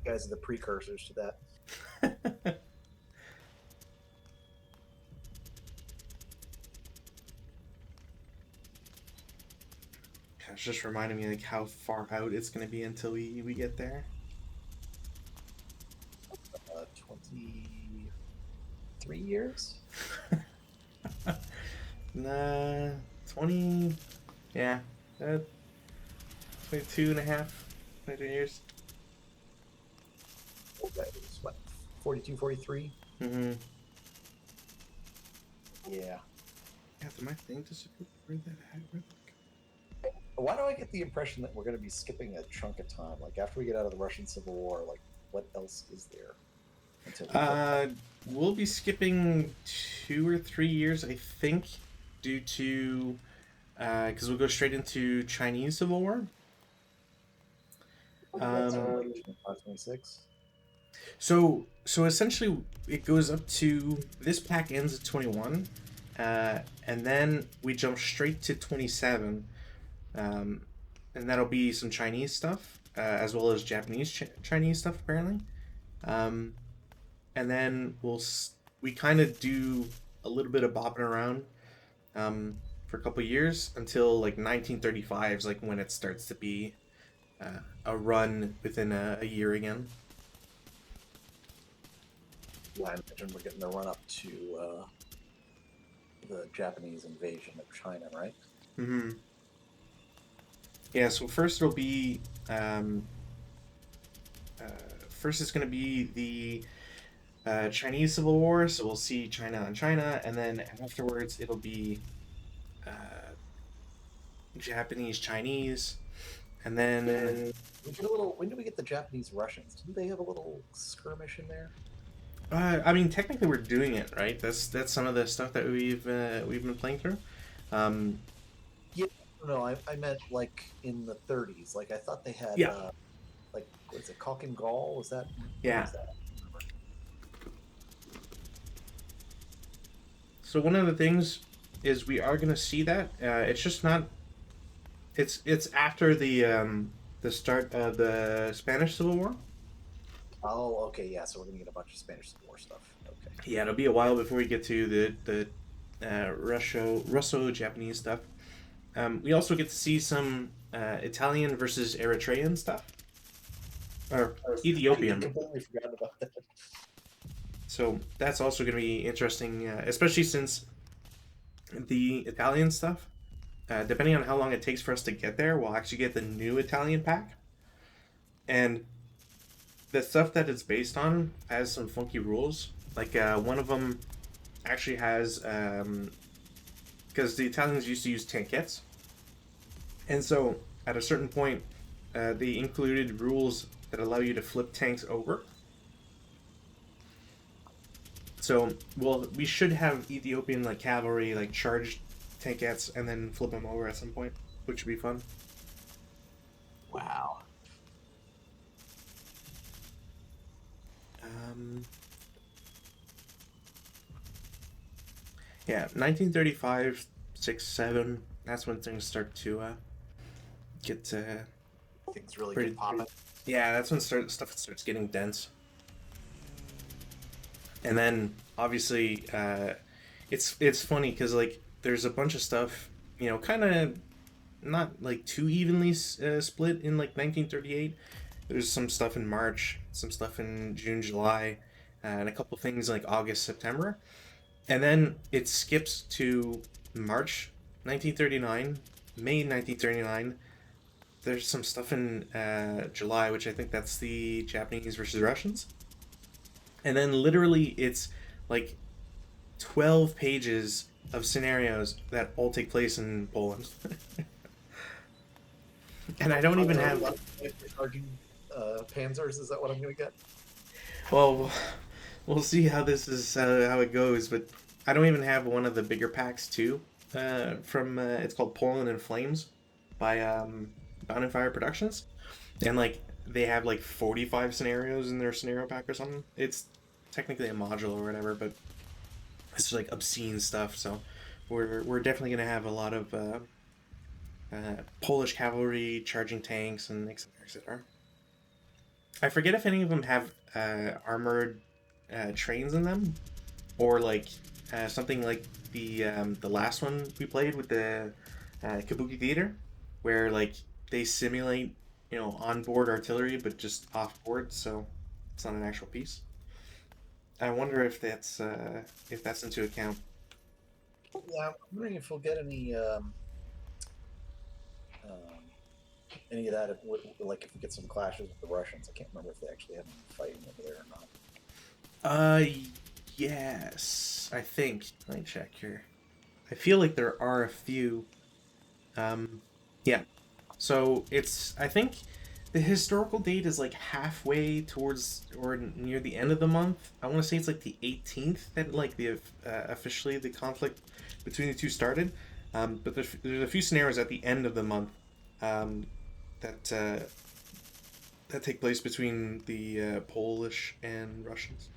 guys are the precursors to that. It's just reminding me like how far out it's gonna be until we get there. 23 years. Nah, 20. Yeah, 22 and a half, 22 years. That was what, 42, 43? Mm-hmm. Yeah. Yeah, did my thing disappear? Where'd that happen? Why do I get the impression that we're going to be skipping a chunk of time? Like after we get out of the Russian Civil War, like what else is there until we get Uh, we'll be skipping 2 or 3 years, I think, due to because we'll go straight into Chinese Civil War. that's Um, 526? so essentially, it goes up to this pack ends at 21, and then we jump straight to 27, um, and that'll be some Chinese stuff as well as Japanese Chinese stuff apparently. Um, and then we kind of do a little bit of bopping around for a couple years until like 1935 is like when it starts to be a run within a year again. Yeah, I imagine we're getting the run up to the Japanese invasion of China, right? Mm-hmm. Yeah, so first it'll be uh, first it's going to be the Chinese Civil War, so we'll see China on China, and then afterwards it'll be uh, Japanese Chinese, and then We get a little. When do we get the Japanese Russians? Didn't they have a little skirmish in there? I mean technically we're doing it right. That's some of the stuff that we've been playing through. Um, Yeah, no, I meant like in the 30s. Like I thought they had yeah, like what's it, Caulk and Gaul? Was that when yeah. was that? So one of the things is we are gonna see that it's just not. It's after the start of the Spanish Civil War. Oh, okay, yeah. So we're gonna get a bunch of Spanish Civil War stuff. Okay. Yeah, it'll be a while before we get to the Russo Japanese stuff. We also get to see some Italian versus Eritrean stuff, or I Ethiopian. completely forgot about that. So that's also going to be interesting, especially since the Italian stuff, depending on how long it takes for us to get there, we'll actually get the new Italian pack. And the stuff that it's based on has some funky rules. Like one of them actually has, because the Italians used to use tankettes, and so at a certain point, they included rules that allow you to flip tanks over. So, well, we should have Ethiopian like cavalry like charge tankettes and then flip them over at some point, which would be fun. Wow. Um, yeah, 1935, 6, 7. That's when things start to get Things really pretty. get popping. Yeah, that's when stuff starts getting dense. And then obviously, it's funny because like there's a bunch of stuff, kind of not like too evenly split in like 1938. There's some stuff in March, some stuff in June, July, and a couple things like August, September. And then it skips to March 1939, May 1939. There's some stuff in July, which I think that's the Japanese versus Russians. And then literally it's like 12 pages of scenarios that all take place in Poland. And I don't even have. Charging Panzers. Is that what I'm gonna get? Well, we'll see how this is how it goes, but I don't even have one of the bigger packs too. From it's called Poland in Flames by Bound and Fire Productions, and like they have like 45 scenarios in their scenario pack or something. It's technically a module or whatever, but it's like obscene stuff. So we're definitely gonna have a lot of Polish cavalry charging tanks and etc. etc. I forget if any of them have armored trains in them, or like something like the last one we played with the Kabuki Theater, where like they simulate onboard artillery but just off board, so it's not an actual piece. I wonder if that's into account. Yeah, I'm wondering if we'll get um, any of that. Like if we get some clashes with the Russians. I can't remember if they actually have any fighting over there or not. Uh, yes, I think. Let me check here. I feel like there are a few. Um, yeah. So it's I think the historical date is like halfway towards or near the end of the month. I want to say it's like the 18th that like the officially the conflict between the two started. But there's a few scenarios at the end of the month um, that that take place between the Polish and Russians,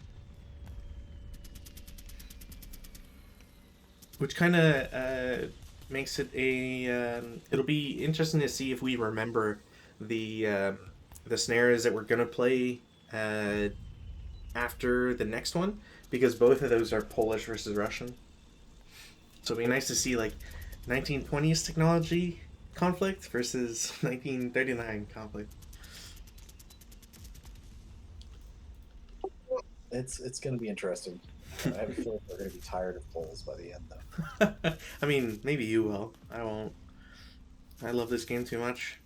which kind of makes it a. It'll be interesting to see if we remember the snares that we're gonna play uh, after the next one, because both of those are Polish versus Russian. So it'll be nice to see like 1920s technology conflict versus 1939 conflict. It's going to be interesting. I have a feeling we're going to be tired of polls by the end, though. I mean, maybe you will. I won't. I love this game too much.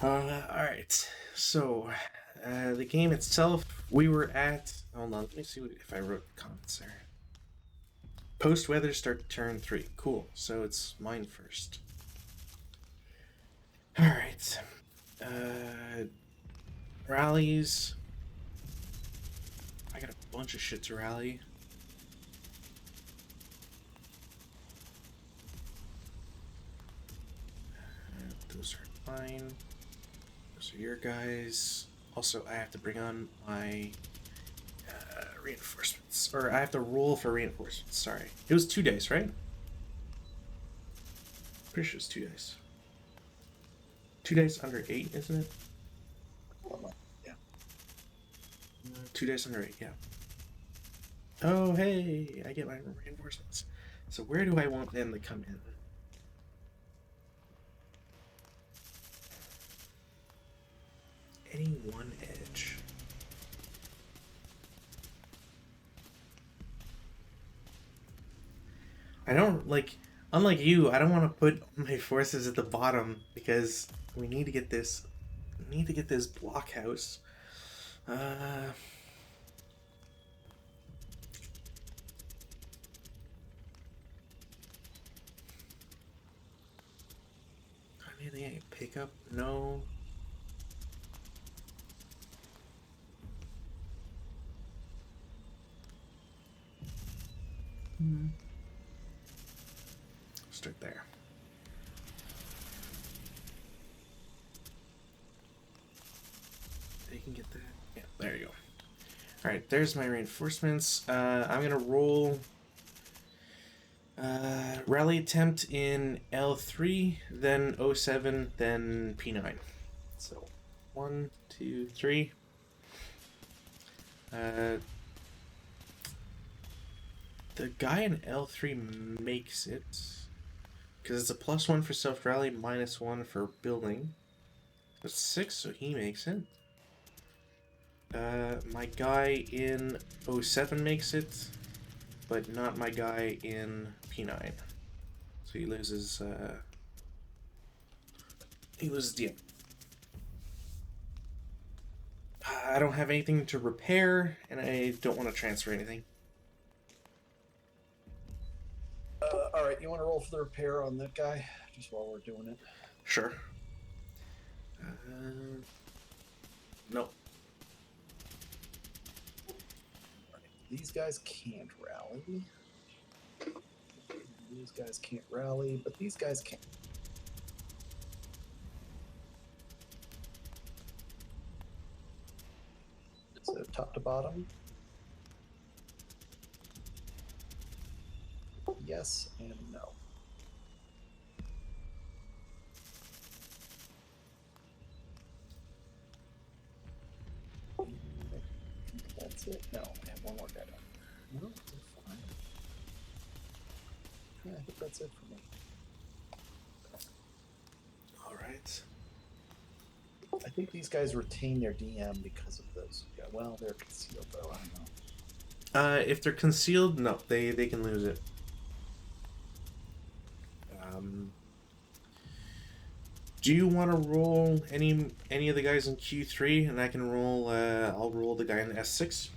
All right. So, the game itself, we were at. Hold on, let me see if I wrote the comments there. Post weather start turn 3. Cool. So it's mine first. All right. Rallies. I got a bunch of shit to rally. Those are mine. Those are your guys. Also, I have to bring on my reinforcements. Or I have to roll for reinforcements. Sorry. It was 2 days, right? Pretty sure it's 2 days. 2 days under 8, isn't it? Yeah. 2 days under 8, yeah. Oh, hey, I get my reinforcements. So where do I want them to come in? Any one edge. I don't like. Unlike you, I don't want to put my forces at the bottom because we need to get this. We need to get this blockhouse. Uh, Anything I can pick up? No. Start there. They can get that. Yeah, there you go. All right, there's my reinforcements. I'm gonna roll rally attempt in L3, then 07, then P9. So 1, 2, 3. The guy in L3 makes it because it's a +1 for self rally, -1 for building. That's 6, so he makes it. My guy in 07 makes it, but not my guy in P9. So he loses. He loses the. I don't have anything to repair, and I don't want to transfer anything. All right, you want to roll for the repair on that guy just while we're doing it? Sure. Nope. Right. These guys can't rally. These guys can't rally, but these guys can. So top to bottom. Yes and no. That's it? No, I have one more guy down. No, they're fine. Yeah, I think that's it for me. All right. I think these guys retain their DM because of those. Yeah, well, they're concealed though. I don't know. If they're concealed, no, they can lose it. Do you want to roll any of the guys in Q3, and I can roll? I'll roll the guy in S6.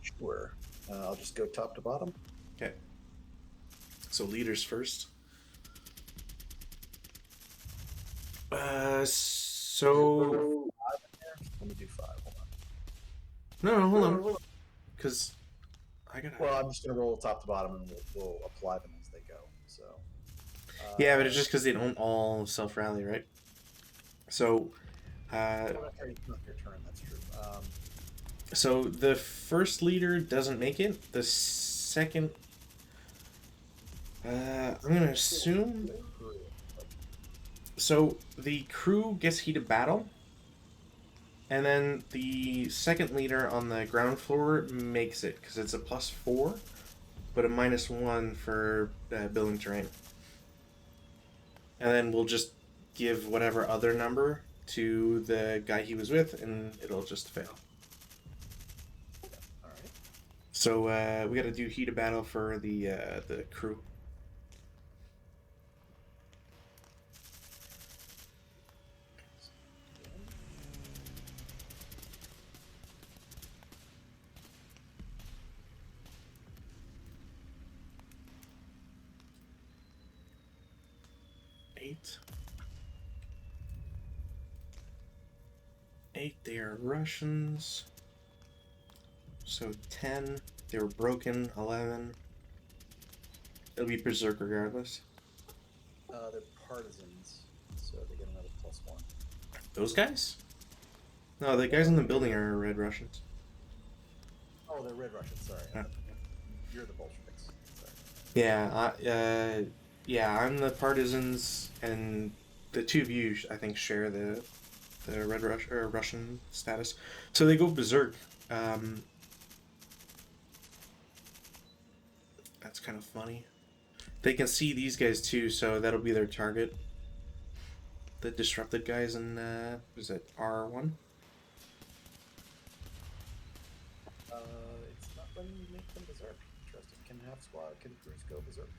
Sure. I'll just go top to bottom. Okay. So leaders first. So Let me do 5. Hold on. no, hold on, because I gotta. Well, I'm just gonna roll top to bottom, and we'll apply them as they go. So. Yeah, but it's just because they don't all self rally, right? So. Not your turn. That's true. So the first leader doesn't make it. The second, I'm gonna assume. So the crew gets heated battle, and then the second leader on the ground floor makes it because it's a +4, but a -1 for building terrain. And then we'll just give whatever other number to the guy he was with, and it'll just fail. All right. So we got to do heated battle for the crew. Eight, they are Russians. So 10, they were broken. 11. It'll be berserk regardless. They're partisans, so they get another +1. Those guys? No, the guys in the building are red Russians. Oh, they're red Russians. Sorry, Yeah. You're the Bolsheviks. Sorry. Yeah, I'm the partisans, and the two of you, I think, share the red Russian status. So they go berserk. That's kind of funny. They can see these guys too, so that'll be their target. The disrupted guys in was it R1? It's not letting me make them berserk. Interesting. Can crews go berserk?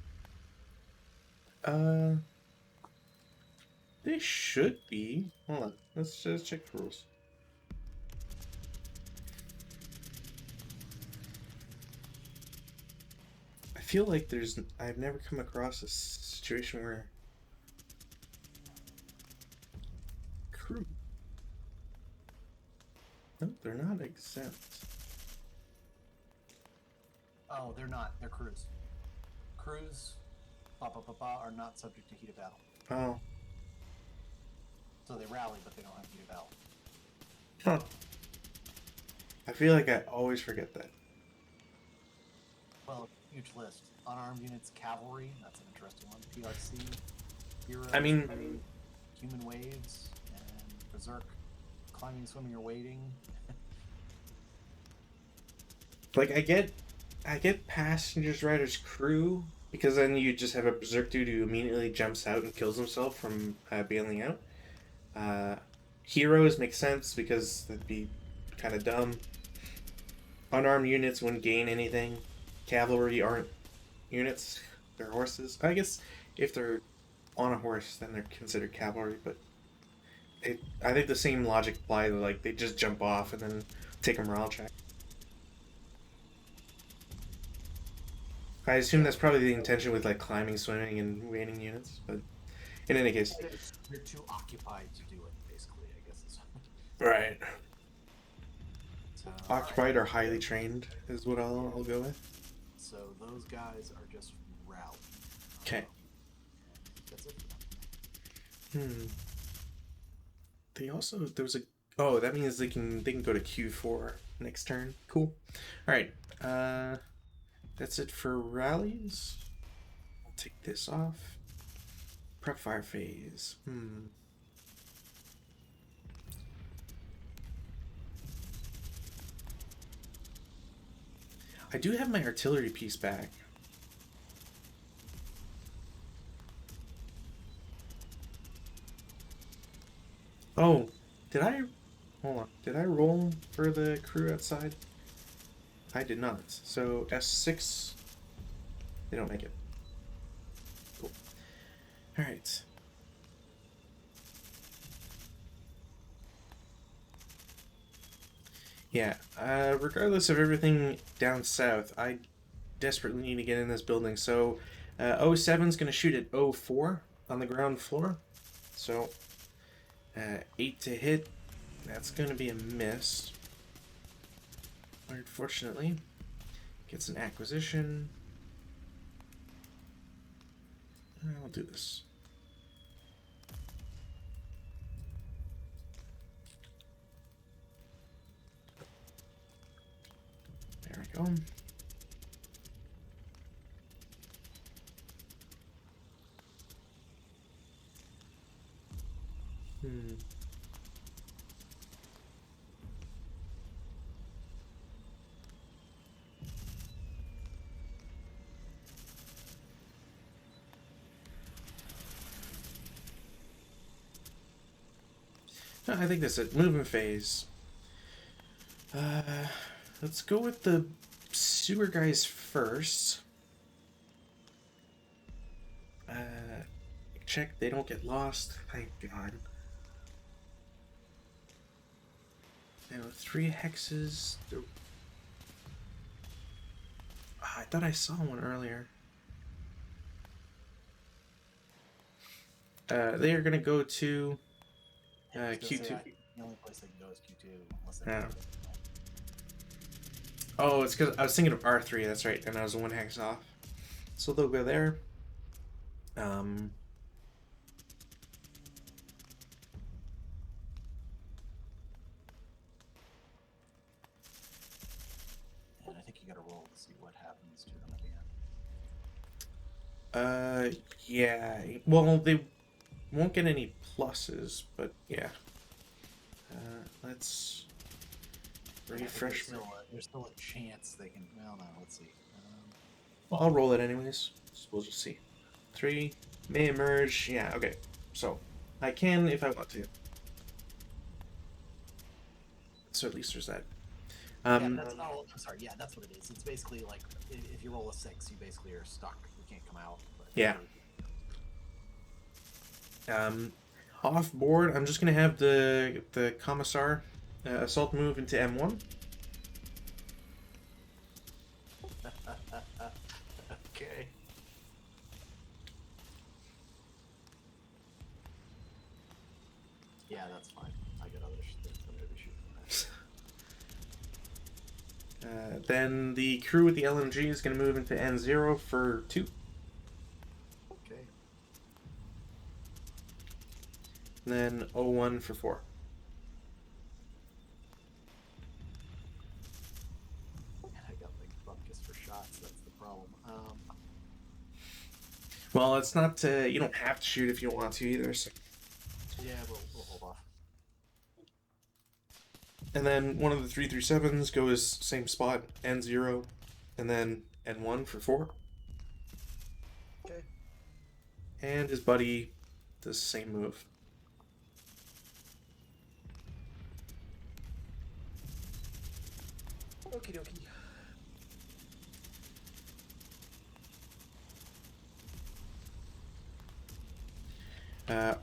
They should be. Hold on, let's just check the rules. I feel like I've never come across a situation where crew. No, they're not exempt. Oh, they're not. They're crews. Crews, are not subject to heated battle. Oh. So they rally, but they don't have heated battle. Huh. I feel like I always forget that. Well, huge list. Unarmed units, cavalry. That's an interesting one. PRC, heroes. I mean, human waves and berserk, climbing, swimming, or wading. like I get passengers, riders, crew, because then you just have a berserk dude who immediately jumps out and kills himself from bailing out. Heroes make sense because that'd be kind of dumb. Unarmed units wouldn't gain anything. Cavalry aren't units; they're horses. I guess if they're on a horse, then they're considered cavalry. But I think the same logic applies. Like they just jump off and then take a morale check. I assume that's probably the intention with like climbing, swimming, and wading units. But in any case, you're too occupied to do it. Basically, I guess is right. So, Occupied or highly trained is what I'll go with. So those guys are just rally. Okay. That's it. They also that means they can go to Q4 next turn. Cool. All right. That's it for rallies. I'll take this off. Prep fire phase. I do have my artillery piece back. Oh, did I... Hold on. Did I roll for the crew outside? I did not. So S6... They don't make it. Cool. Alright. Yeah, regardless of everything down south, I desperately need to get in this building. So, 07's going to shoot at 04 on the ground floor. So, 8 to hit. That's going to be a miss. Unfortunately. Gets an acquisition. I'll do this. There we go. No, I think that's it. Movement phase. Let's go with the sewer guys first. Check they don't get lost. Thank God. Now 3 hexes. I thought I saw one earlier. They are gonna go to Q2. The only place they can go is Q2 unless they Yeah. Oh, it's because I was thinking of R3. That's right, and I was 1 hex off. So they'll go there. And I think you got to roll to see what happens to them at the end. Yeah. Well, they won't get any pluses, but yeah. Let's refresh. There's still a chance they can. Well, no, let's see. Well, I'll roll it anyways. So we'll just see. 3 may emerge. Yeah. Okay. So I can if I want to. So at least there's that. Yeah, that's all. I'm sorry. Yeah, that's what it is. It's basically like if you roll a 6, you basically are stuck. You can't come out. But yeah. Off board, I'm just gonna have the commissar assault move into M1. Okay. Yeah, that's fine. I got other shit I'm gonna be shooting. Then the crew with the LMG is gonna move into N0 for 2. Okay. And then 01 for 4. And I got big buckets for shots. That's the problem. Well, it's not. You don't have to shoot if you don't want to either. So. Yeah, we'll hold off. And then one of the 337s goes same spot, N0, and then N1 for 4. Okay. And his buddy does the same move. Okie dokie.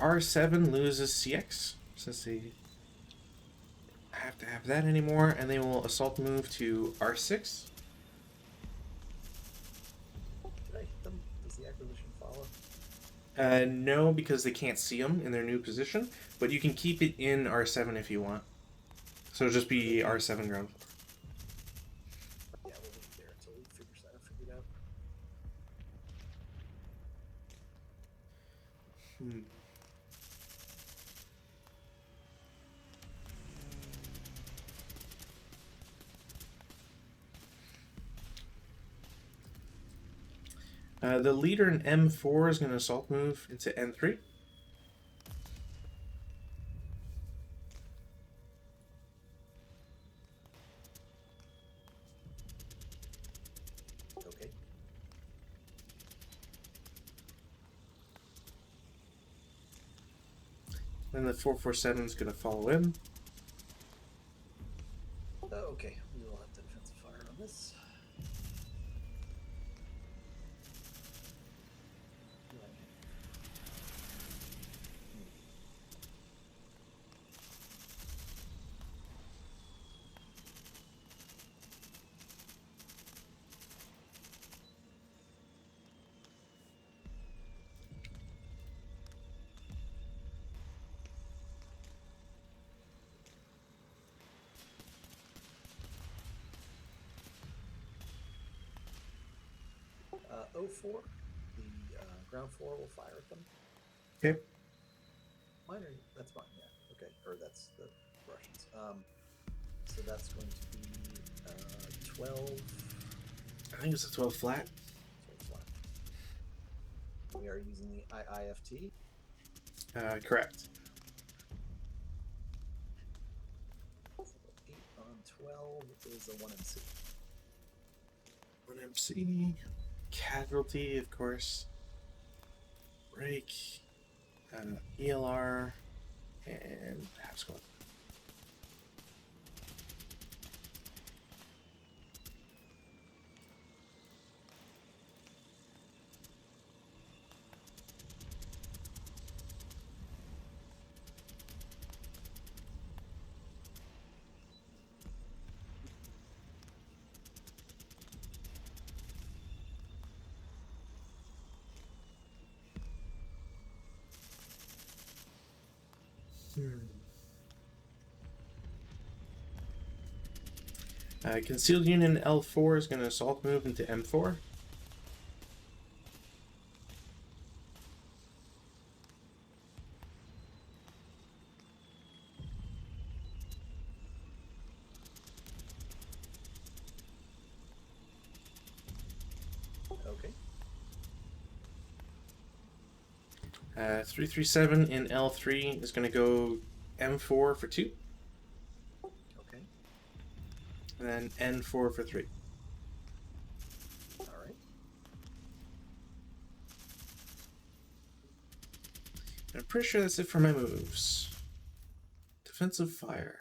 R7 loses CX since they have to have that anymore, and they will assault move to R6. Did I hit them? Does the acquisition follow? No, because they can't see them in their new position, but you can keep it in R7 if you want. So it'll just be R7 ground. Yeah, we'll leave it there until we figure it out. The leader in M4 is going to assault move into N3. And the 447 is going to follow him. Okay, we will have the defensive fire on this. O4, the ground floor will fire at them. Okay. Mine are, that's mine, yeah. Okay, or that's the Russians. So that's going to be 12. I think it's a 12 flat. 12 flat. We are using the IIFT. Correct. 8 on 12 is a 1MC. 1MC. Casualty, of course. Break. ELR. And half squad. Concealed Unit L4 is going to assault move into M4. Okay. 337 in L3 is going to go M4 for 2. Okay. And then N4 for 3. All right. I'm pretty sure that's it for my moves. Defensive fire.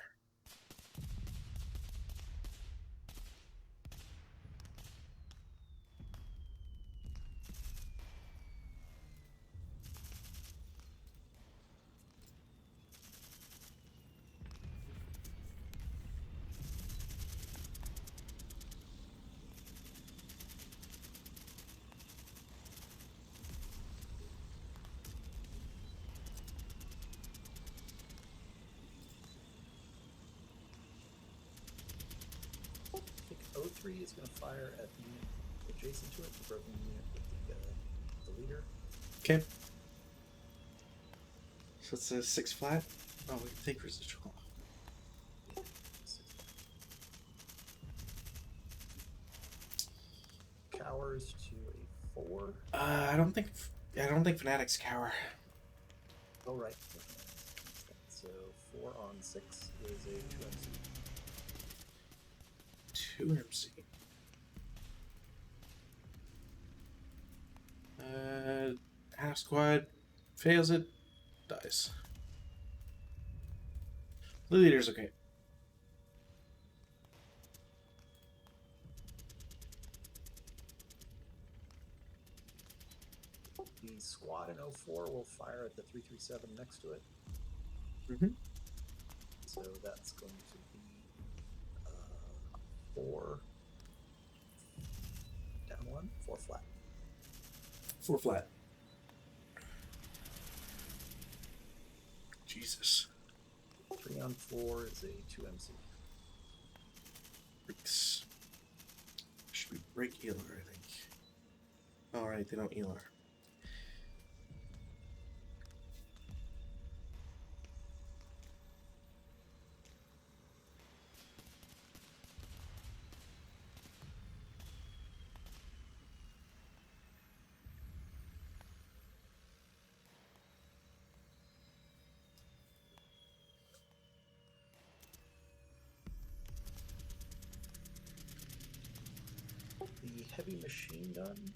I think O3 is going to fire at the unit adjacent to it, the broken unit with the leader. Okay. So it's a 6 flat. Oh, we can take residual. Cowers to a 4. I don't think fanatics cower. Oh, right. So 4 on 6 is a 2MC. 2MC. Half squad fails it, dies. The leader's okay. The squad in O4 will fire at the 337 next to it. Mm-hmm. So that's going to be 4 down 1, 4 flat. 4 flat. Jesus. 3 on 4 is a 2MC. Breaks. Should be break Elar, I think. Alright, they don't Elar. The heavy machine gun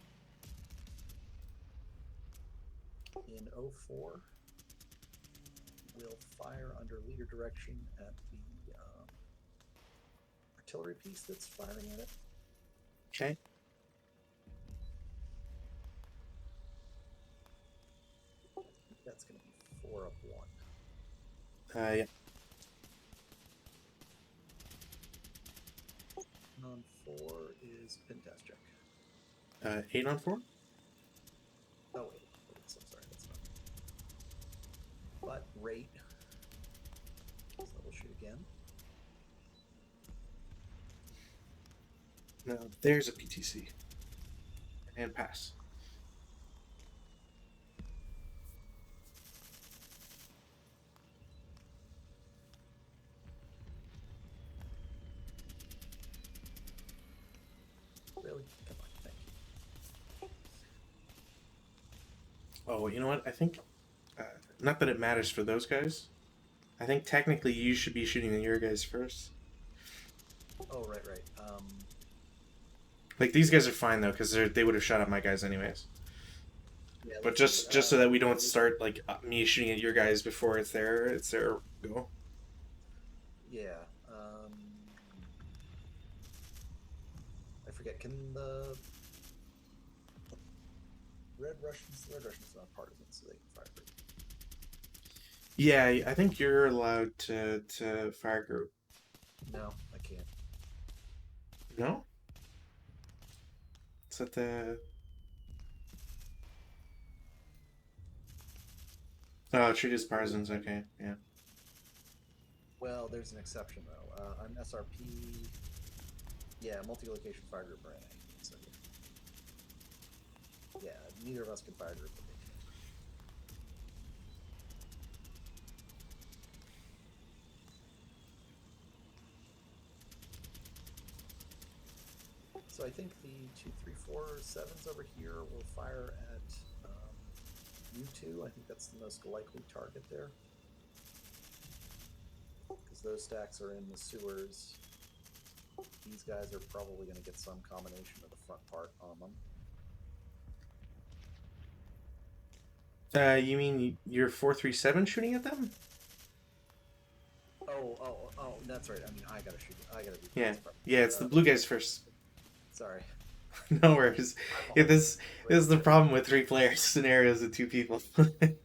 in O4 will fire under leader direction at the artillery piece that's firing at it. Okay. That's going to be 4 up 1. Yeah. On 4 is pin test check. 8 on 4? Oh, wait. I'm sorry. That's not. But rate. So we'll shoot again. No, there's a PTC. And pass. Really? Come on. Thank you. Oh, you know what? I think, not that it matters for those guys. I think technically you should be shooting at your guys first. Oh, right. Like, these guys are fine, though, because they would have shot at my guys anyways. Yeah, But just so that we don't start, like, me shooting at your guys before it's their go. Yeah. I forget. Can the Red Russians not partisan, so they can fire group. Yeah, I think you're allowed to fire group. No, I can't. No? It's at the... Oh, treat as partisans, okay, yeah. Well, there's an exception though. I'm SRP. Yeah, multi-location fire group or NA. So yeah, neither of us can fire group. But they can. So I think the 2, 3, 4, 7s over here will fire at U2. I think that's the most likely target there. Because those stacks are in the sewers. These guys are probably going to get some combination of the front part on them. You mean your 437 shooting at them? Oh, that's right. I mean, I gotta shoot. I gotta do. Yeah, it's the blue guys first. Sorry. No worries. Yeah, this is the problem with 3-player scenarios with 2 people. Okay,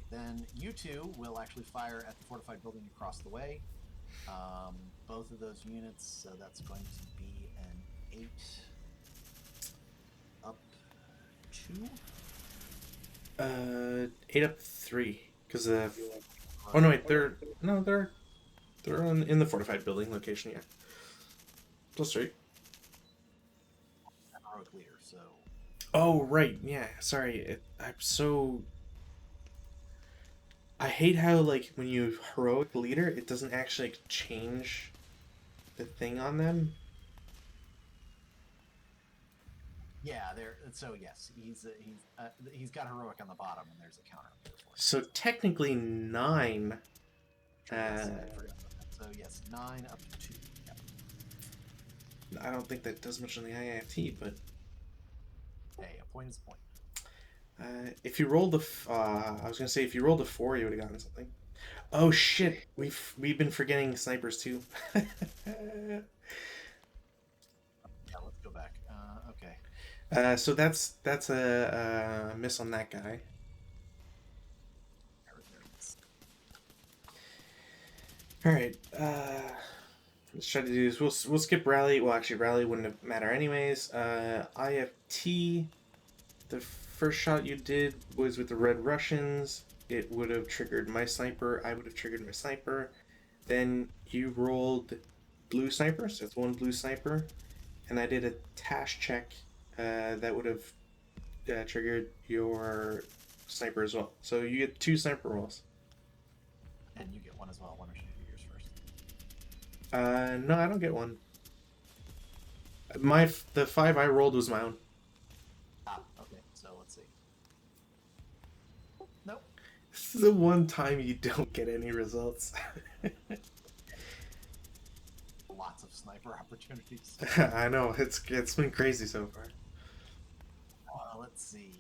then you two will actually fire at the fortified building across the way. Both of those units, so that's going to be an 8 up 2. 8 up 3 because oh no wait they're in the fortified building location, yeah. Plus 3. Heroic leader, so. Oh right, yeah. Sorry, I hate how like when you heroic leader, it doesn't actually like, change the thing on them. Yeah, there. So yes, he's got heroic on the bottom, and there's a counter for it. So technically 9. Yes, I forgot about that. So yes, 9 up to 2. Yep. I don't think that does much on the IIFT, but Hey, a point is a point. if you rolled I was gonna say if you rolled a 4, you would have gotten something. Oh shit, we've been forgetting snipers too. Yeah, let's go back. Okay. So that's a miss on that guy. All right. Let's try to do this. We'll skip rally. Well, actually, rally wouldn't matter anyways. IFT. The first shot you did was with the Red Russians. It would have triggered my sniper. I would have triggered my sniper. Then you rolled blue snipers. That's 1 blue sniper, and I did a task check. That would have triggered your sniper as well. So you get 2 sniper rolls. And you get 1 as well. Why don't you do yours first? No, I don't get 1. The 5 I rolled was my own. Ah, okay. So let's see. No, This is the one time you don't get any results. Lots of sniper opportunities. I know, it's been crazy so far. Let's see.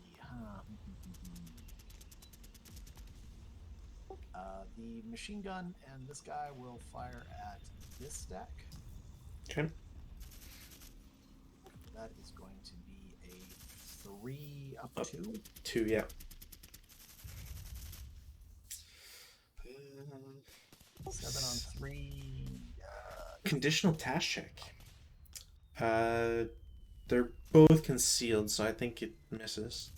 The machine gun and this guy will fire at this stack. Okay. That is going to be a 3 up 2. 2, yeah. 7 on 3. Conditional task check. They're both concealed, so I think it misses.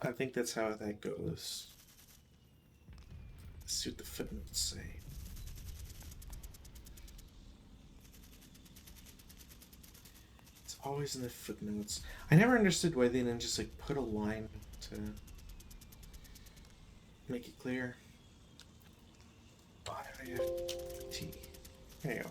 I think that's how that goes. Let's see what the footnotes say. It's always in the footnotes. I never understood why they didn't just like put a line to make it clear. IFT. There you go.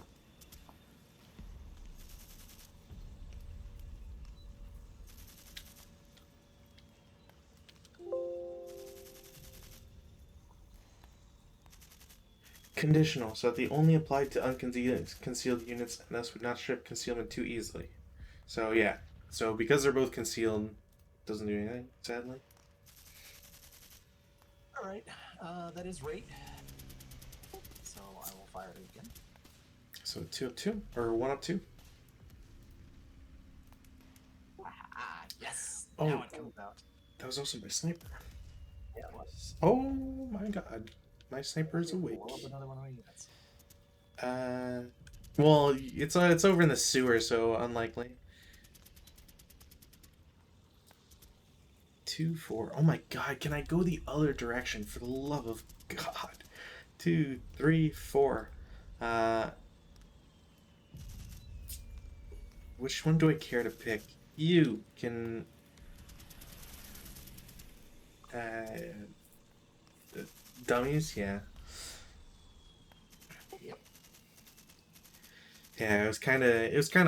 Conditional, so that they only apply to unconcealed units and thus would not strip concealment too easily. So yeah, so because they're both concealed, doesn't do anything, sadly. Alright, that is rate. So I will fire it again. So 2 up 2, or 1 up 2? Yes! Oh. Now it comes out. That was also my sniper. Yeah, it was. Oh my god. My sniper is awake. Blow up another one of my units. Well, it's over in the sewer, so unlikely. 2, 4. Oh my god, can I go the other direction for the love of God? 2, 3, 4. Which one do I care to pick? You can dummies, yeah. Yep. Yeah, it was kind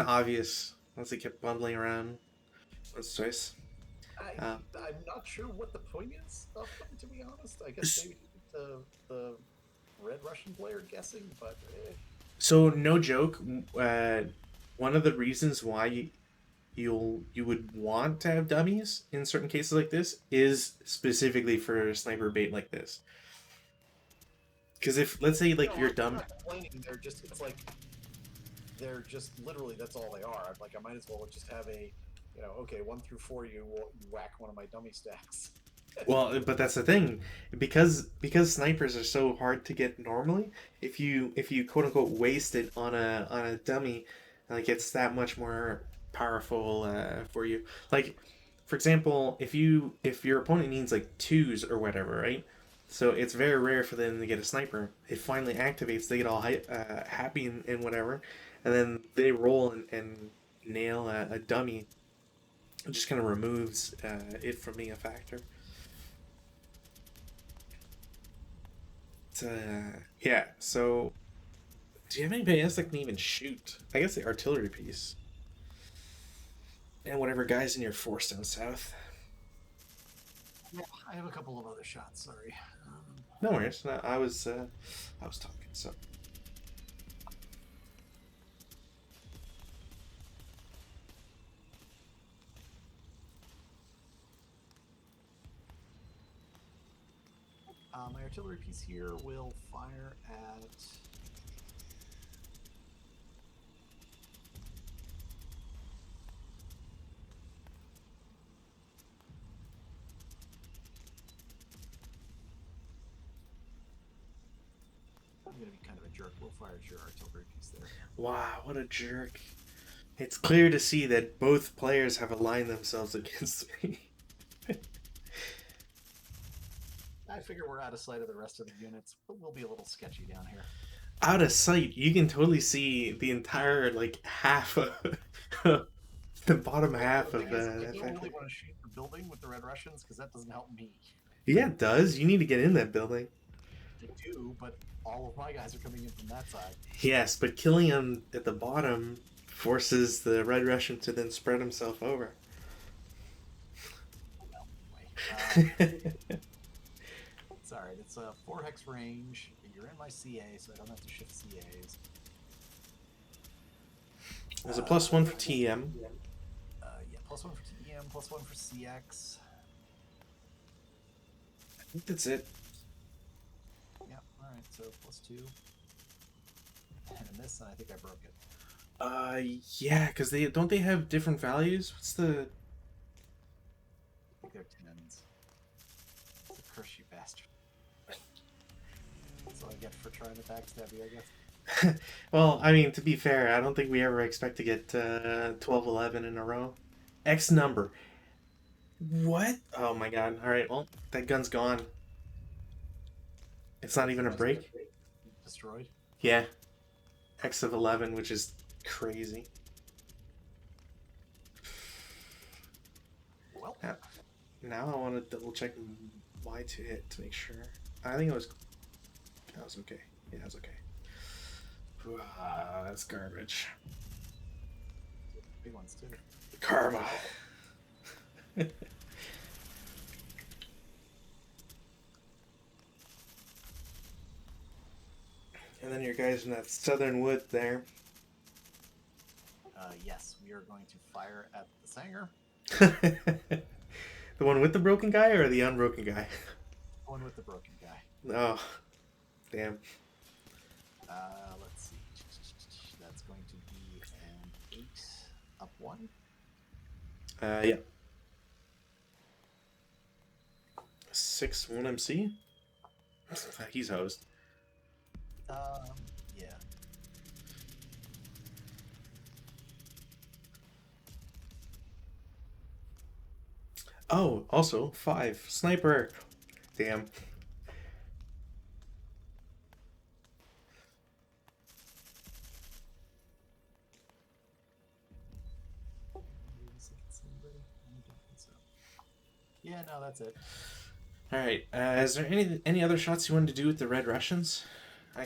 of obvious once they kept bundling around. That's choice. I'm not sure what the point is of them, to be honest. I guess maybe the Red Russian player guessing, but. So no joke. One of the reasons why you would want to have dummies in certain cases like this is specifically for sniper bait like this. Because if, let's say, like, you're dumb. Not complaining, they're just literally, that's all they are. I'm like, I might as well just have a, okay, 1 through 4, you whack one of my dummy stacks. Well, but that's the thing, because snipers are so hard to get normally. If you quote unquote waste it on a dummy, like, it's that much more powerful for you. Like, for example, if your opponent needs like 2s or whatever, right? So it's very rare for them to get a sniper. It finally activates, they get all happy and whatever, and then they roll and nail a dummy. It just kind of removes it from being a factor. Yeah, so do you have anybody else that can even shoot? I guess the artillery piece. And whatever guys in your force down south. Yeah, I have a couple of other shots, sorry. No worries. No, I was talking, so. My artillery piece here will fire at. I'm going to be kind of a jerk. We'll fire at your artillery piece there. Wow, what a jerk. It's clear to see that both players have aligned themselves against me. I figure we're out of sight of the rest of the units, but we'll be a little sketchy down here. Out of sight, you can totally see the entire, like, half of the bottom half of I don't really want to shoot the building with the Red Russians because that doesn't help me. Yeah, it does. You need to get in that building. I do, but all of my guys are coming in from that side. Yes, but killing him at the bottom forces the Red Russian to then spread himself over. Well, anyway, Alright, it's a 4 hex range. You're in my CA, so I don't have to shift CAs. There's a +1 for TM. Yeah, +1 for TM, +1 for CX. I think that's it. Yeah, alright, so +2. And in this, I think I broke it. Yeah, because they have different values? What's the... I think they're 10s. It's a curse, you bastard. That's what I get for trying to backstab you, I guess. Well, I mean, to be fair, I don't think we ever expect to get 12-11 in a row. X number. What? Oh my god. Alright, well, that gun's gone. It's not even a break? Destroyed? Yeah. X of 11, which is crazy. Well, Now I want to double check Y to hit to make sure. I think it was... That was okay. Yeah, it was okay. That's garbage. big ones too. Karma. And then your guys in that southern wood there. Yes, we are going to fire at the Sanger. The one with the broken guy or the unbroken guy? One with the broken guy. Oh, damn. Let's see. That's going to be an 8 up 1. Yeah. 6 1 MC. He's hosed. Yeah. Oh, also 5 sniper. Damn. Yeah, no, that's it. All right. Is there any other shots you wanted to do with the Red Russians? I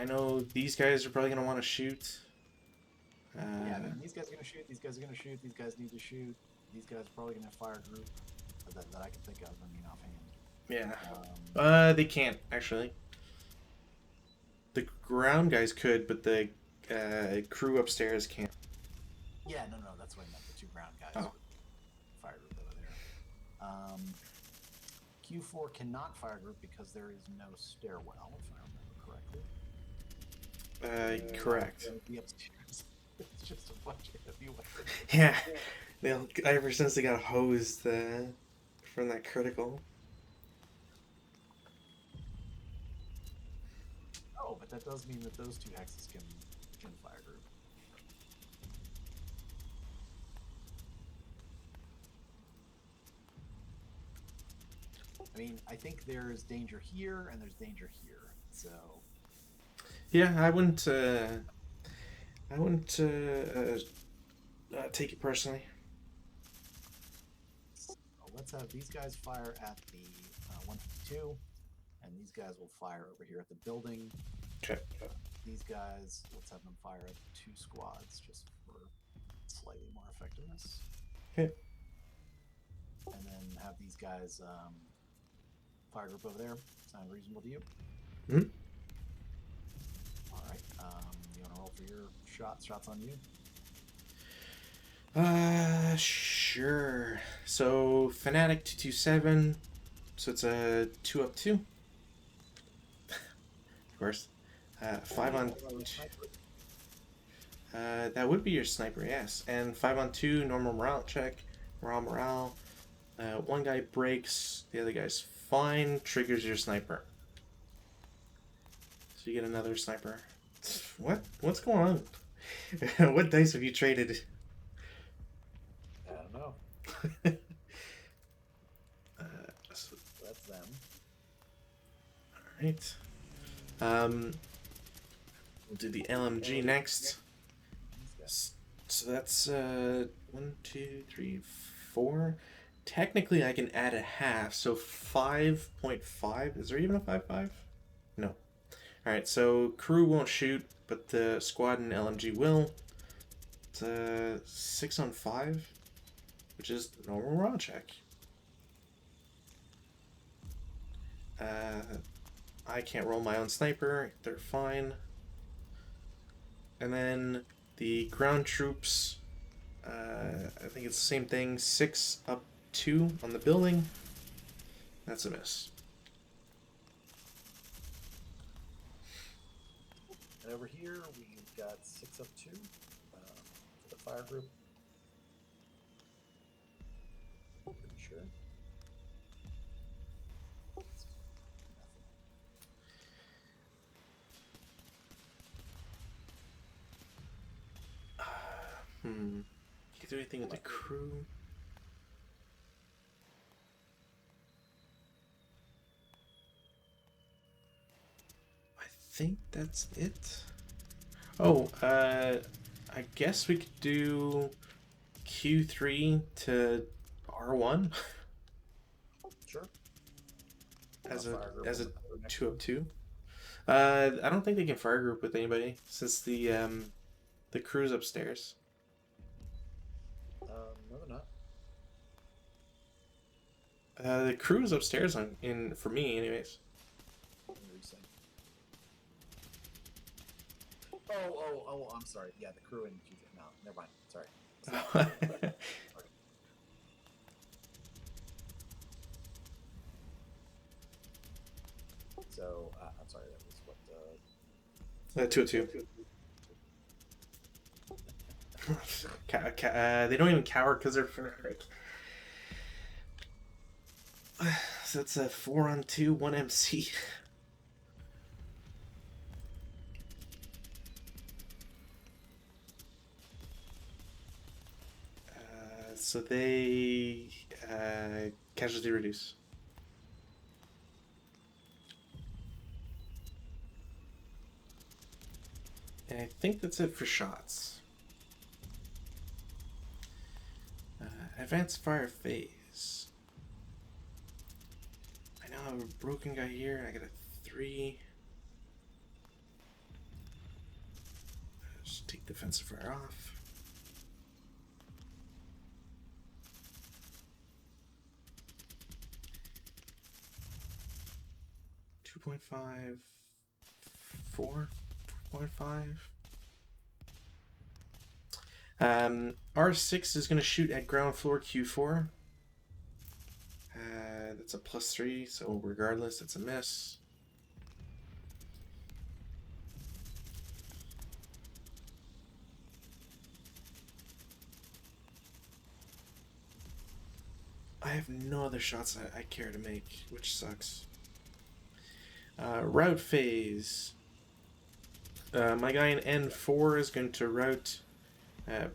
know these guys are probably gonna want to shoot. Yeah, I mean, these guys are gonna shoot. These guys are gonna shoot. These guys need to shoot. These guys are probably gonna fire a group that I can think of. I mean, offhand. Yeah. They can't actually. The ground guys could, but the crew upstairs can't. Yeah, no, that's what I meant. The 2 ground guys. Oh. Fire group over there. Q4 cannot fire group because there is no stairwell, if I remember correctly. Correct. The upstairs. It's just a bunch of heavy weapons. Yeah. Ever since they got hosed from that critical. Oh, but that does mean that those 2 hexes can fire group. I mean, I think there's danger here and there's danger here. So. Yeah, I wouldn't take it personally. So let's have these guys fire at the 152, and these guys will fire over here at the building. Okay. These guys, let's have them fire at 2 squads just for slightly more effectiveness. Okay. And then have these guys fire group over there. Sound reasonable to you? Mm-hmm. All right. You want to roll for your shots? Shots on you. Sure. So Fanatic 227. So it's a 2 up 2. Of course. 5 on. That would be your sniper, yes. And 5 on 2, normal morale check. Morale. One guy breaks, the other guy's fine. Triggers your sniper. So you get another sniper. What? What's going on? What dice have you traded? I don't know. So That's them. Alright. We'll do the LMG next. So that's 1, 2, 3, 4. Technically, I can add a half, so 5.5. Is there even a 5.5? No. Alright, so crew won't shoot, but the squad and LMG will. It's 6 on 5, which is normal raw check. I can't roll my own sniper. They're fine. And then the ground troops, I think it's the same thing. 6 up 2 on the building. That's a miss. And over here, we've got 6 up 2 for the fire group. Pretty sure. You can do anything with the crew? I think that's it. Oh, I guess we could do Q3 to R1 Sure. as Fire group a on the next 2 one. up 2. I don't think they can fire group with anybody since the crew's upstairs. No, they're not. The crew's upstairs for me, anyways. What were you saying? Oh, I'm sorry. Yeah, the crew and G. No, never mind. Sorry. So, I'm sorry, that was what, 2 up 2. They don't even cower because they're fanatic. So it's a 4 on 2, 1 MC. So they casualty reduce. And I think that's it for shots. Advanced fire phase. I now have a broken guy here. I got a 3. Just take defensive fire off. .5, 4.5. R6 is going to shoot at ground floor Q4. That's a +3, so regardless, it's a miss. I have no other shots I care to make, which sucks. Route phase. My guy in N4 is going to route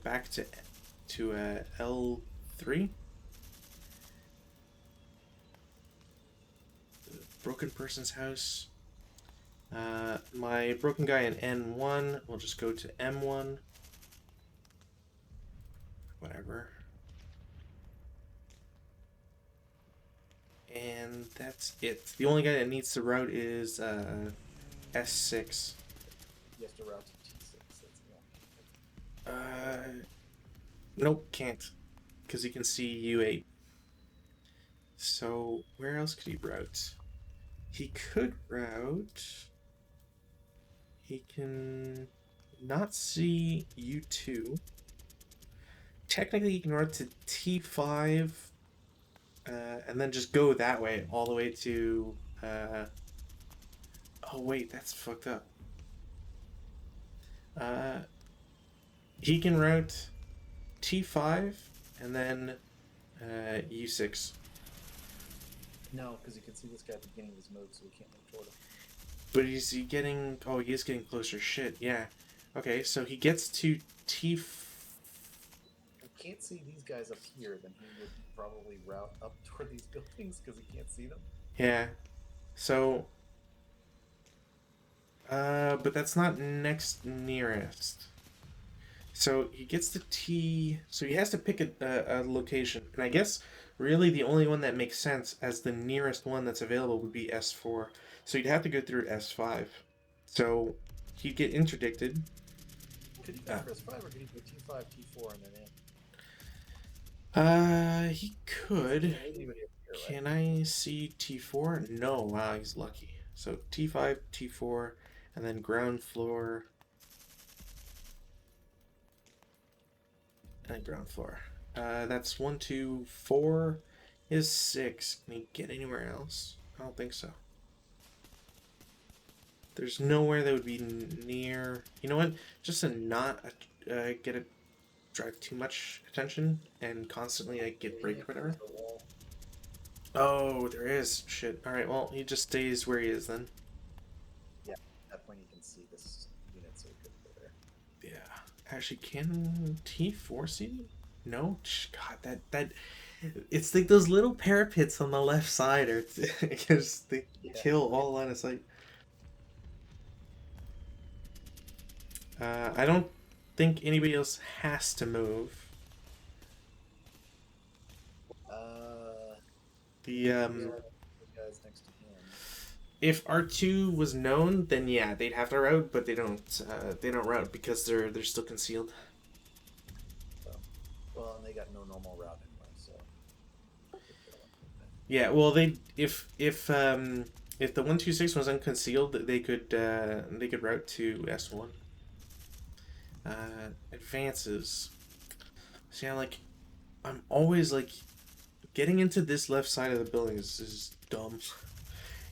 back to L3. The broken person's house. My broken guy in N1 will just go to M1. Whatever. And that's it. The only guy that needs to route is S6. he has to route to T6. That's the only. Nope, can't. Because he can see U8. So, where else could he route? He could route... He can not see U2. Technically, he can route to T5... and then just go that way, all the way to... oh wait, that's fucked up. He can route T5 and then U6. No, because you can see this guy at the beginning of his move, so we can't move toward him. But is he getting... Oh, he is getting closer. Shit, yeah. Okay, so he gets to T... I can't see these guys up here, then he would probably route up toward these buildings because he can't see them. Yeah. So... but that's not next nearest. So he gets to T... So he has to pick a location. And I guess really the only one that makes sense as the nearest one that's available would be S4. So you'd have to go through S5. So he'd get interdicted. Could he go for S5 or could he go T5, T4, and then in? He could. He would Can I see T4? No, wow, he's lucky. So T5, T4, and then ground floor. And ground floor. That's 1, 2, 4 is 6. Can he get anywhere else? I don't think so. There's nowhere that would be near. You know what? Just to not get it drive too much attention and constantly get break or whatever. Oh, there is shit. All right, well he just stays where he is then. Yeah, at that point you can see this unit, so he couldn't go there. Yeah, actually, can T4 see? No, God, that it's like those little parapets on the left side, or because they kill all line of sight. I don't think anybody else has to move. The guys next to him. If R2 was known, then yeah, they'd have to route, but they don't. They don't route because they're still concealed. So, well, and they got no normal route anyway, so. Yeah, well, they if the 126 was unconcealed, they could route to S1. Advances. See, I'm always like getting into this left side of the building is dumb.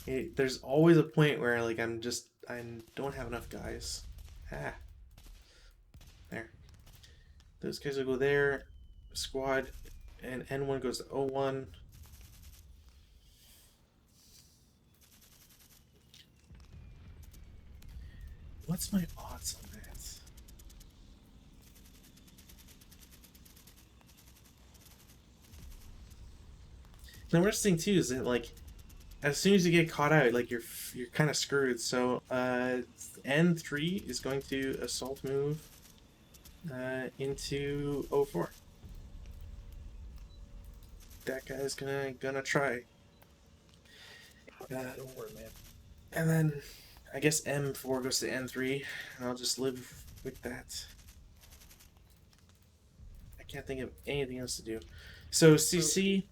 There's always a point where like I don't have enough guys. There. Those guys will go there. Squad and N1 goes to O1. What's my odds on that? The worst thing too is that like as soon as you get caught out, like you're kind of screwed. So N3 is going to assault move into O4. That guy's gonna try. Go for it, man. And then I guess M4 goes to N3, and I'll just live with that. I can't think of anything else to do. So CC.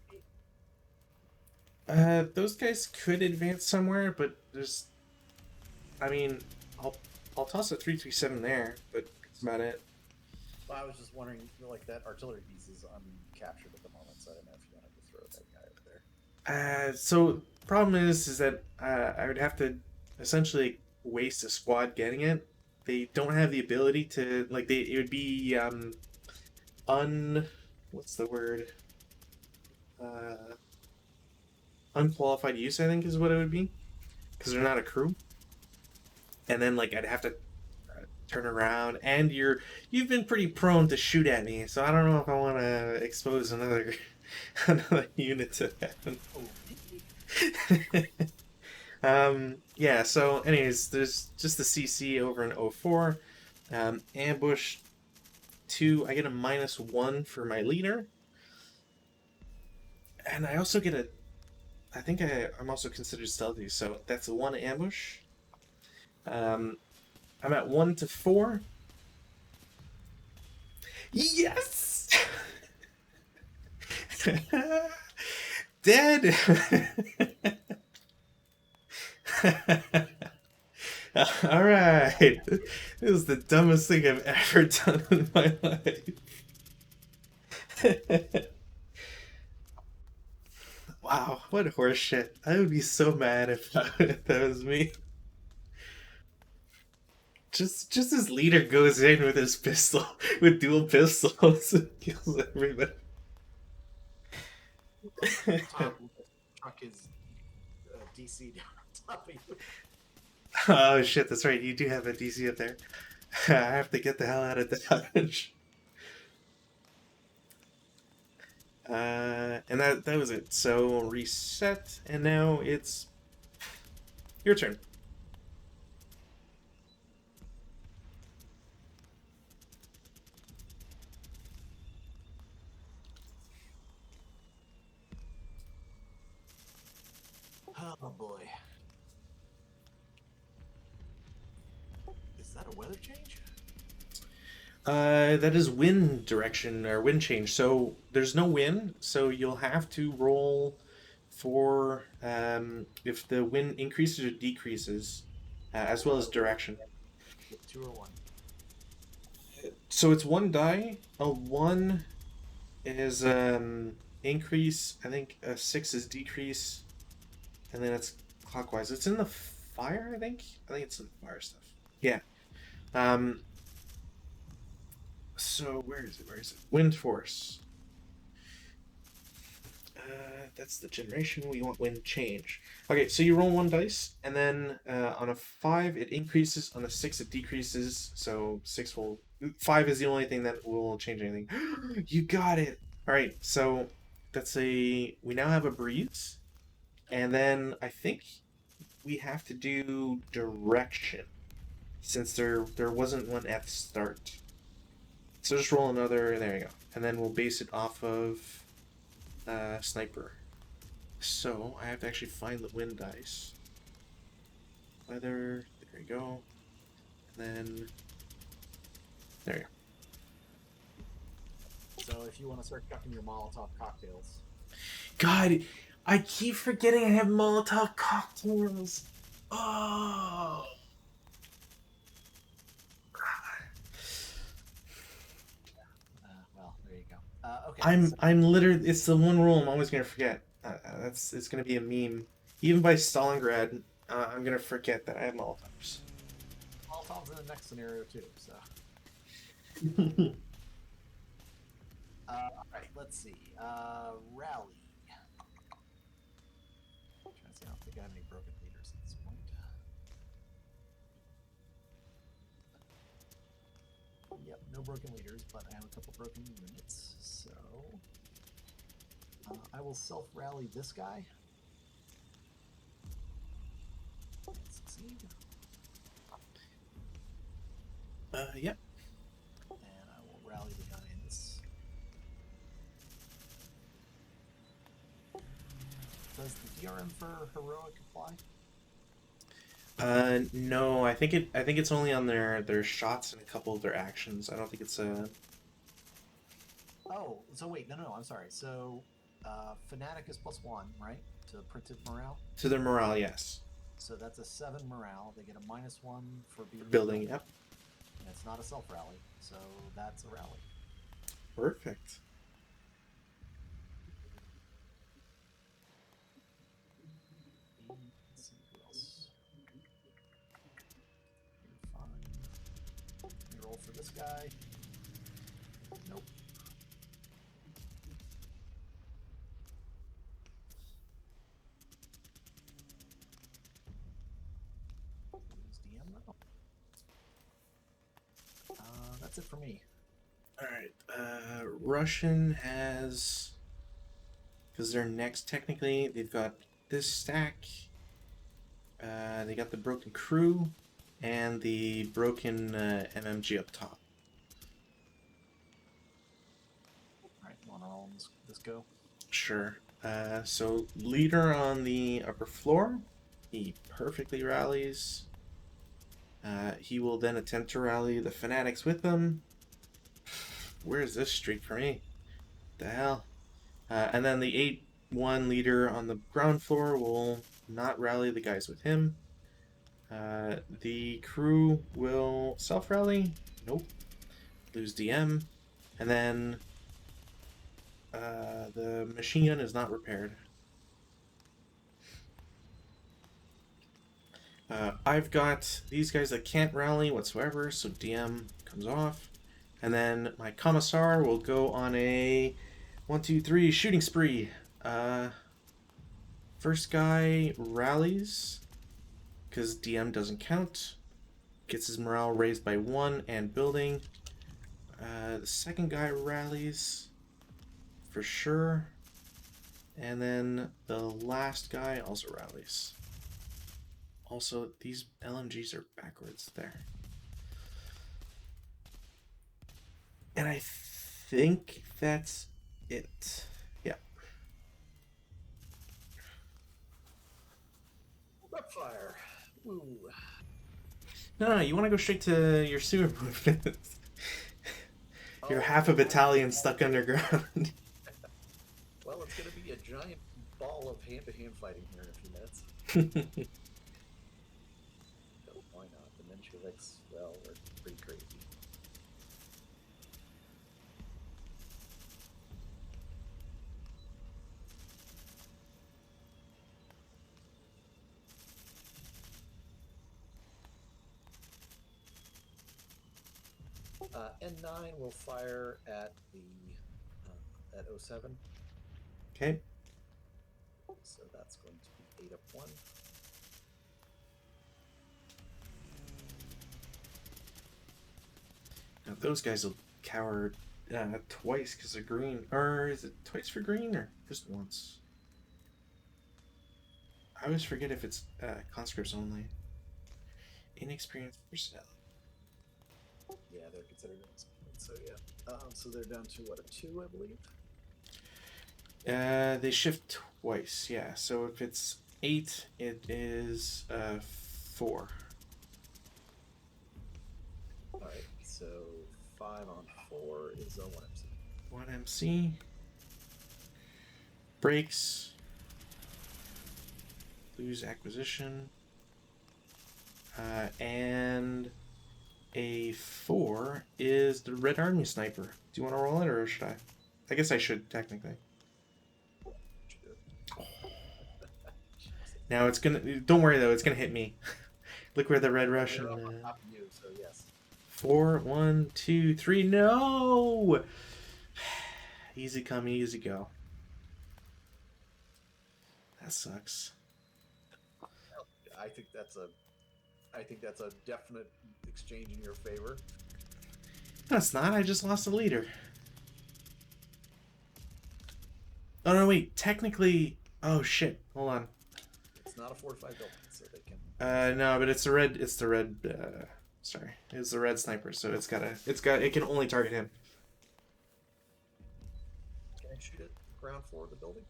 Those guys could advance somewhere, but there's, I mean, I'll toss a 337 there, but that's about it. Well, I was just wondering, like that artillery piece is uncaptured at the moment, so I don't know if you wanted to throw that guy over there. So problem is that I would have to essentially waste a squad getting it. They don't have the ability to it would be what's the word? Unqualified use, I think is what it would be, because they're not a crew. And then I'd have to turn around, and you've been pretty prone to shoot at me, so I don't know if I want to expose another unit to happen. Yeah, so anyways, there's just the CC over in O4. Ambush 2, I get a -1 for my leader, and I also get I think I'm also considered stealthy, so that's a 1 ambush. I'm at 1 to 4. Yes! Dead! Alright. This is the dumbest thing I've ever done in my life. Wow, what horse shit. I would be so mad if that was me. Just his leader goes in with his pistol, with dual pistols, and kills everybody. Truck is DC down on top of you. Oh shit, that's right, you do have a DC up there. I have to get the hell out of Dodge. And that was it. So reset, and now it's your turn. Oh boy. Is that a weather change? That is wind direction or wind change. So there's no wind, so you'll have to roll for if the wind increases or decreases, as well as direction. With 2 or 1. So it's 1 die. A 1 is increase. I think a 6 is decrease, and then it's clockwise. It's in the fire. I think it's in the fire stuff. Yeah. So where is it? Wind force. That's the generation. We want wind change. Okay, so you roll 1 dice, and then on a 5 it increases, on a 6 it decreases. So 5 is the only thing that will change anything. You got it. All right, so we now have a breeze, and then I think we have to do direction, since there wasn't one at the start. So just roll another. There you go, and then we'll base it off of sniper. So I have to actually find the wind dice. Weather, there we go. And then there you go. So if you want to start chucking your Molotov cocktails. God, I keep forgetting I have Molotov cocktails. Oh. Well, there you go. Okay. I'm literally. It's the one rule I'm always gonna forget. It's gonna be a meme. Even by Stalingrad, I'm gonna forget that I have Molotovs. Molotovs in the next scenario too. So. All right. Let's see. Rally. I'm trying to see. I don't think I have any broken leaders at this point. Yep, no broken leaders, but I have a couple broken units. So I will self-rally this guy. Succeed. Yep. And I will rally the guys. Does the DRM for heroic apply? No, I think it's only on their shots and a couple of their actions. I don't think it's a. Oh, so wait, no, I'm sorry. So, Fanatic is +1, right? To printed morale? To their morale, yes. So that's a 7 morale. They get a -1 for being building, yep. And it's not a self-rally, so that's a rally. Perfect. Let's see who else. You're fine. Let me roll for this guy. Nope. Use DM though. That's it for me. Alright, Russian has, because they're next technically, they've got this stack, they got the broken crew, and the broken MMG up top. Alright, you wanna roll this go? Sure. So leader on the upper floor, he perfectly rallies. He will then attempt to rally the fanatics with them. Where's this streak for me? The hell? And then the 8-1 leader on the ground floor will not rally the guys with him. The crew will self-rally. Nope. Lose DM. And then the machine gun is not repaired. I've got these guys that can't rally whatsoever, so DM comes off. And then my Commissar will go on a 1, 2, 3 shooting spree. First guy rallies, because DM doesn't count. Gets his morale raised by 1 and building. The second guy rallies, for sure. And then the last guy also rallies. Also, these LMGs are backwards there. And I think that's it. Yeah. Fire. Woo. No, you want to go straight to your sewer movement. You're half a battalion stuck underground. Well, it's going to be a giant ball of hand-to-hand fighting here in a few minutes. So why not? The Mensheviks, well, we're pretty crazy. N9 will fire at the at 07. Okay. So that's going to be 8 up 1. Now those guys will cower twice because of green. Or is it twice for green or just once? I always forget if it's conscripts only. Inexperienced personnel. Yeah, they're considered inexperienced. So yeah. So they're down to what, a 2, I believe. They shift twice. Yeah. So if it's 8, it is 4. All right. So 5 on 4 is a 1MC. 1MC. Breaks. Lose acquisition. And a 4 is the Red Army Sniper. Do you want to roll it or should I? I guess I should, technically. Now it's gonna. Don't worry though, it's gonna hit me. Look where the Red Russian. On top of you, so yes. 4, 1, 2, 3. No. Easy come, easy go. That sucks. I think that's a definite exchange in your favor. No, it's not. I just lost a leader. Oh no, wait. Technically, oh shit. Hold on. It's not a fortified building, so they can. No, but it's the red. It's the red. Sorry, it's the red sniper. So it can only target him. Can I shoot it ground floor of the building?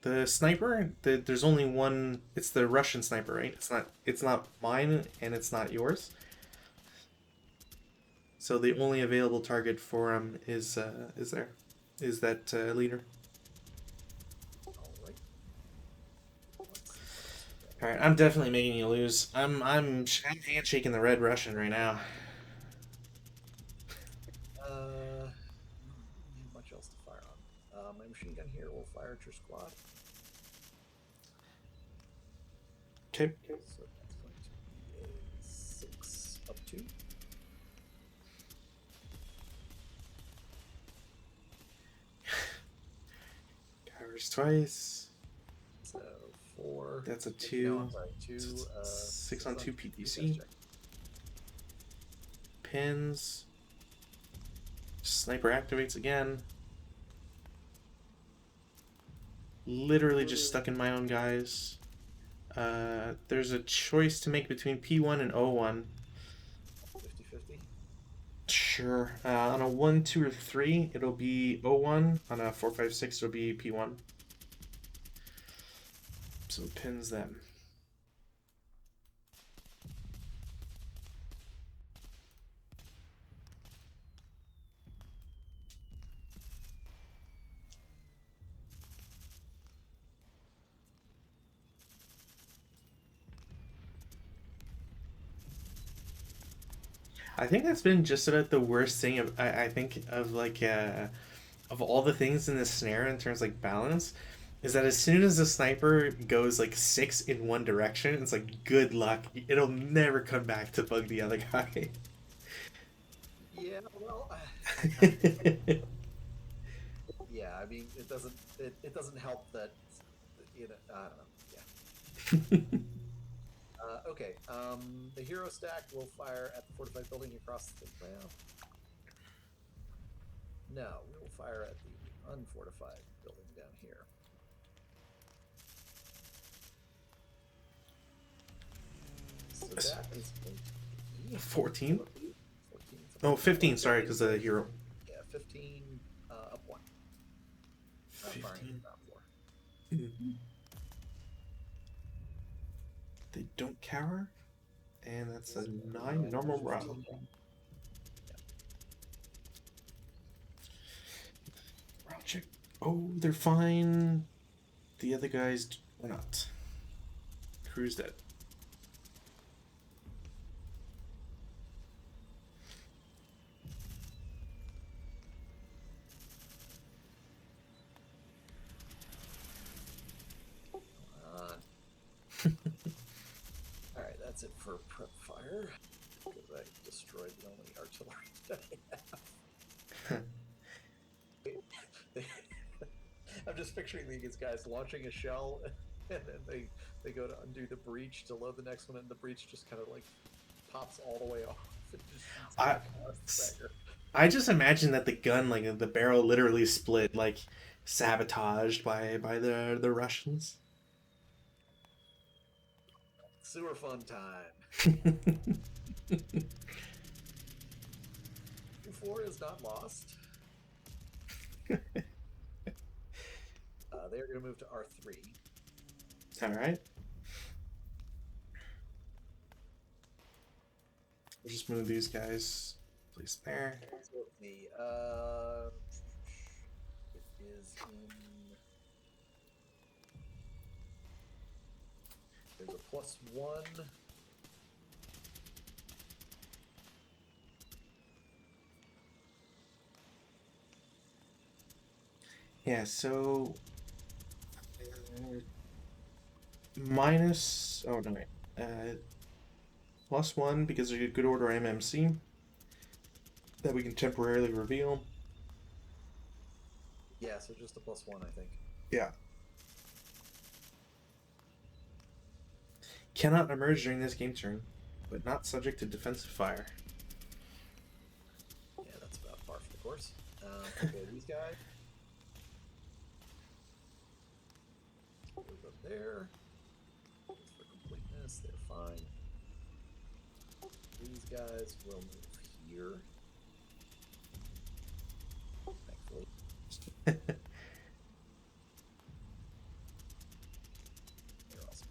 The sniper. There's only one. It's the Russian sniper, right? It's not mine, and it's not yours. So the only available target for him is that leader. All right, I'm definitely making you lose. I'm handshaking the Red Russian right now. Not much else to fire on. My machine gun here will fire at your squad. Okay. So that's going to be a 6 up 2. Covers twice. So 4. That's a No, 2. I'm sorry, 2. 6 on 2 PTC. check. Pins. Sniper activates again. Literally just stuck in my own guys. There's a choice to make between P1 and O1. 50-50. Sure. On a 1, 2, or 3, it'll be O1. On a 4, 5, 6, it'll be P1. So it pins them. I think that's been just about the worst thing I think of like of all the things in this snare in terms of like balance is that as soon as the sniper goes like 6 in one direction, it's like good luck. It'll never come back to bug the other guy. Yeah, well, yeah. I mean, it doesn't help that I don't know. Yeah. Okay. The hero stack will fire at the fortified building across the ground. No, we will fire at the unfortified building down here. So that is going to be 14? 14. Oh, 15, sorry, because of the hero. Yeah, 15 up 1. 15. Firing down 4. Mm-hmm. They don't cower, and that's a 9 normal round. Round check Oh, they're fine. The other guys are not. Crew's dead. Alright, that's it for prep fire. Because I destroyed the only artillery that I have. I'm just picturing these guys launching a shell, and then they go to undo the breach to load the next one, and the breach just kind of like pops all the way off. It just shoots I, back across the I just imagine that the gun, like the barrel, literally split, like sabotaged by the Russians. Sewer fun time. 4 is not lost. They're going to move to R3. All right. We'll just move these guys. Place there. So it is in. There's a +1. Yeah, so minus. Oh no, wait. +1 because there's a good order MMC that we can temporarily reveal. Yeah, so just a +1, I think. Yeah. Cannot emerge during this game turn, but not subject to defensive fire. Yeah, that's about par for the course. Okay, these guys. Move up there. Just for completeness, they're fine. These guys will move here. Thankfully. They're also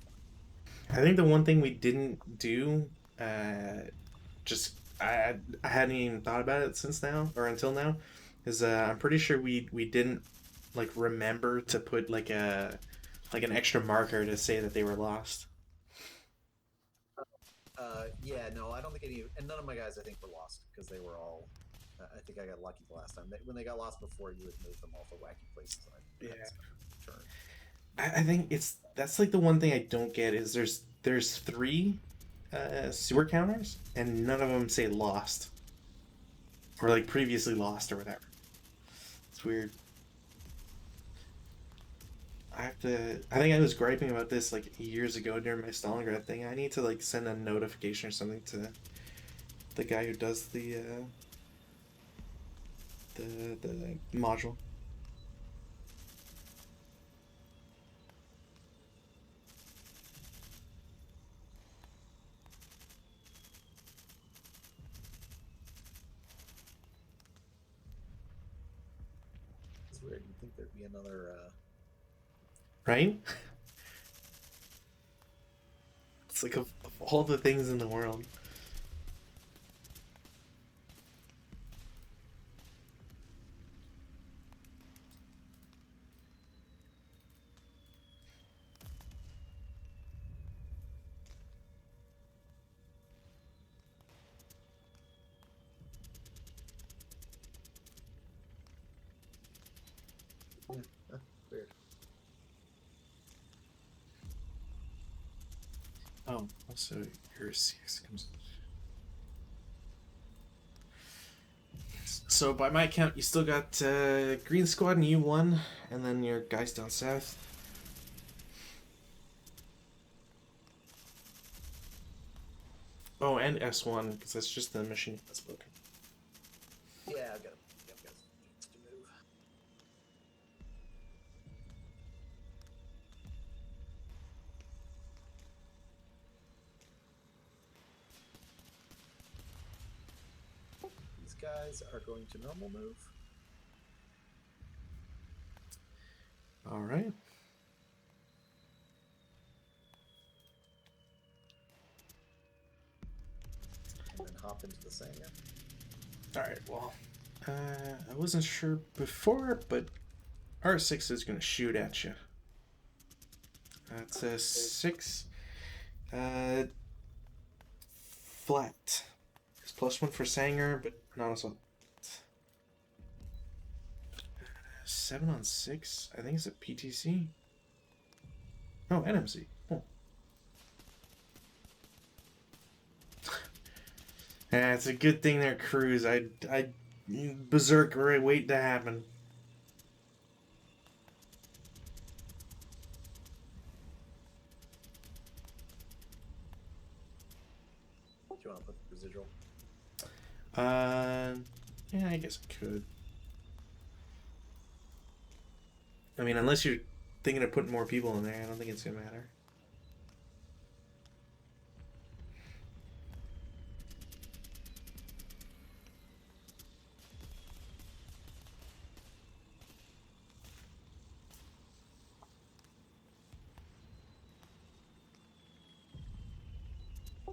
fine. I think the one thing we didn't do, just I hadn't even thought about it since now or until now, is I'm pretty sure we didn't like remember to put like an extra marker to say that they were lost. Yeah, no, I don't think any, and none of my guys I think were lost because they were all. I think I got lucky the last time. When they got lost before, you would move them all to wacky places. And turn. I think that's like the one thing I don't get is there's 3 sewer counters and none of them say lost or like previously lost or whatever. It's weird. I think I was griping about this like years ago during my Stalingrad thing. I need to like send a notification or something to the guy who does the module. It's weird. You'd think there'd be another. Right? It's like of all the things in the world. Weird. Oh, also your CS comes. So by my count, you still got Green Squad and U1, and then your guys down south. Oh, and S1 because that's just the mission that's broken. Yeah, I've got guys needs to move. These guys are going to normal move. All right. And then hop into the Sanya. All right. Well, I wasn't sure before, but R6 is going to shoot at you. That's a 6. Flat. It's +1 for Sanger, but not also. 7 on 6? I think it's a PTC. Oh, NMC. Oh. Yeah, it's a good thing they're crews. I berserk wait to happen. Do you want to put the residual? Yeah, I guess I could. I mean, unless you're thinking of putting more people in there, I don't think it's gonna matter.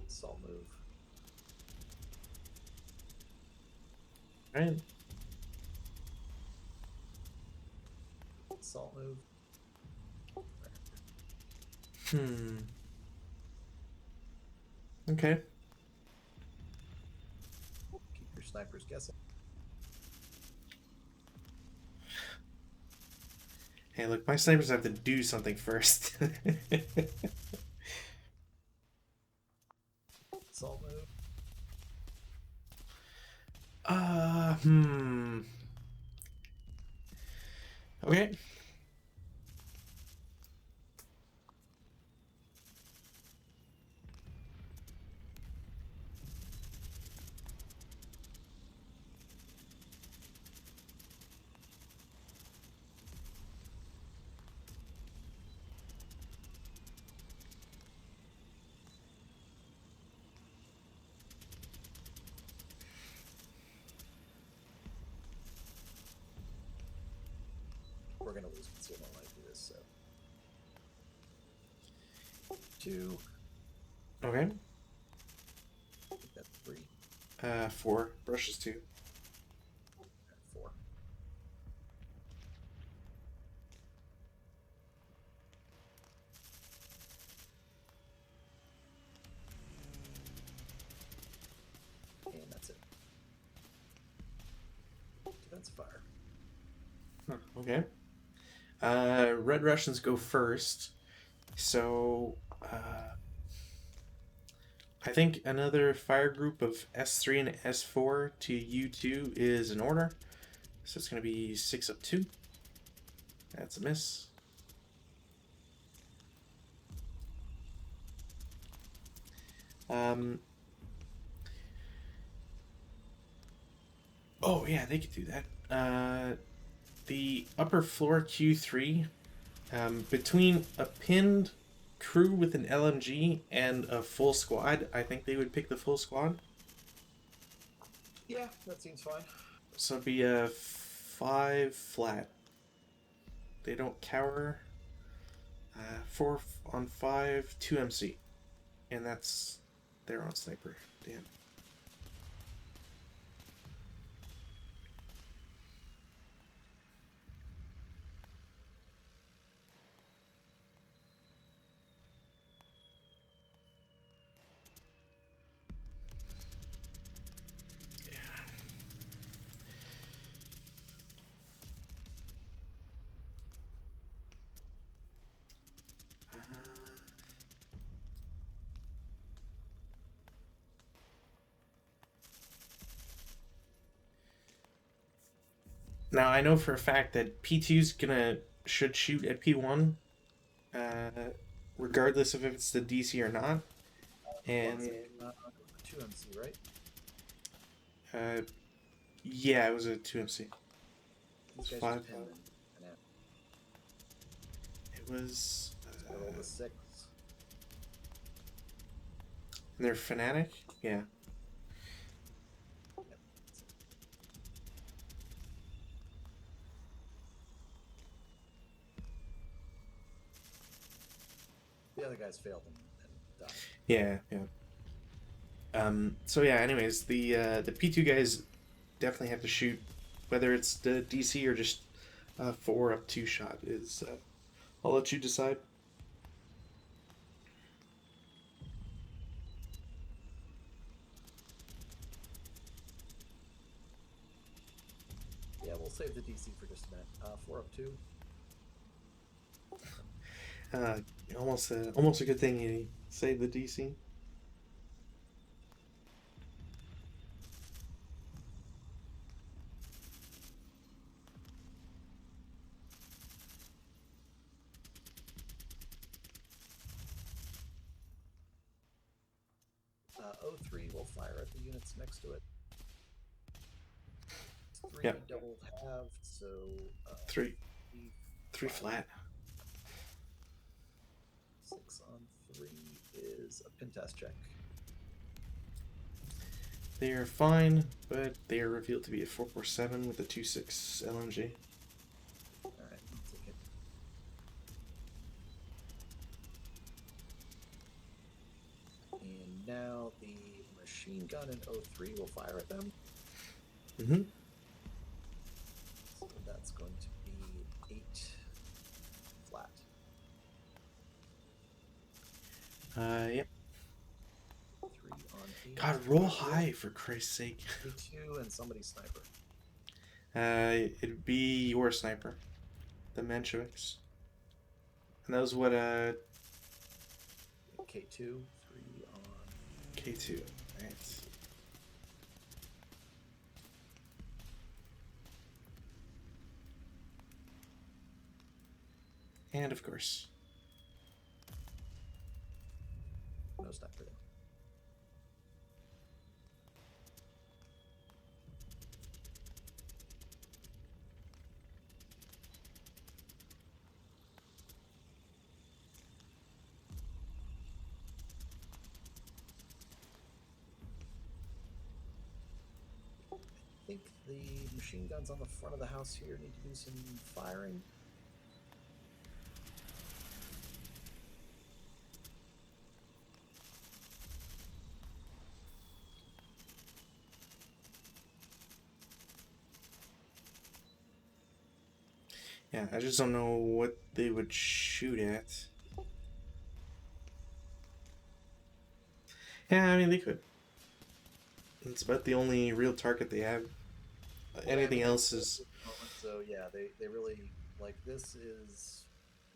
Salt move. Right? Salt move. Okay. Keep your snipers guessing. Hey, look, my snipers have to do something first. Salt move. Okay. We're gonna lose concealment when I do this, so 2. Okay. I think that's 3. 4. Brushes 2. 4. And that's it. Defense fire. Okay. Red Russians go first. So, I think another fire group of S3 and S4 to U2 is in order. So it's going to be 6 up 2. That's a miss. Oh, yeah, they could do that. The upper floor Q3, between a pinned crew with an LMG and a full squad, I think they would pick the full squad. Yeah, that seems fine. So it'd be a 5 flat. They don't cower. 4 on 5, 2 MC. And that's their own sniper. Damn. Now I know for a fact that P2's should shoot at P1, regardless of if it's the DC or not. And 2 MC, right? yeah, it was a 2 MC. It was These guys 5. just pinned and out. It was. I rolled a 6. And they're fanatic. Yeah. The other guys failed and died. Yeah, yeah. So yeah, anyways, the P2 guys definitely have to shoot, whether it's the DC or just 4 up 2 shot is. I'll let you decide. Yeah, we'll save the DC for just a minute. 4 up 2. Almost a good thing you saved the DC. O3 will fire at the units next to it. 3 Yep. double halved, so 3 flat. 6 on 3 is a pin test check. They are fine, but they are revealed to be a 447 with a 2.6 LMG. Alright, I'll take it. And now the machine gun in O3 will fire at them. Mm-hmm. So that's going to be 8 flat. Yep. 3 on 8. God, roll high for Christ's sake. 2 and somebody's sniper. It'd be your sniper, the Menshevix. And that was what, K2, 3 on K2, right. And of course. no sniper though. I think the machine guns on the front of the house here need to do some firing. Yeah, I just don't know what they would shoot at. Yeah, I mean, they could. It's about the only real target they have. Anything else is... So yeah, they really, like, this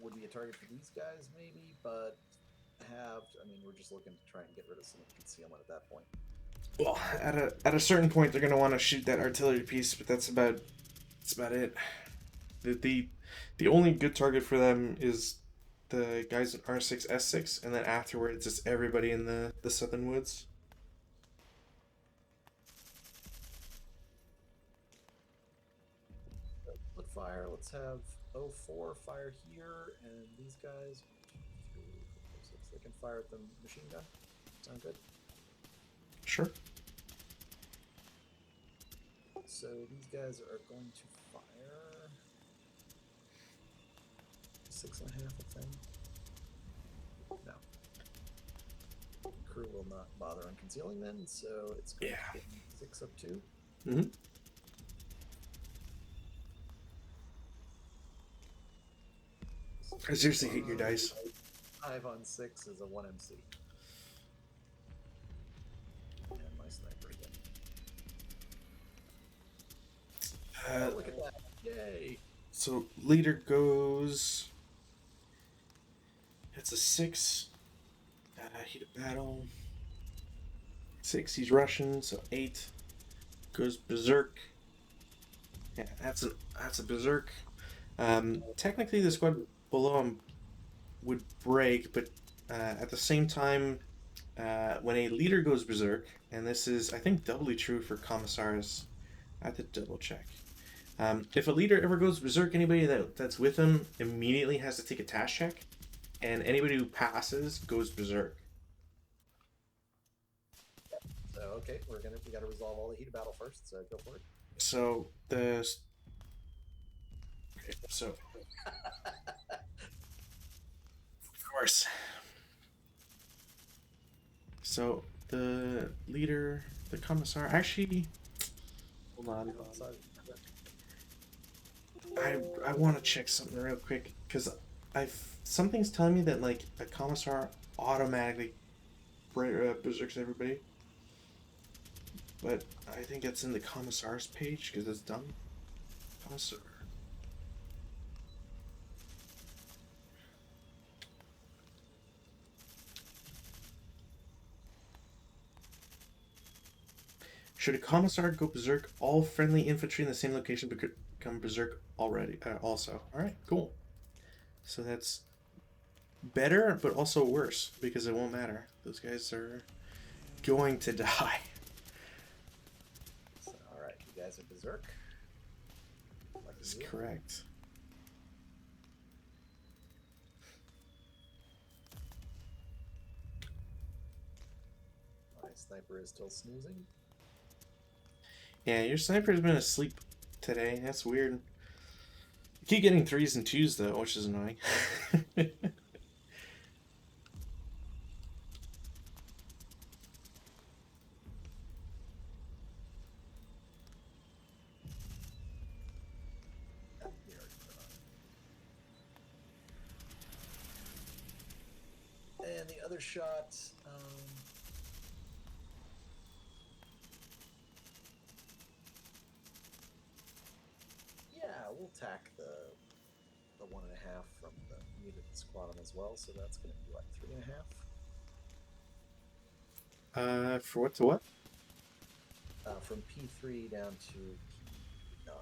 would be a target for these guys maybe, but I mean, we're just looking to try and get rid of some concealment at that point. Well, at a certain point, they're gonna want to shoot that artillery piece, but that's about it. The only good target for them is the guys in R6, S6, and then afterwards it's everybody in the southern woods. Split fire. Let's have 04 fire here, and these guys, 1, 2, 3, 4, 5, 6, they can fire at the machine gun. Sound good? Sure. So these guys are going to fire 6.5 of them. No. Crew will not bother on concealing then, so it's going to be 6 up 2. Mm-hmm. I seriously hate your dice. 5 on 6 is a 1 MC. And my sniper again. Look at that. Yay! So leader goes... It's a 6. Heat of battle. 6, he's Russian, so 8. Goes berserk. Yeah, that's a berserk. Technically the squad below him would break, but at the same time, when a leader goes berserk, and this is, I think, doubly true for commissars, I have to double check. If a leader ever goes berserk, anybody that's with him immediately has to take a task check, and anybody who passes goes berserk. So okay, we gotta resolve all the heat of battle first. So go for it. So of course. So the leader, the commissar, actually, hold on. I want to check something real quick because something's telling me that like a commissar automatically berserks everybody, but I think it's in the commissar's page because it's done. Commissar. Should a commissar go berserk, all friendly infantry in the same location become berserk already. Also, all right, cool. So that's better, but also worse because it won't matter. Those guys are going to die. So, all right, you guys are berserk. That's correct. My sniper is still snoozing. Yeah, your sniper's been asleep today. That's weird. You keep getting 3s and 2s though, which is annoying. And the other shot, yeah, we'll tack the 1.5 from the mutant squadron as well. So that's going to be what, 3.5? For what to what? From P3 down to P9.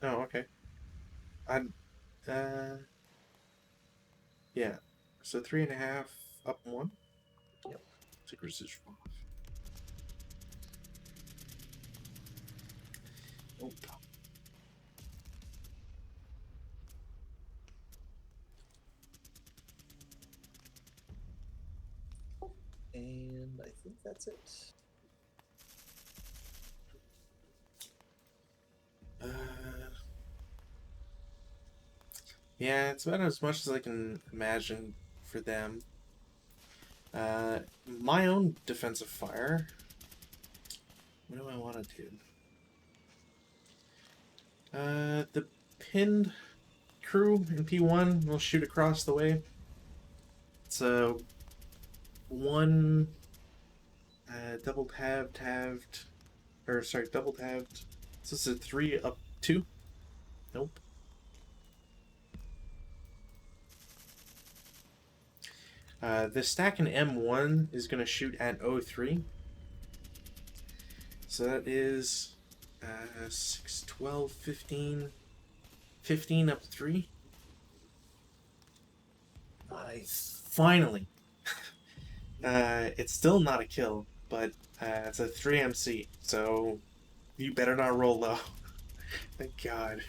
Oh, okay. Yeah. So 3.5 up 1. Yep. Take residual off. Oh, God. And I think that's it. Yeah, it's about as much as I can imagine for them. My own defensive fire. What do I want to do? The pinned crew in P1 will shoot across the way. It's a 1 double tabbed, or sorry, double tabbed. So it's a 3 up 2. Nope. The stack in M1 is going to shoot at 03. So that is 6, 12, 15, 15 up 3. Nice. Finally. It's still not a kill, but it's a 3 MC, so you better not roll low. Thank God.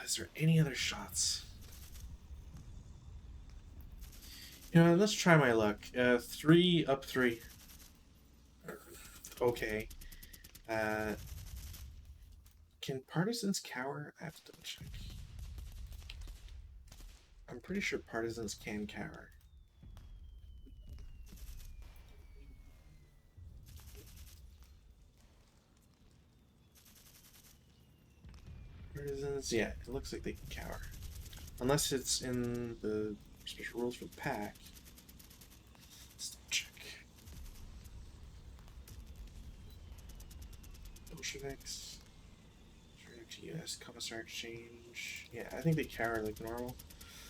Is there any other shots? You know, let's try my luck. 3 up 3. Okay. Can partisans cower? I have to double check. I'm pretty sure partisans can cower. Partisans, yeah, it looks like they can cower. Unless it's in the special rules for the pack. Let's check. Bolsheviks. US Commissar Exchange. Yeah, I think they cower like normal.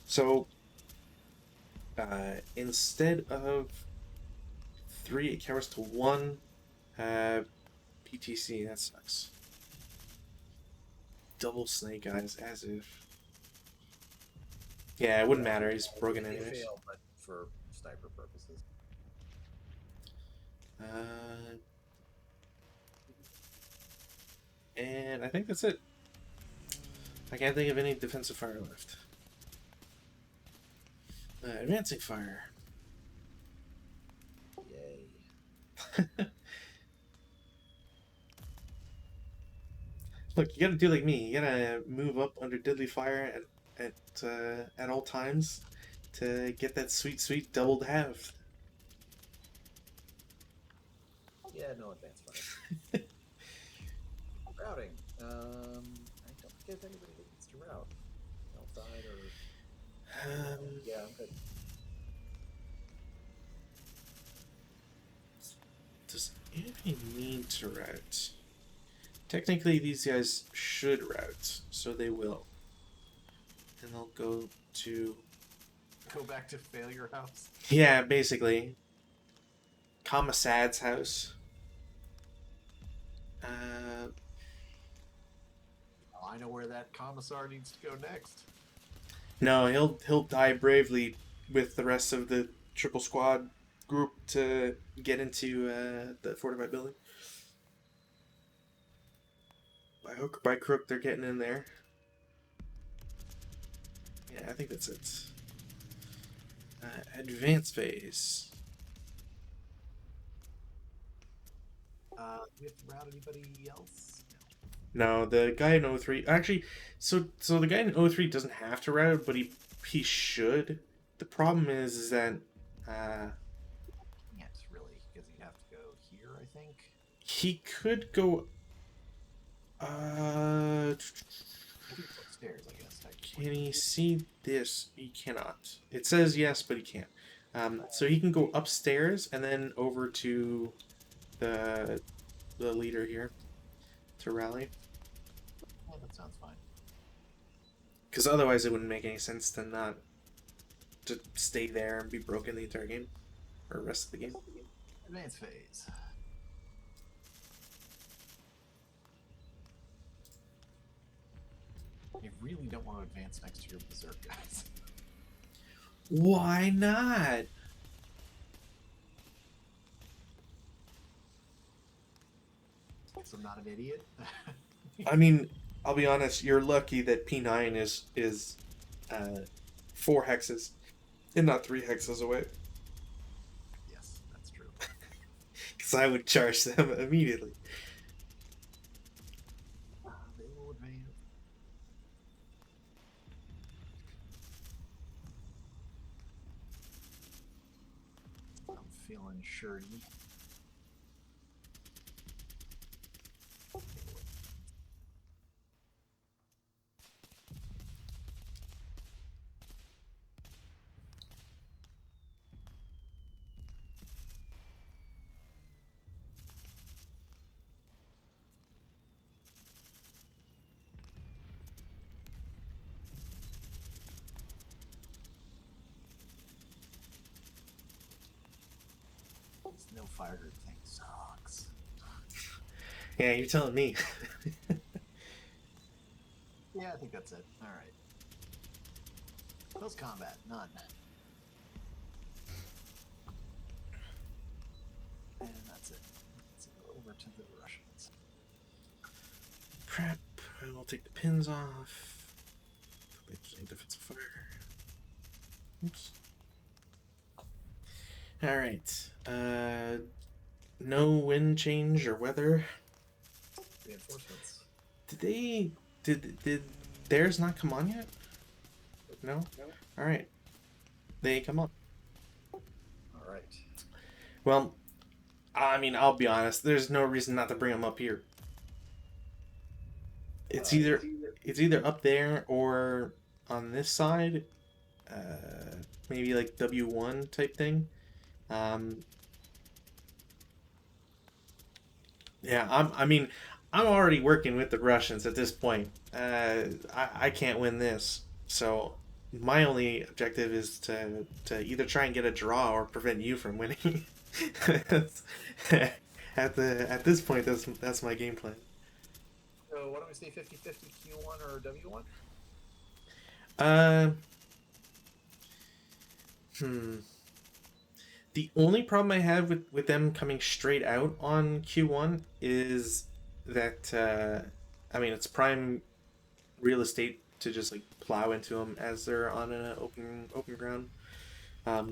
So, instead of 3, it cowers to 1. PTC, that sucks. Double Snake Eyes, as if. Yeah, it wouldn't matter. He's broken They anyways. fail, but for sniper purposes. And I think that's it. I can't think of any defensive fire left. Advancing fire. Yay. Look, you gotta do like me. You gotta move up under deadly fire at all times to get that sweet double half. Yeah, no advance running. Routing. I don't think I have anybody that needs to route. Outside or yeah, I'm good. Does anybody need to route? Technically, these guys should route, so they will. And they'll go to... Go back to failure house. Yeah, basically. Commissar's house. I know where that commissar needs to go next. No, he'll die bravely with the rest of the triple squad group to get into the fortified building. By hook or by crook, they're getting in there. Yeah, I think that's it. Advance phase. Do we have to route anybody else? No, the guy in 03... Actually, so the guy in 03 doesn't have to route, but he should. The problem is that... Can't really, because you have to go here, I think. He could go... Upstairs, I guess. Can he see this? He cannot. It says yes, but he can't. So he can go upstairs and then over to the leader here to rally. Yeah, that sounds fine. Because otherwise it wouldn't make any sense to stay there and be broken the entire game. Or rest of the game. Advance phase. You really don't want to advance next to your berserk guys. Why not? So I'm not an idiot. I mean, I'll be honest, you're lucky that P9 is 4 hexes and not 3 hexes away. Yes, that's true. Because I would charge them immediately. They will advance. I'm feeling shirty. This no fire group thing sucks. Yeah, you're telling me. Yeah, I think that's it. Alright. Close combat, none. And that's it. Let's go over to the Russians. Prep. We'll take the pins off. Defensive fire. Oops. Alright. No wind change or weather. Reinforcements. Did theirs not come on yet? No? Alright. They come on. Alright. Well, I mean, I'll be honest, there's no reason not to bring them up here. It's either up there or on this side. Maybe like W1 type thing. Yeah, I'm already working with the Russians at this point. I can't win this, so my only objective is to either try and get a draw or prevent you from winning. at this point, that's my game plan. So why don't we say 50-50 Q1 or W1? The only problem I have with them coming straight out on Q1 is that, I mean, it's prime real estate to just like plow into them as they're on an open ground. I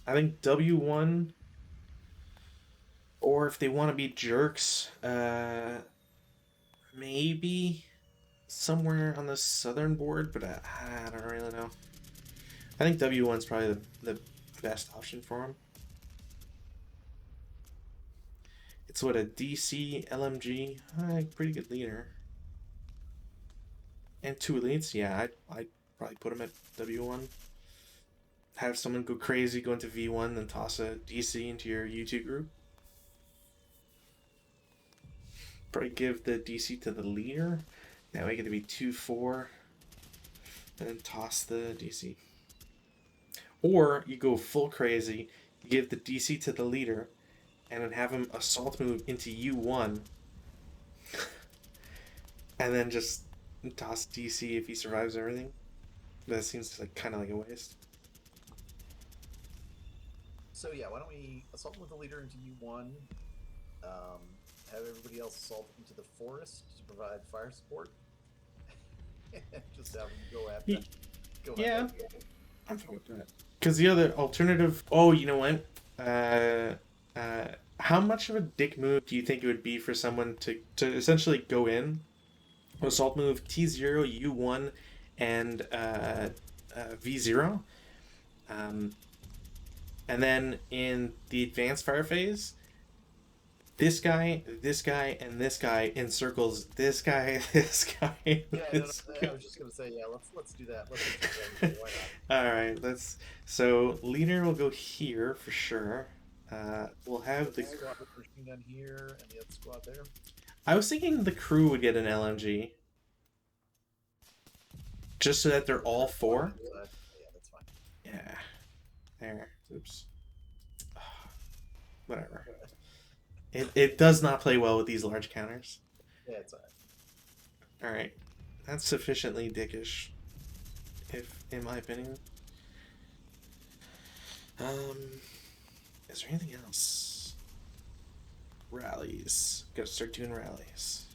think W1, or if they want to be jerks, maybe somewhere on the southern board, but I don't really know. I think W1's probably the best option for him. So what, a DC LMG? Pretty good leader. And 2 elites? Yeah, I'd probably put him at W1. Have someone go crazy, go into V1, then toss a DC into your U2 group. Probably give the DC to the leader. That way it to be 2-4. And then toss the DC. Or you go full crazy, you give the DC to the leader, and then have him assault move into U1. And then just toss DC if he survives everything. That seems like kind of like a waste. So yeah, why don't we assault with the leader into U1, have everybody else assault into the forest to provide fire support, just have them go at that. Yeah, I'm fine with that. Because the other alternative... Oh, you know what? How much of a dick move do you think it would be for someone to essentially go in, assault move T0, U1, and V0? And then in the advanced fire phase, this guy, and this guy encircles this guy, this guy. Yeah, this guy. I was just gonna say, yeah, let's do that. Let's do that. Why not? All right, let's. So leader will go here for sure. We'll have the squad with machine gun here and the other squad there. I was thinking the crew would get an LMG, just so that they're all 4. Yeah, that's fine. Yeah. There. Oops. Whatever. It does not play well with these large counters. Yeah, it's alright. Alright. That's sufficiently dickish, in my opinion. Is there anything else? Rallies. Gotta start doing rallies.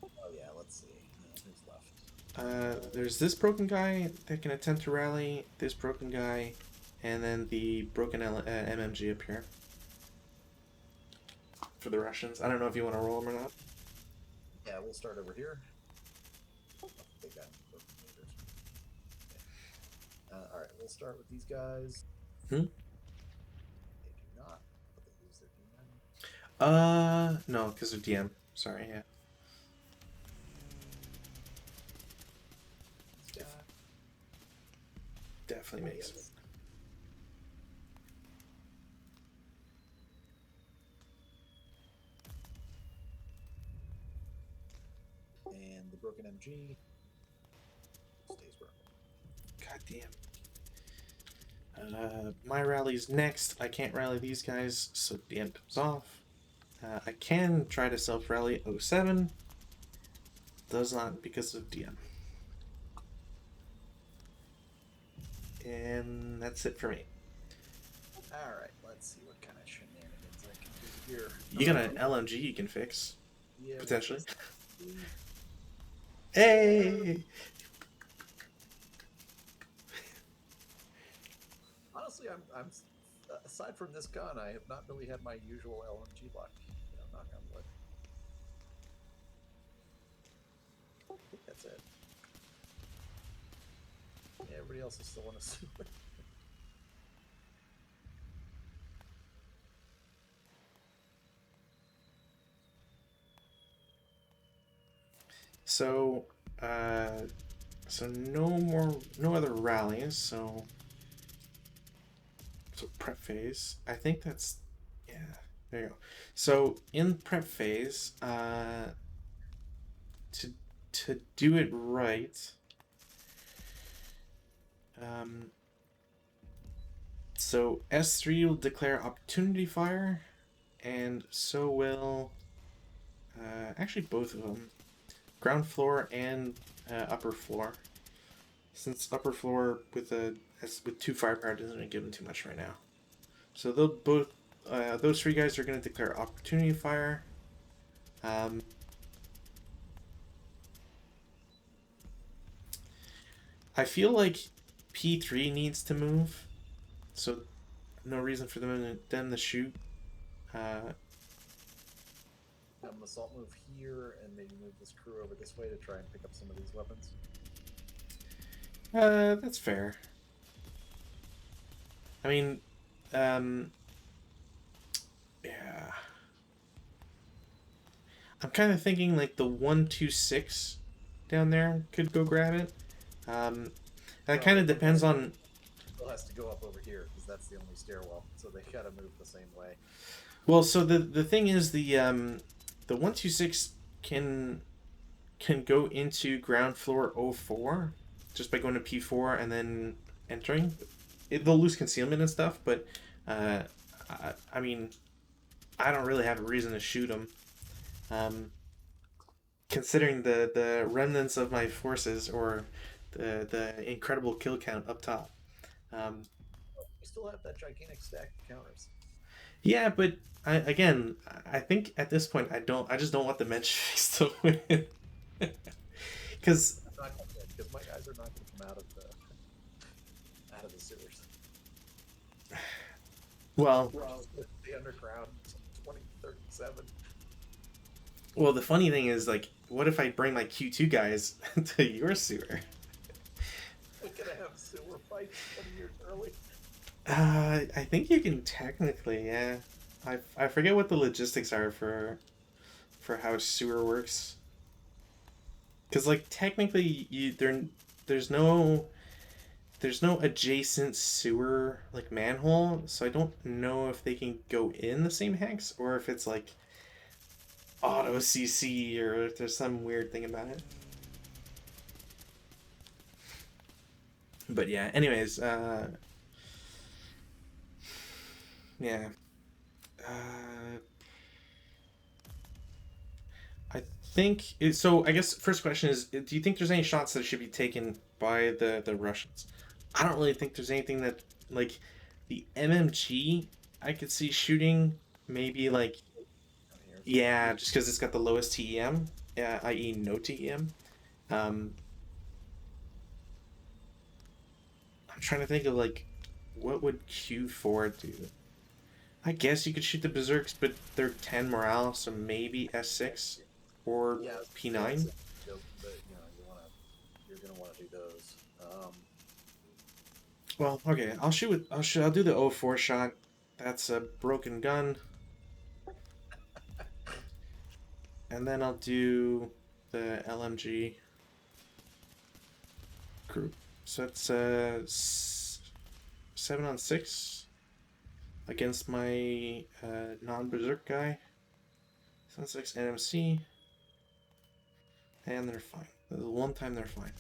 Oh yeah, let's see. Who's left? There's this broken guy that can attempt to rally, this broken guy, and then the broken MMG up here. For the Russians. I don't know if you want to roll them or not. Yeah, we'll start over here. They got broken leaders. Okay. Alright, we'll start with these guys. They do not, but they lose their DM. No, because of DM. Sorry, yeah. Definitely makes it. And the broken MG stays broken. God damn. My rally's next. I can't rally these guys, so DM comes off. I can try to self-rally 07. Does not because of DM. And that's it for me. Alright, let's see what kind of shenanigans I can do here. You got an LMG you can fix. Yeah, Potentially. Hey! Honestly, I'm aside from this gun, I have not really had my usual LMG luck. Knock on wood. I think that's it. Yeah, everybody else is still in a sewer. So, no other rallies, so prep phase. I think that's, yeah, there you go. So in prep phase, to do it right, so S3 will declare opportunity fire, and so will, actually both of them. Ground floor and upper floor. Since upper floor with 2 firepower doesn't really give them too much right now. So they'll both those 3 guys are going to declare opportunity fire. I feel like P3 needs to move, so no reason for them to shoot. Assault move here and maybe move this crew over this way to try and pick up some of these weapons. That's fair. I mean, Yeah. I'm kind of thinking like the 126 down there could go grab it. That kind of depends on. Still has to go up over here because that's the only stairwell, so they gotta move the same way. Well, so the thing is the 126 can go into ground floor 04 just by going to P4 and then entering. They'll lose concealment and stuff, but I mean, I don't really have a reason to shoot them. Considering the remnants of my forces or the incredible kill count up top. We still have that gigantic stack of counters. Yeah, but I think at this point I just don't want the mensch face to win. Because Because my guys are not going to come out of the sewers. well, The underground 2037. well, the funny thing is, like, what if I bring my Q2 guys to your sewer? We're gonna have sewer fights 20 years early. I think you can technically, yeah. I forget what the logistics are for how sewer works. Because like technically, there's no adjacent sewer like manhole, so I don't know if they can go in the same hex or if it's like auto CC or if there's some weird thing about it. But yeah, anyways, yeah. I think so. I guess first question is: do you think there's any shots that should be taken by the Russians? I don't really think there's anything that like the MMG I could see shooting. Maybe like yeah, just because it's got the lowest TEM, i.e. no TEM. I'm trying to think of like what would Q4 do. I guess you could shoot the Berserks, but they're 10 morale, so maybe S6 or P9. But you're gonna want to do those. Well, okay, I'll do the 04 shot. That's a broken gun. And then I'll do the LMG group. So that's 7-on-6 against my non-berserk guy. 7-6 NMC. And they're fine. The one time they're fine.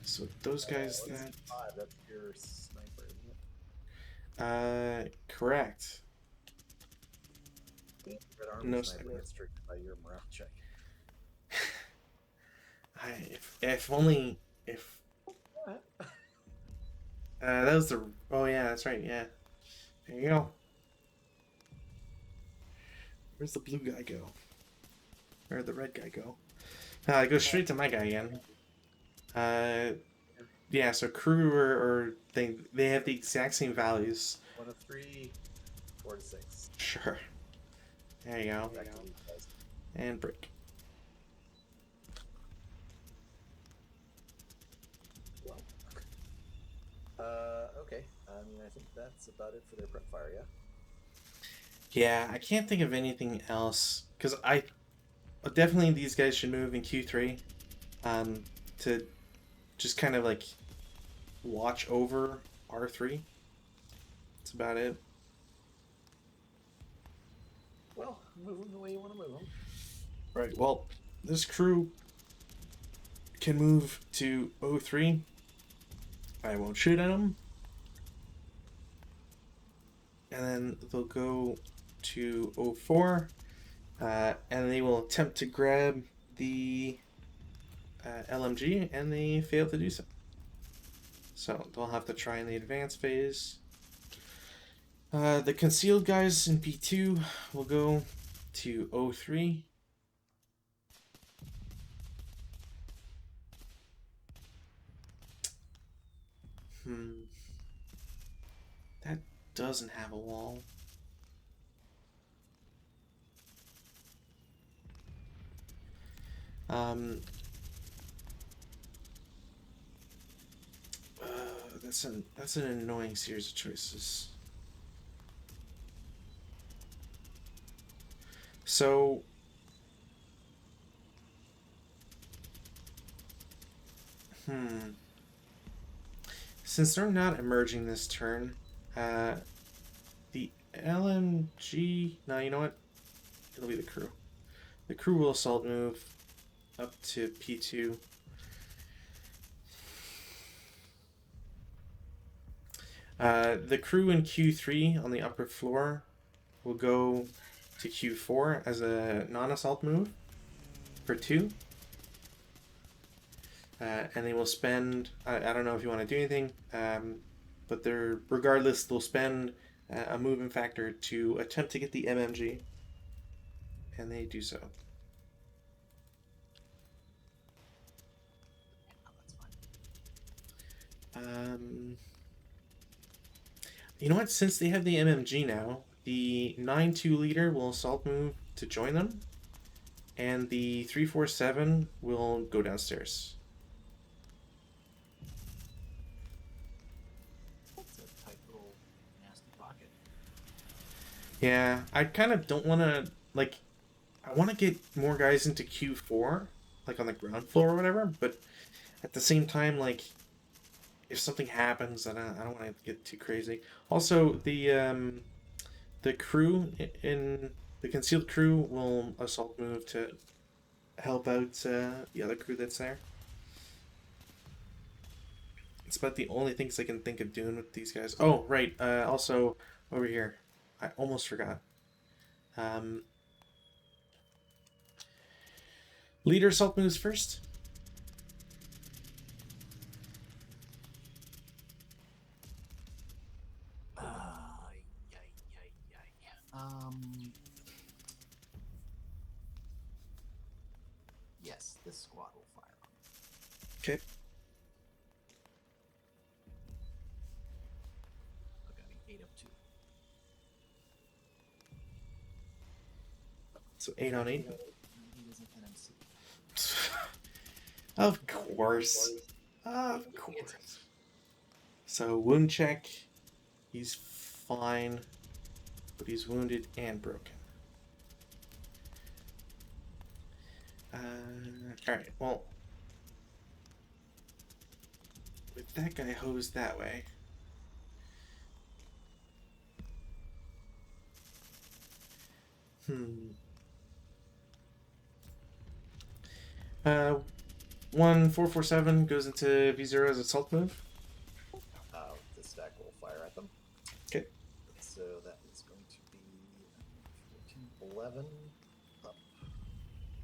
So those guys that... That's your sniper, isn't it? Correct. No sniper restricted by your morale check. If only... If... that was the... Oh yeah, that's right, yeah. There you go. Where's the blue guy go? Where'd the red guy go? I go straight to my guy again. Yeah, so crew or they have the exact same values. 1 of 3, 4 to 6. Sure. There you go. And break. Okay. I mean, I think that's about it for their prep fire, yeah? Yeah, I can't think of anything else. Because definitely these guys should move in Q3 to just kind of like watch over R3. That's about it. Well, move them the way you want to move them. Right, well, this crew can move to 03. I won't shoot at them. And then they'll go to 04. And they will attempt to grab the LMG, and they fail to do so. So they'll have to try in the advanced phase. The concealed guys in P2 will go to 03. That doesn't have a wall. That's an annoying series of choices. So since they're not emerging this turn, the LMG. No, you know what? It'll be the crew. The crew will assault move up to P2. The crew in Q3 on the upper floor will go to Q4 as a non-assault move for 2. And they will spend, I don't know if you want to do anything, but regardless, they'll spend a movement factor to attempt to get the MMG. And they do so. You know what? Since they have the MMG now, the 9-2 leader will assault move to join them, and the 3-4-7 will go downstairs. It's a tight little nasty pocket. Yeah, I kind of don't want to, like, I want to get more guys into Q4, like on the ground floor or whatever, but at the same time, like, if something happens, I don't want to get too crazy. Also, the crew in the concealed crew will assault move to help out the other crew that's there. It's about the only things I can think of doing with these guys. Oh, right. Also, over here. I almost forgot. Leader assault moves first. Yes, this squad will fire on. Okay. Okay, 8 up 2. So 8 on 8. He is an NMC. Of course. Of course. So wound check. He's fine, but he's wounded and broken. Alright, well, with that guy hosed that way, uh, 1-4-4-7 goes into V0 as assault move. The stack will fire at them. Okay. So that is going to be 14, 11 up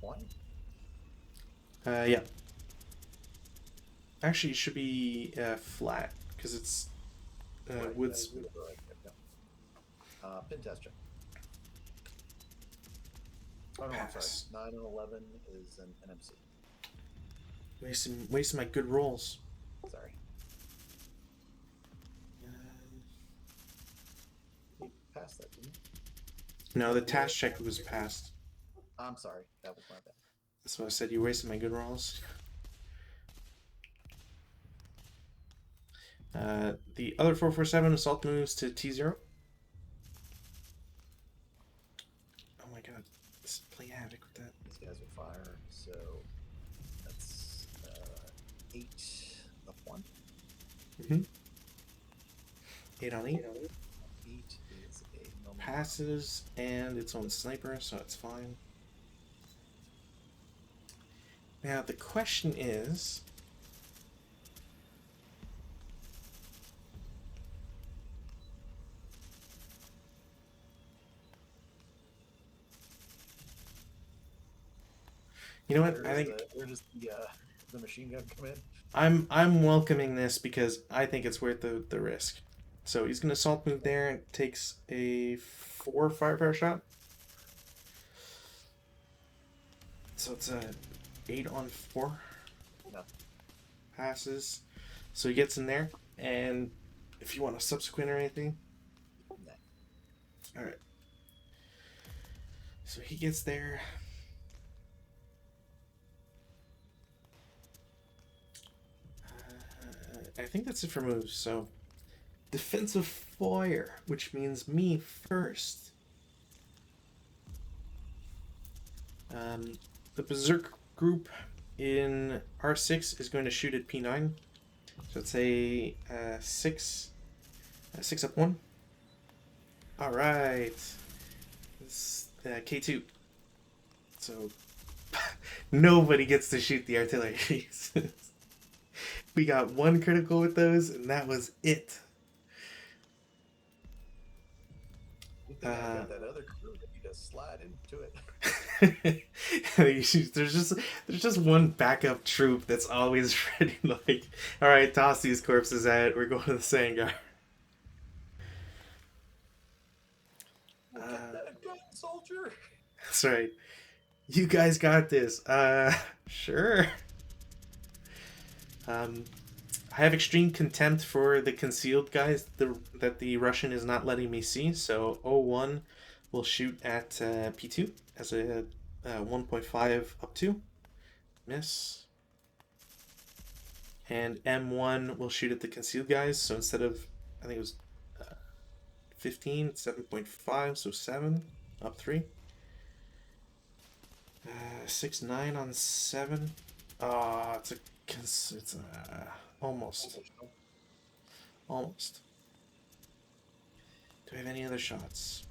1. Yeah. Actually, it should be flat because it's woods. Pin test check. Oh no, I'm Pass. sorry. 9 and 11 is an NMC. Wasting my good rolls. Sorry. You passed that, didn't you? No, the task check was passed. I'm sorry. That was my bad. That's what I said. You wasted my good rolls. The other 4-4-7 assault moves to T0. Oh my god. Let's play havoc with that. These guys will fire, so that's 8 up 1. 8 on 8. 8 is a normal. Passes and its own sniper, so it's fine. Now the question is, you know what? I think where does the machine gun come in? I'm welcoming this because I think it's worth the risk. So he's gonna assault move there. It takes a 4 firepower shot. So it's a 8 on 4. No. Passes. So he gets in there, and if you want a subsequent or anything. No. Alright. So he gets there. I think that's it for moves, so defensive fire, which means me first. The Berserk group in R6 is going to shoot at P9. So it's a 6 up 1. Alright. It's K2. So nobody gets to shoot the artillery. We got one critical with those, and that was it. I got that other crew that you just slide into it. there's just one backup troop that's always ready. Like, all right, toss these corpses out. We're going to the Sangar. Get that gun, soldier. That's right. You guys got this. Sure. I have extreme contempt for the concealed guys that the Russian is not letting me see. So 01 will shoot at P2 as a 1.5 up 2. Miss. And M1 will shoot at the concealed guys. So instead of, I think it was 15, 7.5, so 7 up 3. 6-9 on 7. It's almost. Do I have any other shots?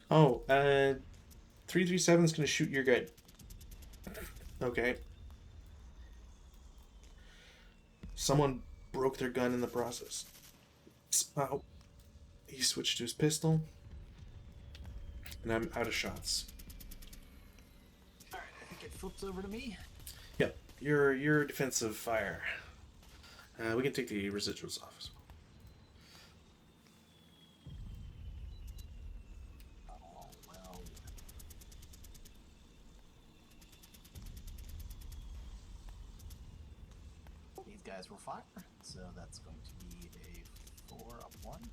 Oh, 337 is gonna shoot your guy. Okay. Someone broke their gun in the process. Oh. He switched to his pistol. And I'm out of shots. Alright, I think it flips over to me. Yep. Your defensive fire. We can take the residuals off as well. Oh, well. These guys will fire, so that's going to be a 4 up 1.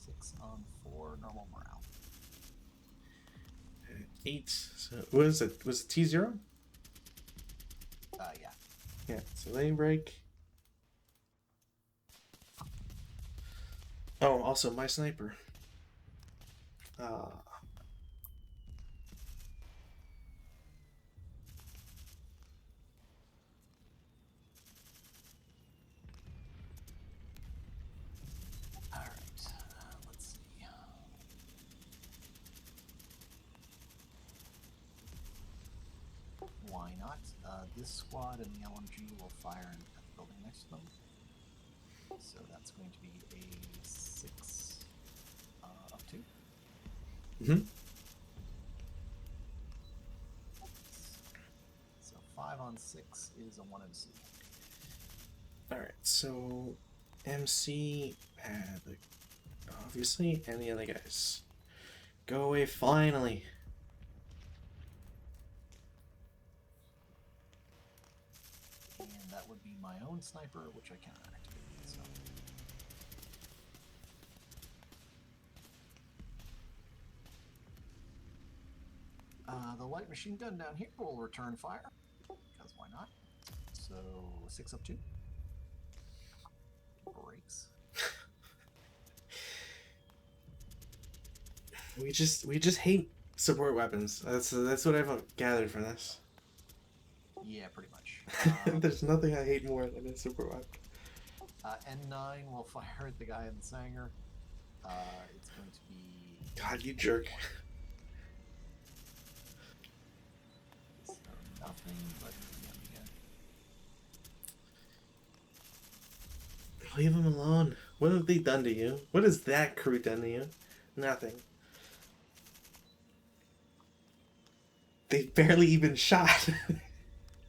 6 on 4, normal morale. 8. So what is it? Was it T0? Yeah. Yeah, so they break. Oh, also my sniper. Let's see. Why not? This squad and the LMG will fire at the building next to them. So that's going to be a 6 up 2. Mm-hmm. So 5 on 6 is a 1 MC. Alright, so MC, obviously, and the other guys. Go away, finally. And that would be my own sniper, which I cannot activate. So. The light machine gun down here will return fire, because why not? So 6 up 2. Breaks. We just hate support weapons. That's what I've gathered from this. Yeah, pretty much. There's nothing I hate more than a support weapon. N9 will fire at the guy in the Sanger. It's going to be... God, you jerk. So nothing but the Leave them alone. What have they done to you? What has that crew done to you? Nothing. They barely even shot.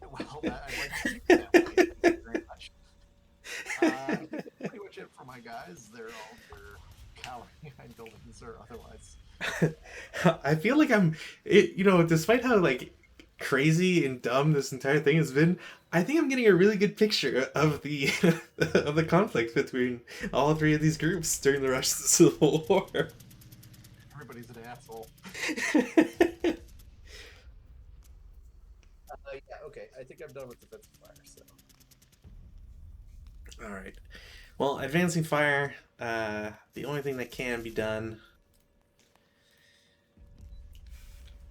Well, I'd like to keep that way. Thank you very much. Pretty much it for my guys. They're cowering behind buildings or otherwise. I feel like despite how like crazy and dumb this entire thing has been, I think I'm getting a really good picture of the of the conflict between all three of these groups during the Russian Civil War. Everybody's an asshole. Yeah, okay. I think I'm done with defensive fire. So All right. Well, advancing fire. The only thing that can be done.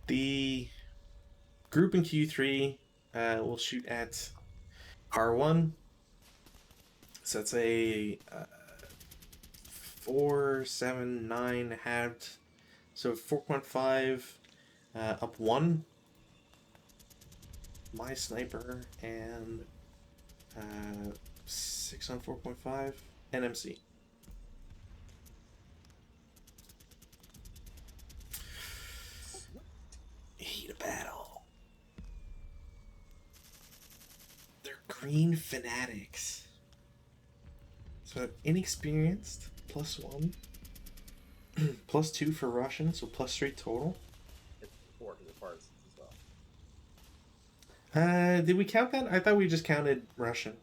The group in Q3 will shoot at R1. So that's a 479 halved. So 4.5 up 1. My sniper and 6 on 4.5 NMC. Heat of battle. They're green fanatics. So inexperienced, +1. +2 for Russian, so +3 total. It's 4 because they're partisans as well. Did we count that? I thought we just counted Russian.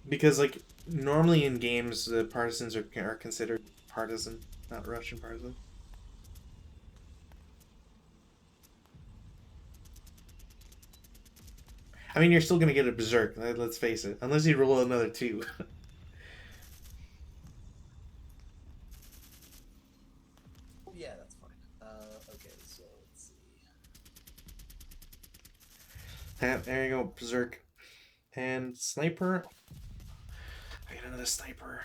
Because, like, normally in games, the partisans are considered partisan, not Russian partisan. I mean, you're still going to get a berserk, let's face it. Unless you roll another 2. Yeah, that's fine. Okay, so let's see. There you go, berserk. And sniper. I got another sniper.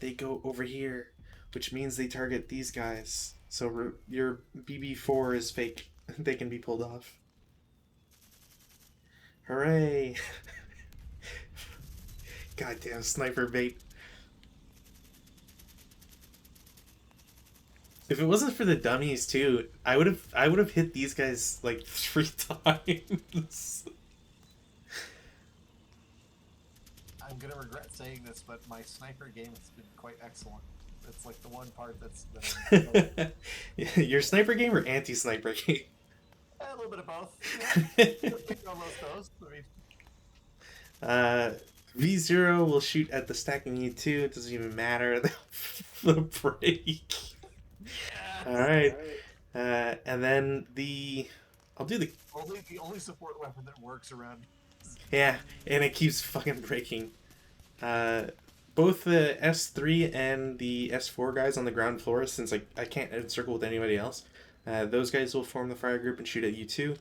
They go over here, which means they target these guys. So your BB4 is fake. They can be pulled off. Hooray! Goddamn sniper bait. If it wasn't for the dummies too, I would have hit these guys like 3 times. I'm gonna regret saying this, but my sniper game has been quite excellent. It's like the one part that Your sniper game or anti-sniper game? a little bit of both. Yeah. Almost those. I mean, V0 will shoot at the stacking U2. It doesn't even matter. The break. yeah. All right. And then I'll do the only support weapon that works around. yeah, and it keeps fucking breaking. Both the S3 and the S4 guys on the ground floor, since I can't encircle with anybody else, those guys will form the fire group and shoot at U2.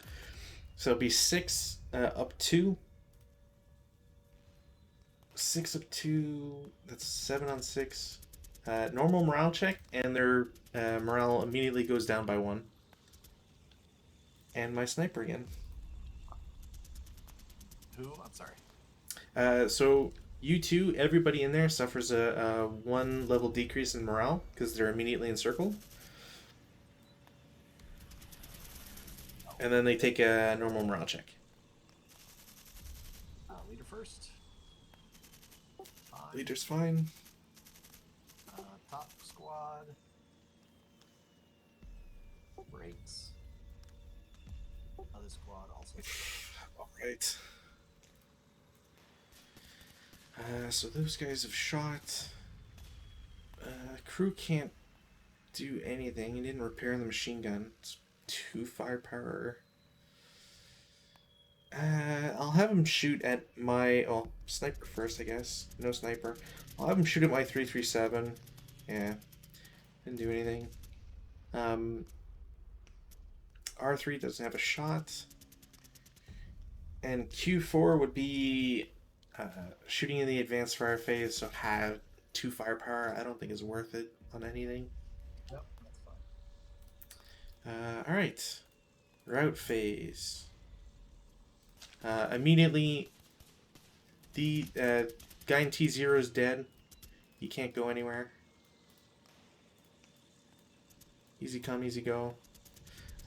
So it'll be 6 up 2. 6 up 2, that's 7 on 6. Normal morale check, and their morale immediately goes down by 1. And my sniper again. Who? I'm sorry. So U2, everybody in there suffers a 1 level decrease in morale because they're immediately encircled. And then they take a normal morale check. Leader first. Leader's fine. Top squad. Breaks. Other squad also. Alright. So those guys have shot. Crew can't do anything. He didn't repair the machine gun. It's 2 firepower. I'll have him shoot at my... Oh, sniper first, I guess. No sniper. I'll have him shoot at my 337. Yeah. Didn't do anything. R3 doesn't have a shot. And Q4 would be shooting in the advanced fire phase, so have 2 firepower. I don't think is worth it on anything. Yep, that's fine. Alright. Route phase. Immediately, the guy in T0 is dead. He can't go anywhere. Easy come, easy go.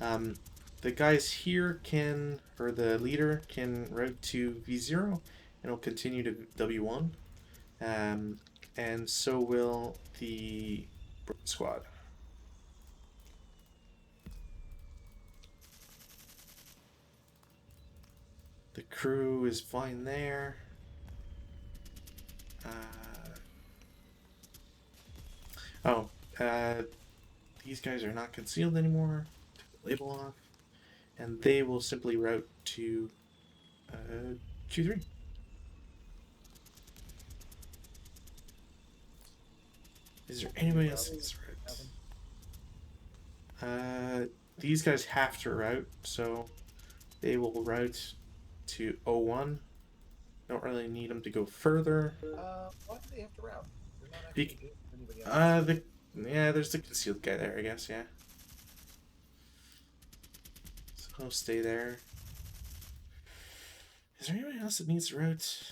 The guys here can, or the leader can route to V0, and it'll continue to W1. And so will the squad. The crew is fine there. These guys are not concealed anymore. Took the label off. And they will simply route to Q3. Is there anybody else that's route? These guys have to route, so they will route to 01. Don't really need them to go further. Why do they have to route? They're not Be- actually anybody else. There's the concealed guy there, I guess, yeah. So he'll stay there. Is there anybody else that needs to route?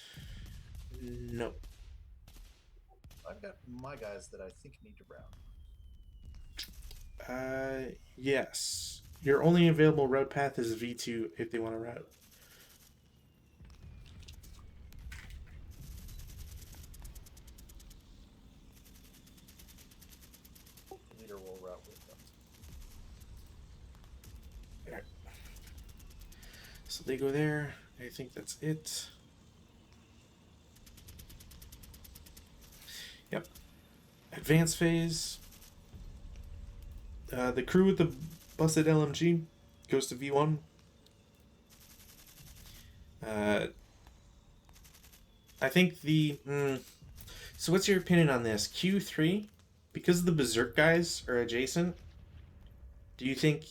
No. I've got my guys that I think need to route. Yes. Your only available route path is V2 if they want to route. The leader will route with them. Alright. So they go there. I think that's it. Yep. Advance phase. The crew with the busted LMG goes to V1. I think the... So what's your opinion on this? Q3, because the Berserk guys are adjacent, do you think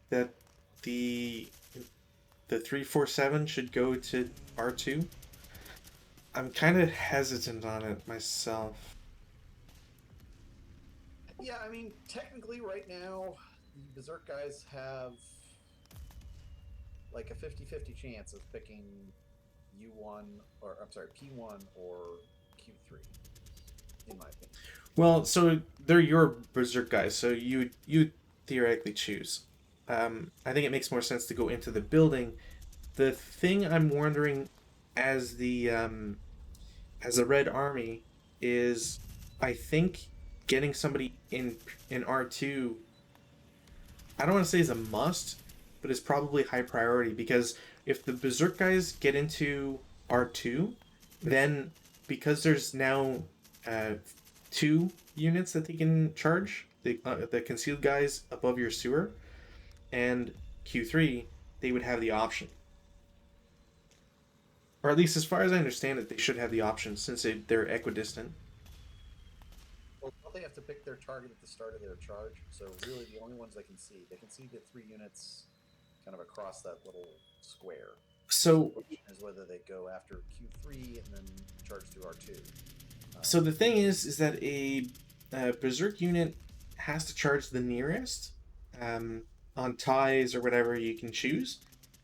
that the 347 should go to R2? I'm kind of hesitant on it myself. Yeah, I mean, technically right now, the Berserk guys have like a 50-50 chance of picking U1, or I'm sorry, P1 or Q3, in my opinion. Well, so they're your Berserk guys, so you theoretically choose. I think it makes more sense to go into the building. The thing I'm wondering as the Red Army is, I think getting somebody in R2, I don't want to say is a must, but it's probably high priority, because if the Berserk guys get into R2, then because there's now 2 units that they can charge, the concealed guys above your sewer, and Q3, they would have the option. Or at least as far as I understand it, they should have the option since they're equidistant. Well, don't they have to pick their target at the start of their charge? So really the only ones they can see the 3 units kind of across that little square. So the question is whether they go after Q3 and then charge through R2. So the thing is that a Berserk unit has to charge the nearest on ties or whatever you can choose.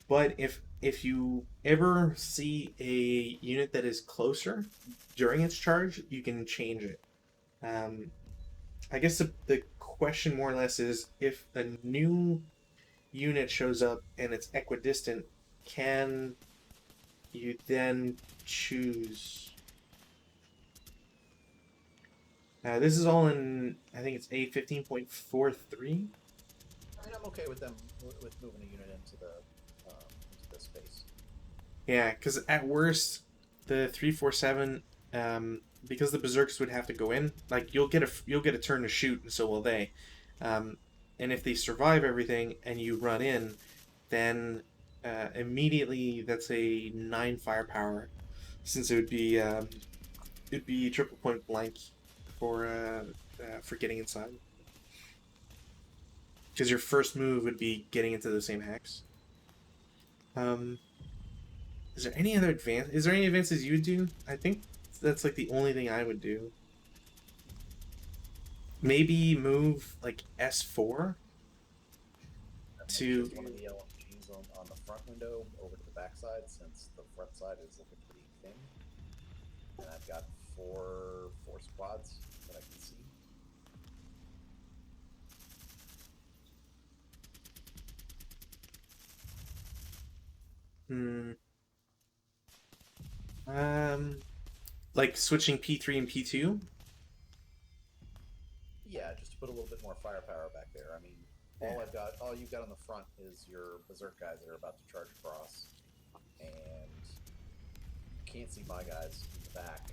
But if you ever see a unit that is closer during its charge, you can change it. I guess the question more or less is, if a new unit shows up and it's equidistant, can you then choose? This is all in, I think it's A15.43. I mean, I'm okay with them with moving a unit into the space. Yeah, because at worst, the 347, because the Berserks would have to go in, like you'll get a turn to shoot, and so will they. And if they survive everything and you run in, then immediately that's a 9 firepower, since it'd be triple point blank for getting inside. Because your first move would be getting into the same hex. Is there any other advance? Is there any advances you would do? I think that's like the only thing I would do. Maybe move like S4 to. Just one of the LMGs on the front window over to the back side, since the front side is looking pretty thin. And I've got four squads that I can see. Like switching P3 and P2. Yeah, just to put a little bit more firepower back there. I mean, all you've got on the front is your Berserk guys that are about to charge across, and you can't see my guys in the back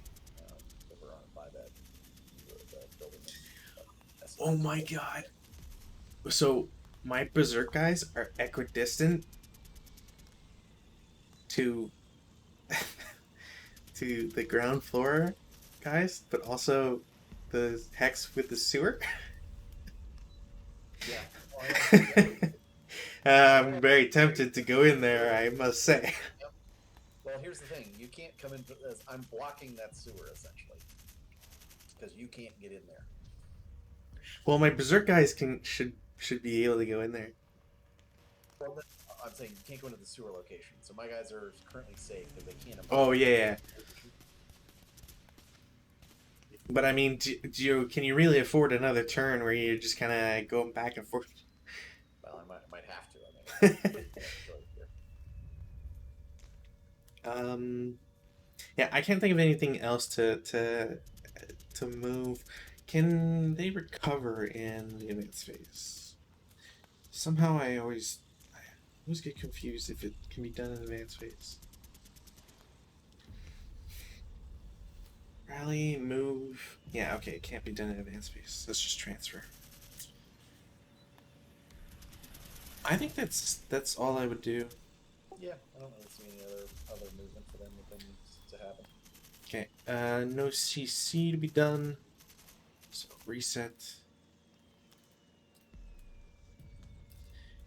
over on by that the building. Oh my god! So my Berserk guys are equidistant. to to the ground floor guys, but also the hex with the sewer. Yeah. Well, I'm very tempted to go in there, I must say. Yep. Well, here's the thing: you can't come in. I'm blocking that sewer essentially because you can't get in there. Well, my berserk guys should be able to go in there. Well, I'm saying you can't go into the sewer location. So my guys are currently safe because they can't. Oh yeah. But I mean, can you really afford another turn where you're just kind of going back and forth? Well, I might have to. I mean, Yeah, I can't think of anything else to move. Can they recover in the advanced phase? Somehow I always get confused if it can be done in advanced phase. Rally, move. Yeah, okay, it can't be done in advanced phase. Let's just transfer. I think that's all I would do. yeah, I don't really see any other movement for them that needs to happen. Okay, no CC to be done. So reset.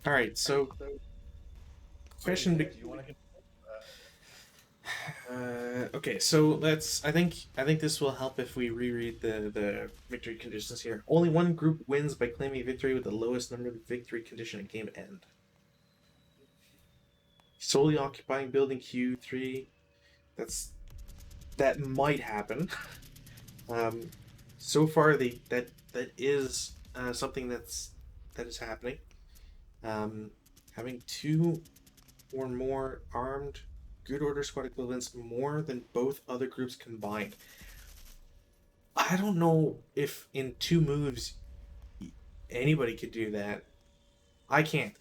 All right, so question. Do you want to? Okay, so let's. I think this will help if we reread the victory conditions here. Only one group wins by claiming victory with the lowest number of victory condition at game end. Solely occupying building Q3. That might happen. So far, that is something that is happening. Having 2 or more armed good order squad equivalents more than both other groups combined. I don't know if in 2 moves anybody could do that. I can't.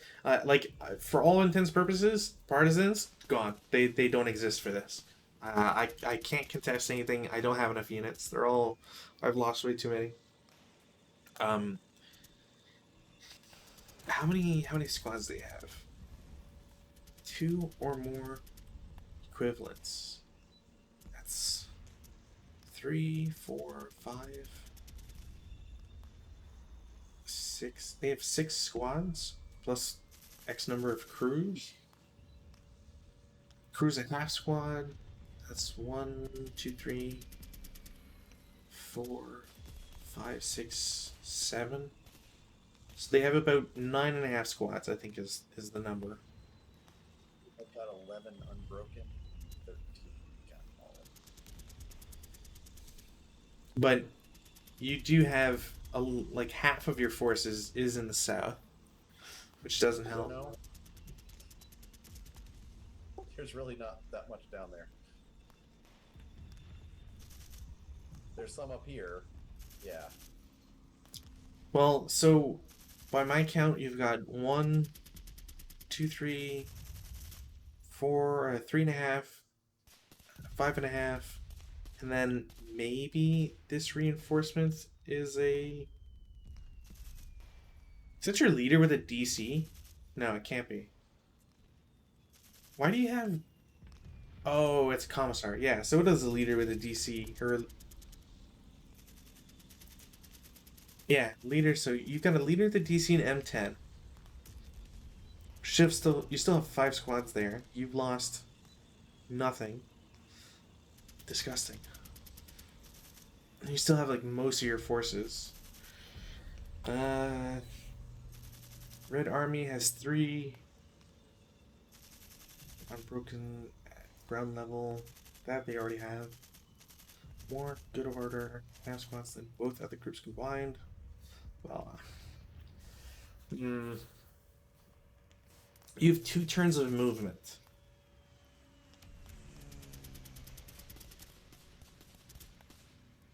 For all intents and purposes, partisans gone. They don't exist for this. I can't contest anything. I don't have enough units. I've lost way too many. How many squads do they have? 2 or more equivalents. That's 3, 4, 5, 6. They have 6 squads plus X number of crews. Crews a half squad. That's 1, 2, 3, 4, 5, 6, 7. So they have about 9.5 squads, I think is the number. I've got 11 unbroken, 13 got all. But you do have like half of your forces is in the south, which doesn't help. No, there's really not that much down there. There's some up here. Yeah. Well, so by my count, you've got 1, 2, 3, 4, 3.5, 5.5, and then maybe this reinforcement is a. Is that your leader with a DC? No, it can't be. Why do you have? Oh, it's commissar. Yeah, so it is a leader with a DC or. Yeah, leader. So you've got a leader with a DC and M10. You still have 5 squads there. You've lost nothing. Disgusting. And you still have like most of your forces. Red Army has 3 unbroken ground level. That they already have. More good order half squads than both other groups combined. Well, you have 2 turns of movement.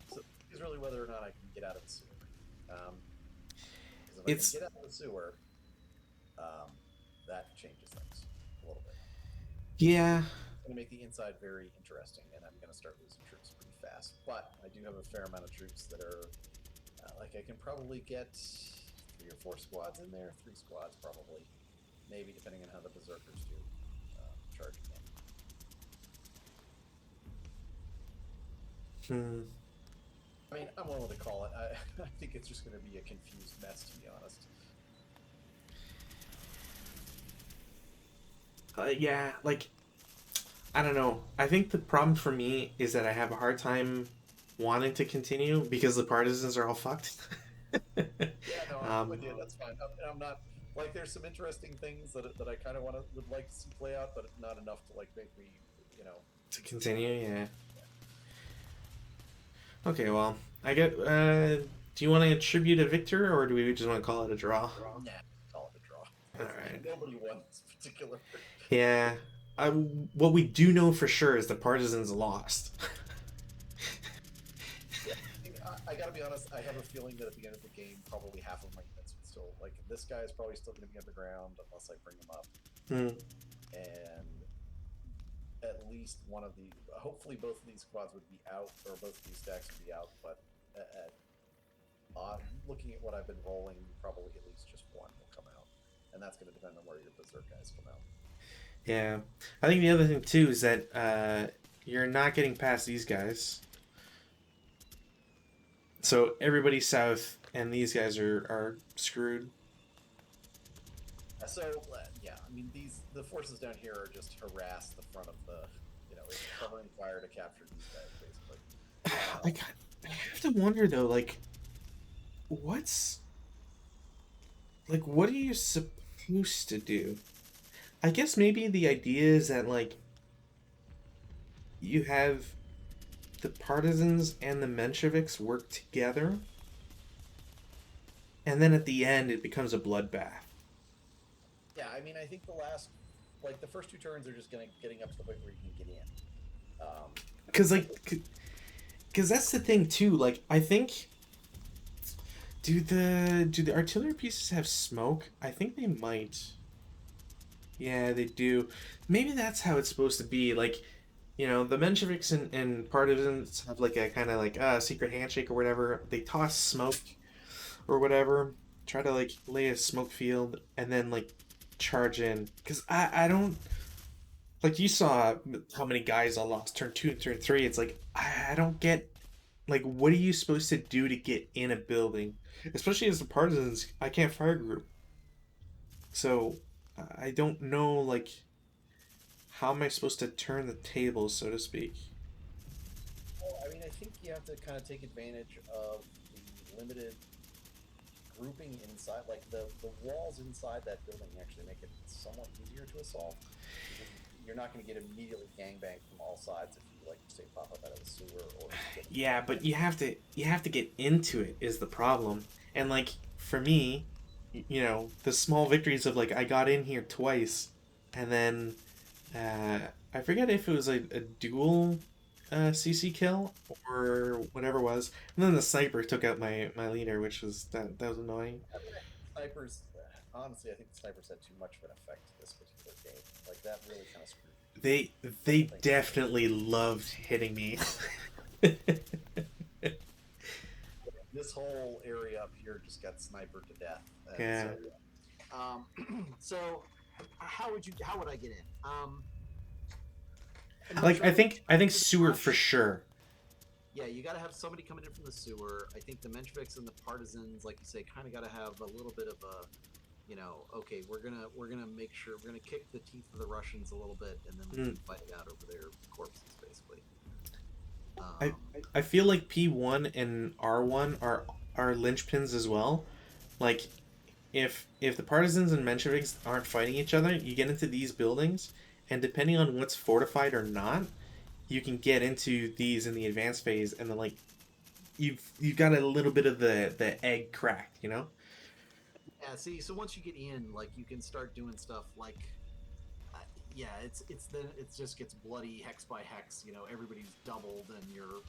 So it's really whether or not I can get out of the sewer. Because if I can get out of the sewer, that changes things a little bit. Yeah. It's going to make the inside very interesting, and I'm going to start losing troops pretty fast. But I do have a fair amount of troops that are I can probably get 3 or 4 squads in there, 3 squads probably, maybe depending on how the berserkers do charging in. Hmm. I mean, I'm willing to call it. I think it's just going to be a confused mess, to be honest. Yeah, like I don't know. I think the problem for me is that I have a hard time wanting to continue because the partisans are all fucked. Yeah, no, I'm um, with you. That's fine. I'm not like there's some interesting things that I kind of would like to see play out, but not enough to like make me, you know, to consider. continue, yeah. Okay, well, I get. Do you want to attribute a victor, or do we just want to call it a draw? Nah, call it a draw. All Because right. nobody won this particular. Yeah. What we do know for sure is the partisans lost. Yeah, I gotta be honest. I have a feeling that at the end of the game, probably half of my units would still like this guy is probably still going to be underground unless I bring him up, Hmm. and at least one of the hopefully both of these squads would be out or both of these stacks would be out. But looking at what I've been rolling, probably at least just one will come out, and that's going to depend on where your berserk guys come out. Yeah. I think the other thing too is that you're not getting past these guys. So everybody's south, and these guys are screwed. So yeah, I mean the forces down here are just harass the front of the, it's covering fire to capture these guys basically. Like, I have to wonder though, like, what's what are you supposed to do? I guess maybe the idea is that like you have the partisans and the Mensheviks work together, and then at the end it becomes a bloodbath. Yeah, I mean I think the first two turns are just getting up to the point where you can get in. Because because that's the thing too. Like, I think do the artillery pieces have smoke? I think they might. Yeah, they do. Maybe that's how it's supposed to be. Like, the Mensheviks and partisans have like a kind of like secret handshake or whatever. They toss smoke or whatever, try to like lay a smoke field, and then like charge in. Because I don't like you saw how many guys I lost turn two and turn three. It's like I don't get like what are you supposed to do to get in a building, especially as the partisans. I can't fire group, so I don't know like how am I supposed to turn the tables, so to speak. Well, I mean I think you have to kind of take advantage of the limited grouping inside, like the walls inside that building actually make it somewhat easier to assault. Because you're not going to get immediately gangbanged from all sides if you like say pop up out of the sewer or Yeah, but you have to get into it is the problem. And like for me, the small victories of like I got in here twice, and then uh, I forget if it was a dual CC kill or whatever it was, and then the sniper took out my leader, which was that was annoying. snipers. Honestly, I think the snipers had too much of an effect this particular game. Like that really kind of screwed. They they definitely loved hitting me. This whole area up here just got snipered to death. Yeah. So, how would I get in? Like I think sewer for sure. Yeah, you got to have somebody coming in from the sewer. I think the Mensheviks and the partisans, like you say, kind of got to have a little bit of a, okay, we're gonna make sure we're gonna kick the teeth of the Russians a little bit, and then we can fight it out over their corpses, basically. I feel like P1 and R1 are linchpins as well. Like if the partisans and Mensheviks aren't fighting each other, you get into these buildings, and depending on what's fortified or not, you can get into these in the advanced phase, and then like you've got a little bit of the egg cracked, Yeah, see, so once you get in, like, you can start doing stuff like, yeah, it just gets bloody hex by hex. Everybody's doubled, and you're,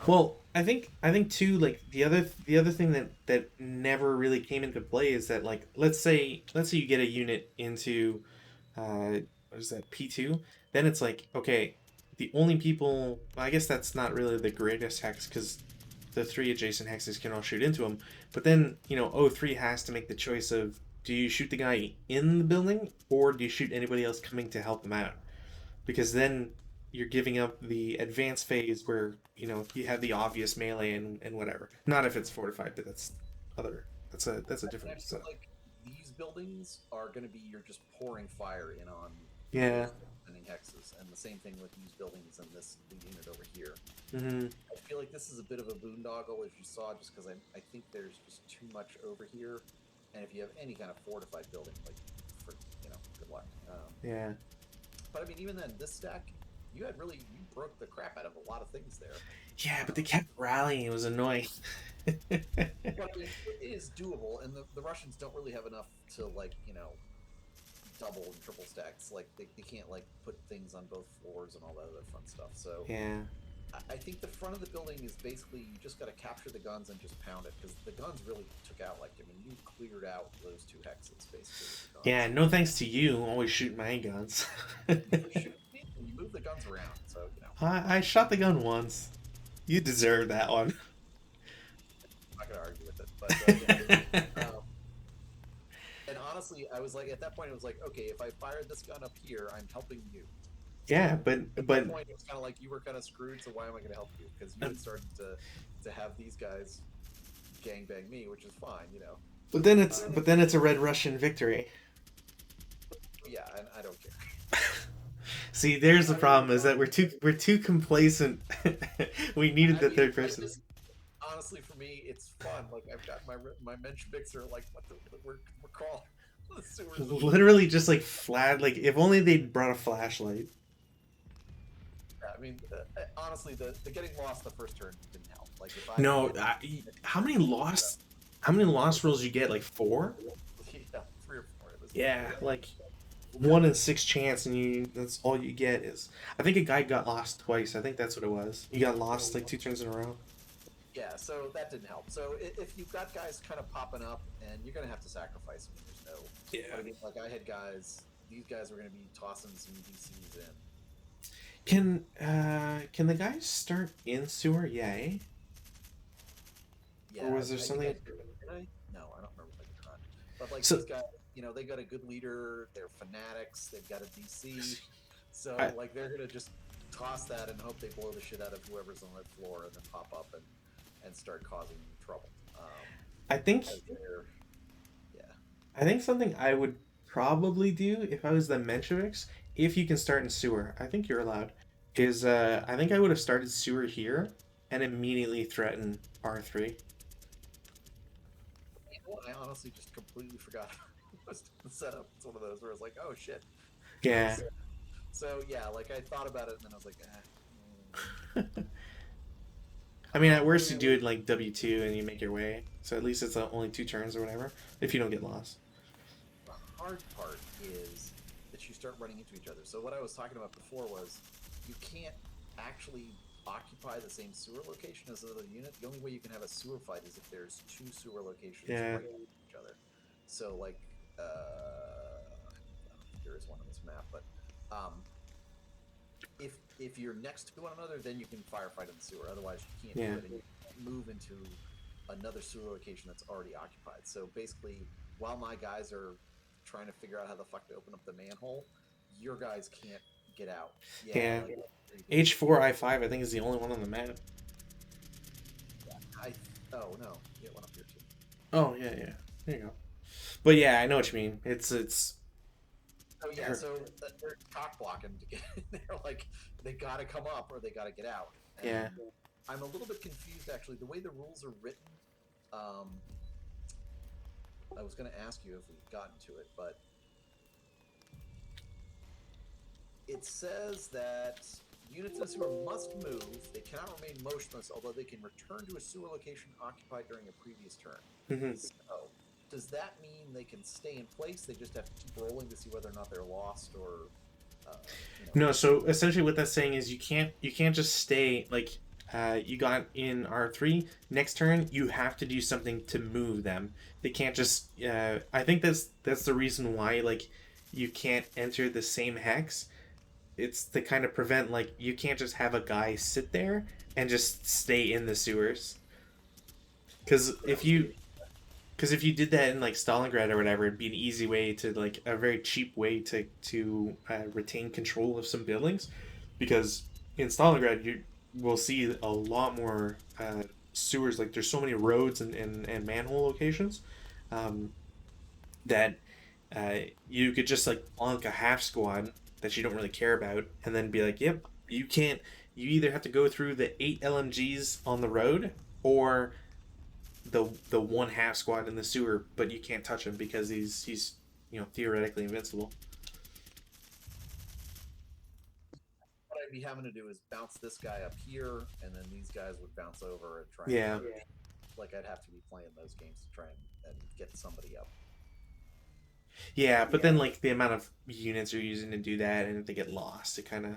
Well, I think too, like the other thing that never really came into play is that like let's say you get a unit into what is that P2, then it's like okay, the only people I guess that's not really the greatest hex because the three adjacent hexes can all shoot into them, but then O3 has to make the choice of do you shoot the guy in the building or do you shoot anybody else coming to help them out because then you're giving up the advanced phase where you have the obvious melee and whatever. Not if it's fortified, but that's a And I different feel stuff. like these buildings are going to be you're just pouring fire in on Yeah. those defending hexes, and the same thing with these buildings and this lead unit over here. Hmm. I feel like this is a bit of a boondoggle, as you saw, just because I think there's just too much over here, and if you have any kind of fortified building, like for good luck. Yeah. But I mean, even then, this stack, you broke the crap out of a lot of things there. Yeah, but they kept rallying. It was annoying. But I mean, it is doable, and the Russians don't really have enough to double and triple stacks. Like they can't put things on both floors and all that other fun stuff. So Yeah. I think the front of the building is basically you just got to capture the guns and just pound it, because the guns really took out you cleared out those 2 hexes basically with the guns. Yeah, no thanks to you always shooting my guns. You move the guns around, so I shot the gun once. You deserve that one. I'm not gonna argue with it, but and honestly, I was like, at that point, it was like, okay, if I fired this gun up here, I'm helping you. Yeah, At that point, it was kind of like you were kind of screwed. So why am I going to help you? Because you had started to have these guys gangbang me, which is fine, But then it's a Red Russian victory. Yeah, and I don't care. See, there's the problem: is that we're too complacent. We needed the third person. Honestly, for me, it's fun. Like I've got my Mensheviks are like, we're crawling the sewers. Literally just flat. If only they'd brought a flashlight. I mean, honestly, the getting lost the first turn didn't help. How many lost rolls you get? 4? Yeah, 3 or 4. It was 1 in 6 chance, and that's all you get is. I think a guy got lost twice. I think that's what it was. He got lost 2 turns in a row. Yeah, so that didn't help. So if you've got guys kind of popping up, and you're gonna have to sacrifice them, there's no. Yeah. I mean, I had guys. These guys were gonna be tossing some DCs in. Can the guys start in sewer? Yay. Yeah. Or was there something? Did I? No, I don't remember if I did not. But So, these guys, they got a good leader. They're fanatics. They've got a DC. So they're gonna just toss that and hope they blow the shit out of whoever's on that floor, and then pop up and start causing trouble. I think. Yeah. I think something I would probably do if I was the Mensheviks, if you can start in sewer, I think you're allowed, is I think I would have started sewer here and immediately threaten R3. I honestly just completely forgot the setup. It's one of those where I was like, oh shit. Yeah. So yeah, I thought about it and then I was like, I mean, at worst you do it W2 and you make your way. So at least it's only 2 turns or whatever, if you don't get lost. The hard part is that you start running into each other. So what I was talking about before was you can't actually occupy the same sewer location as another unit. The only way you can have a sewer fight is if there's 2 sewer locations right next to each other. So I don't think there is one on this map, but if you're next to one another, then you can firefight in the sewer. Otherwise, you can't do it, and you can't move into another sewer location that's already occupied. So basically, while my guys are trying to figure out how the fuck to open up the manhole, your guys can't get out. Yeah. H4I5, I think, is the only one on the map. Oh no, you get one up here too. Oh yeah. There you go. But yeah, I know what you mean. It's. Oh yeah, so they're cock blocking to get in there. They gotta come up or they gotta get out. And yeah. I'm a little bit confused actually. The way the rules are written, I was gonna ask you if we've gotten to it, but it says that units in a sewer must move. They cannot remain motionless, although they can return to a sewer location occupied during a previous turn. Mm-hmm. So, does that mean they can stay in place? They just have to keep rolling to see whether or not they're lost, or No. So essentially, what that's saying is you can't just stay you got in R3. Next turn, you have to do something to move them. They can't just. I think that's the reason why you can't enter the same hex. It's to kind of prevent you can't just have a guy sit there and just stay in the sewers. Because if you did that in Stalingrad or whatever, it'd be an easy way to a very cheap way to retain control of some buildings. because in Stalingrad you will see a lot more sewers. Like there's so many roads and manhole locations um, that you could just like plunk a half squad that you don't really care about, and then be like, "Yep, you can't. You either have to go through the 8 LMGs on the road, or the one half squad in the sewer, but you can't touch him because he's theoretically invincible." What I'd be having to do is bounce this guy up here, and then these guys would bounce over and try. Yeah. And like I'd have to be playing those games to try and get somebody up. Yeah, but then like the amount of units you're using to do that, and if they get lost, it kind of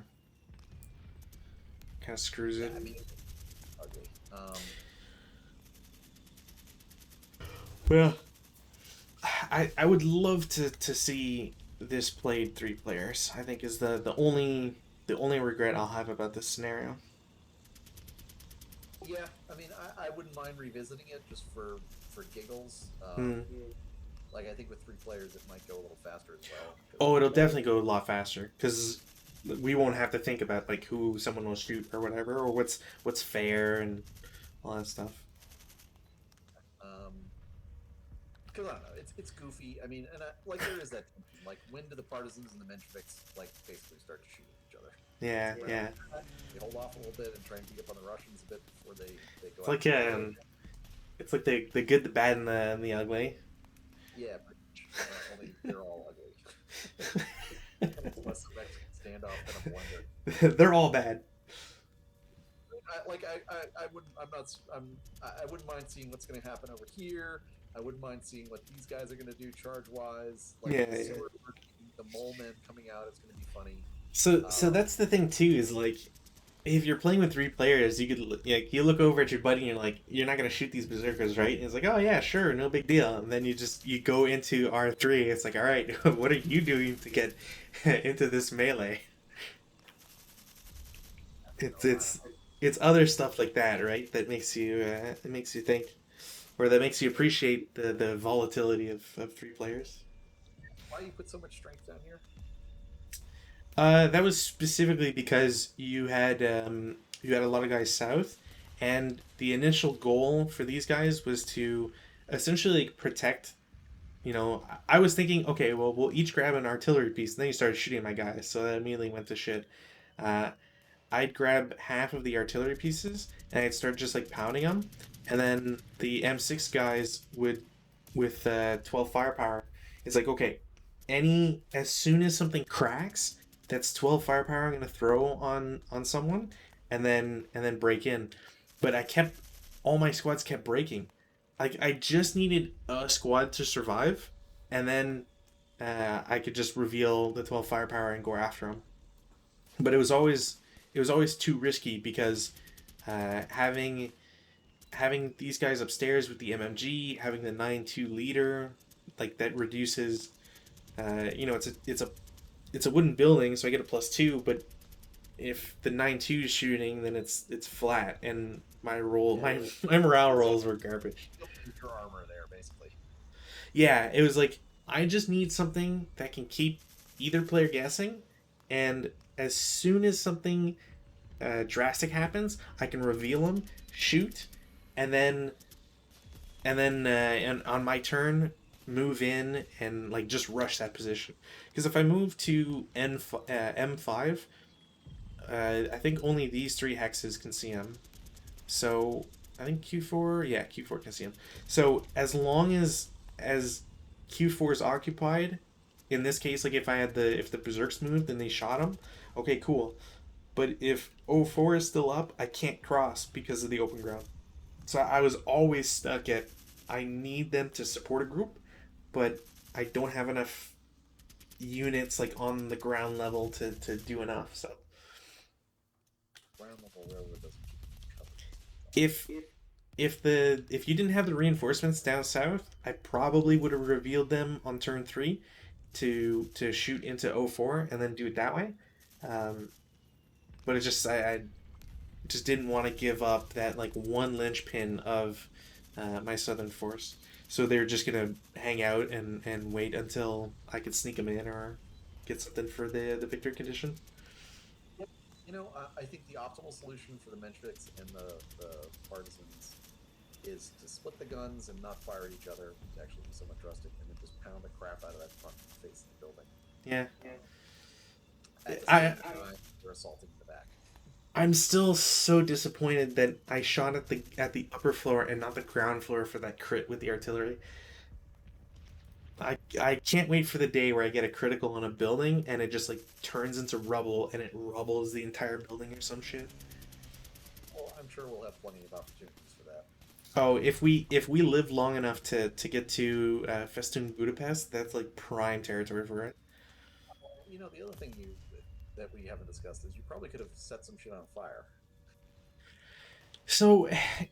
screws it. I mean, ugly. Well, I would love to see this played 3 players. I think is the only regret I'll have about this scenario. Yeah, I mean, I wouldn't mind revisiting it just for giggles. Like I think with 3 players, it might go a little faster as well. Oh, it'll definitely go a lot faster because we won't have to think about like who someone will shoot or whatever, or what's fair and all that stuff. Because I don't know, it's goofy. I mean, and like there is that like when do the partisans and the Mensheviks like basically start to shoot each other? Yeah, Where yeah. They hold off a little bit and try and beat up on the Russians a bit before they go. It's like it's like the good, the bad, and the ugly. Yeah, but only they're all ugly. It's less of a Mexican standoff than a blender. They're all bad. I wouldn't mind seeing what's going to happen over here. I wouldn't mind seeing what these guys are going to do charge wise. Like the mole men coming out is going to be funny. So that's the thing too, is like if you're playing with 3 players, you could like you look over at your buddy and you're like, you're not gonna shoot these berserkers, right? And it's like, oh yeah, sure, no big deal. And then you go into R3. It's like, all right, what are you doing to get into this melee? It's other stuff like that, right? That makes you think, or that makes you appreciate the volatility of 3 players. Why do you put so much strength down here? That was specifically because you had a lot of guys south, and the initial goal for these guys was to essentially like, protect. I was thinking, okay, well, we'll each grab an artillery piece, and then you started shooting my guys, so that immediately went to shit. I'd grab half of the artillery pieces, and I'd start just like pounding them, and then the M6 guys would, with 12 firepower, it's like, okay, as soon as something cracks, that's 12 firepower I'm gonna throw on someone, and then break in. But all my squads kept breaking. Like I just needed a squad to survive, and then I could just reveal the 12 firepower and go after them. But it was always too risky because having these guys upstairs with the MMG, having the 9.2 leader, like that reduces. It's a wooden building, so I get a +2. But if the 9.2 is shooting, then it's flat, and my morale rolls were garbage. Your armor there, basically. Yeah, it was like I just need something that can keep either player guessing, and as soon as something drastic happens, I can reveal them, shoot, and then on my turn move in and like just rush that position. Because if I move to M5, I think only these 3 hexes can see him. So I think Q4 can see him. So as long as Q4 is occupied, in this case, like if the berserks moved and they shot him, okay, cool. But if O4 is still up, I can't cross because of the open ground. So I was always stuck at, I need them to support a group, but I don't have enough units like on the ground level to do enough. So Ground level railroad doesn't keep covered. if you didn't have the reinforcements down south, I probably would have revealed them on turn 3 to shoot into O4 and then do it that way. But it just I just didn't want to give up that like one linchpin of my southern force. So they're just gonna hang out and wait until I could sneak them in or get something for the victory condition. You know, I think the optimal solution for the Mensheviks and the partisans is to split the guns and not fire at each other, to actually be somewhat drastic, and then just pound the crap out of that front face of the building. Yeah. At the I same time, they're assaulting the back. I'm still so disappointed that I shot at the upper floor and not the ground floor for that crit with the artillery. I can't wait for the day where I get a critical on a building and it just like turns into rubble and it rubbles the entire building or some shit. Well, I'm sure we'll have plenty of opportunities for that. Oh, if we live long enough to get to Festoon Budapest, that's like prime territory for it. You know, the other thing that we haven't discussed is you probably could have set some shit on fire. So,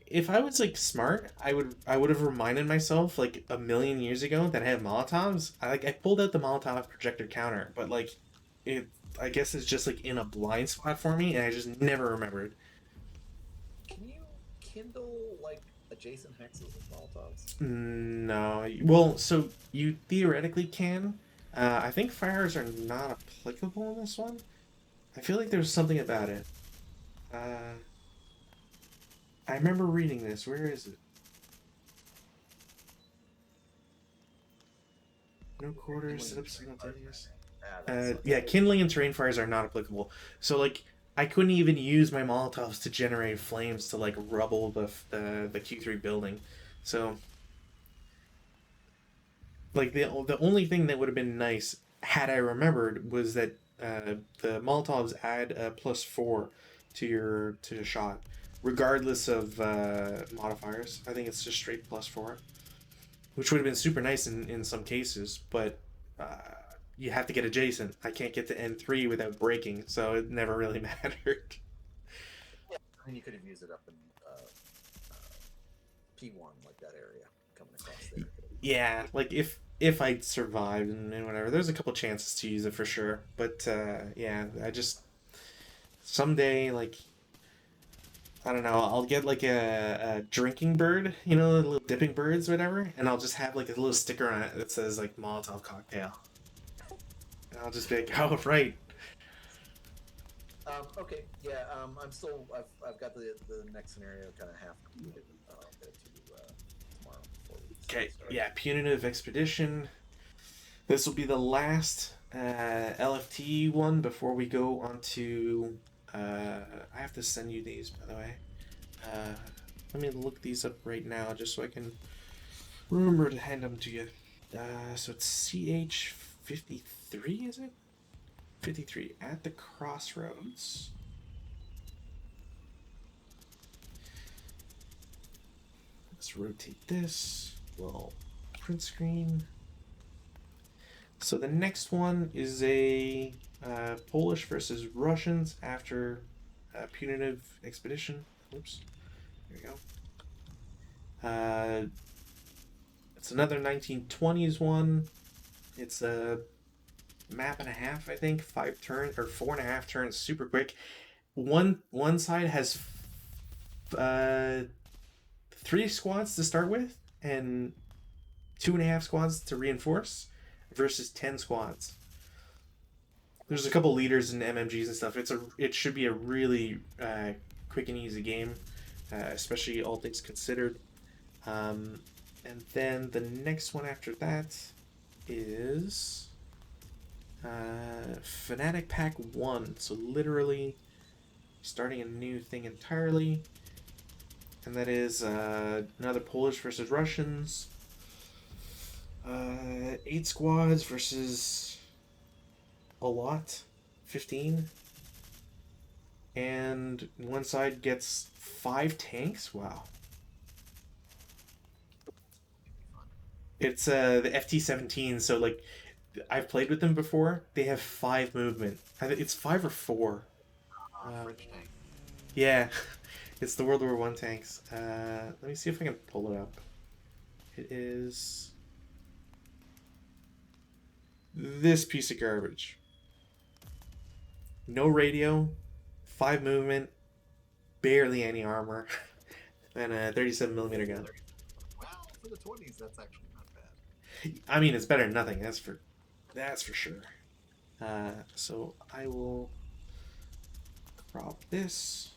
if I was like smart, I would have reminded myself like a million years ago that I have Molotovs. I pulled out the Molotov projector counter, but like it I guess it's just like in a blind spot for me, and I just never remembered. Can you kindle like adjacent hexes with Molotovs? No, well, so you theoretically can. I think fires are not applicable in this one. I feel like there's something about it. Uh, I remember reading this. Where is it? No quarters, set up simultaneous. Yeah, kindling and terrain fires are not applicable. So like, I couldn't even use my Molotovs to generate flames to like rubble the Q3 building. So like the only thing that would have been nice had I remembered was that the Molotovs add a +4 to your shot, regardless of modifiers. I think it's just straight +4, which would have been super nice in some cases, but you have to get adjacent. I can't get to N3 without breaking, so it never really mattered. Yeah, I mean, you could have used it up in P1, like that area coming across there. Yeah, like if I survived and whatever, there's a couple chances to use it for sure. But yeah, I just someday like I don't know, I'll get like a drinking bird, you know, the little dipping birds, or whatever, and I'll just have like a little sticker on it that says like Molotov cocktail. And I'll just be like, oh right. Okay, yeah, I'm still. I've got the next scenario kind of half completed. I'll get it to you tomorrow before we Okay, start. yeah, Punitive Expedition. This will be the last LFT one before we go on to. I have to send you these, by the way. Let me look these up right now just so I can remember to hand them to you. So it's CH53, is it? 53 at the crossroads. Let's rotate this. Well, print screen. So the next one is a Polish versus Russians after Punitive Expedition. Oops. There we go. It's another 1920s one. It's a map and a half, I think. 5 turns or 4.5 turns, super quick. One side has 3 squads to start with, and 2.5 squads to reinforce, versus 10 squads. There's a couple leaders and MMGs and stuff. It should be a really quick and easy game, especially all things considered. And then the next one after that is Fanatic Pack 1. So literally starting a new thing entirely. And that is another Polish versus Russians. 8 squads versus a lot. 15. And one side gets 5 tanks. Wow. It's the FT-17, so like I've played with them before. They have 5 movement. It's 5 or 4. French tank. Yeah, it's the World War One tanks. Let me see if I can pull it up. It is this piece of garbage. No radio, 5 movement, barely any armor, and a 37mm gun. Well, for the 20s, that's actually not bad. I mean, it's better than nothing. That's for sure. So I will Prop this.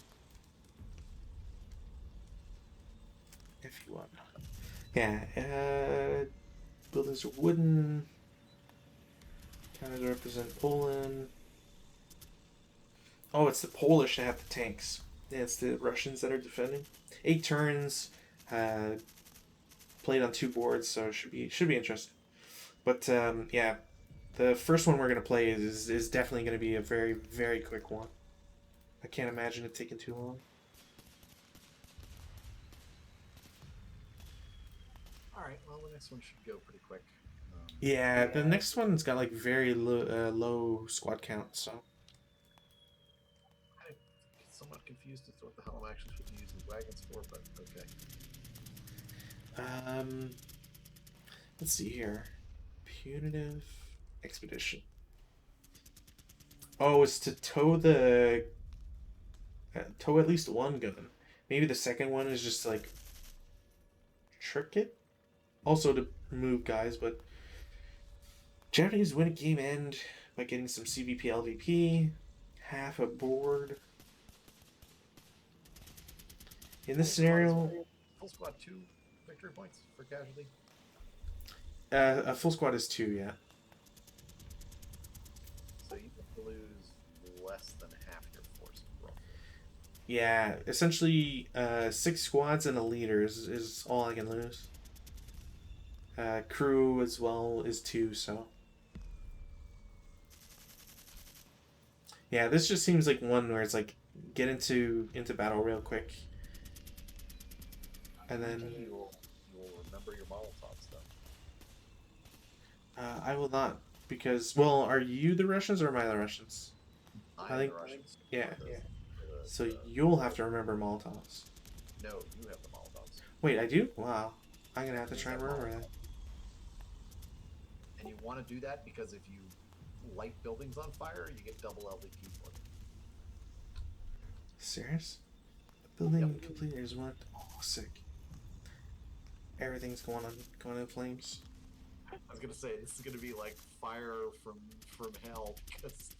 FE1. Yeah, buildings are wooden. Kind of represent Poland. Oh, it's the Polish that have the tanks. Yeah, it's the Russians that are defending. 8 turns, played on 2 boards, so it should be interesting. But yeah, the first one we're gonna play is definitely gonna be a very, very quick one. I can't imagine it taking too long. All right. Well, the next one should go pretty quick. Yeah, the next one's got like very low squad count, so. I'm somewhat confused as to what the hell I'm actually supposed to use these wagons for, but okay. Let's see here. Punitive Expedition. Oh, it's to tow tow at least one gun. Maybe the second one is just like trick it. Also to move guys, but Japanese win a game end by getting some CVP LVP, half a board. In this scenario, Full squad 2 victory points for casualty. a full squad is 2, yeah. So you have to lose less than half your force. Roughly. Yeah, essentially 6 squads and a leader is all I can lose. Crew as well is 2, so. Yeah, this just seems like one where it's like get into battle real quick. And then You will remember your Molotovs though. I will not, because, well, are you the Russians or am I the Russians? I think- the Russians. yeah. The- So you'll have to remember Molotovs. No, you have the Molotovs. Wait, I do? Wow. I'm gonna have to try and remember that. And you want to do that because if you light buildings on fire, you get double LVP for them. Serious? Building Yep. completed is one. Oh, sick. Everything's going in flames. I was gonna say this is gonna be like fire from hell because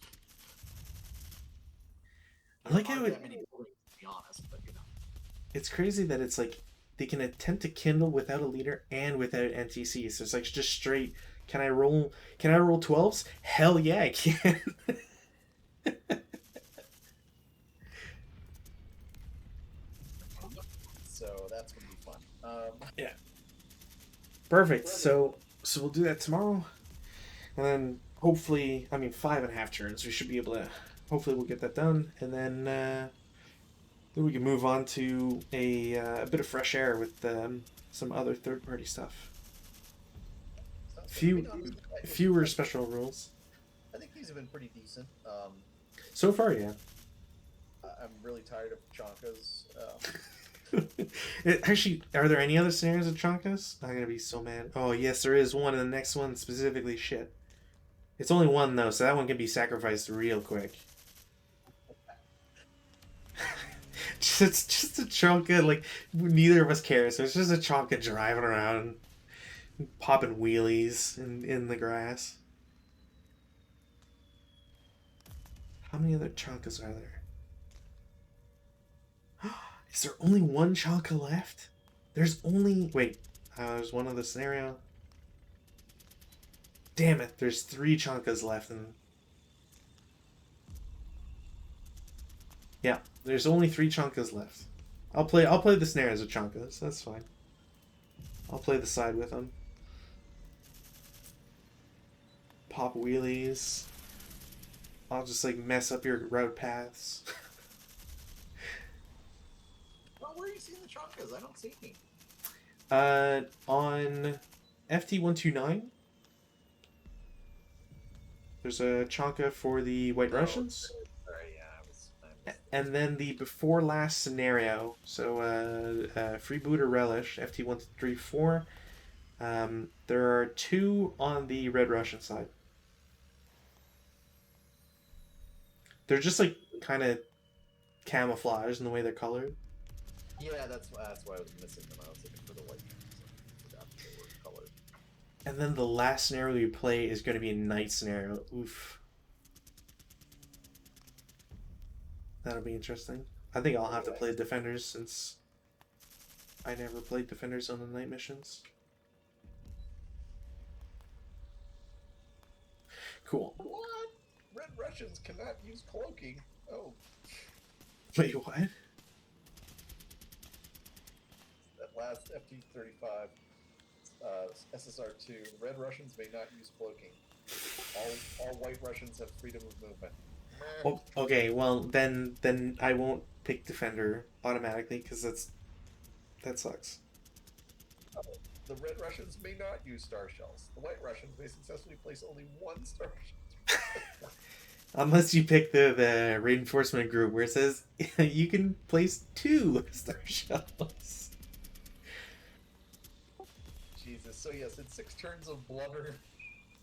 I like there how aren't it, that many buildings, to be honest, but you know. it's crazy that it's like they can attempt to kindle without a leader and without NTC. So it's like just straight. Can I roll 12s? Hell yeah, I can. So that's gonna be fun. Perfect. So we'll do that tomorrow, and then hopefully, 5.5 turns. We should be able to. Hopefully, we'll get that done, and then we can move on to a bit of fresh air with some other third-party stuff. Fewer special rules. I think these have been pretty decent. So far, yeah. I'm really tired of Chonkas. Actually, are there any other scenarios of Chonkas? I'm gonna be so mad. Oh yes, there is one, and the next one specifically shit. It's only one though, so that one can be sacrificed real quick. It's just a Chonka, like neither of us care, so it's just a Chonka driving around, popping wheelies in the grass. How many other Chonkas are there? Is there only one Chonka left? There's only... Wait. There's one other scenario. Damn it. There's 3 Chonkas left. Yeah. There's only 3 Chonkas left. I'll play the scenarios with Chonkas. That's fine. I'll play the side with them. Pop wheelies. I'll just like mess up your route paths. Well, where are you seeing the Chonkas? I don't see any. On FT-129, there's a Chonka for the White Russians. Sorry, yeah, I missed. And then the before last scenario, so Freebooter Relish, FT-134, there are 2 on the Red Russian side. They're just like kind of camouflaged in the way they're colored. Yeah, that's why I was missing them. I was looking for the white ones. I forgot they were colored. And then the last scenario we play is going to be a night scenario. Oof. That'll be interesting. I think I'll have to play Defenders since I never played Defenders on the night missions. Cool. What? Red Russians cannot use cloaking. Oh, Wait, what? that last FT-35 SSR2. Red Russians may not use cloaking. All white Russians have freedom of movement. Oh, okay, well then I won't pick Defender automatically because that sucks. The Red Russians may not use star shells. The White Russians may successfully place only one star shell. Unless you pick the reinforcement group where it says you can place 2 star shells. Jesus. So yes, it's 6 turns of blubber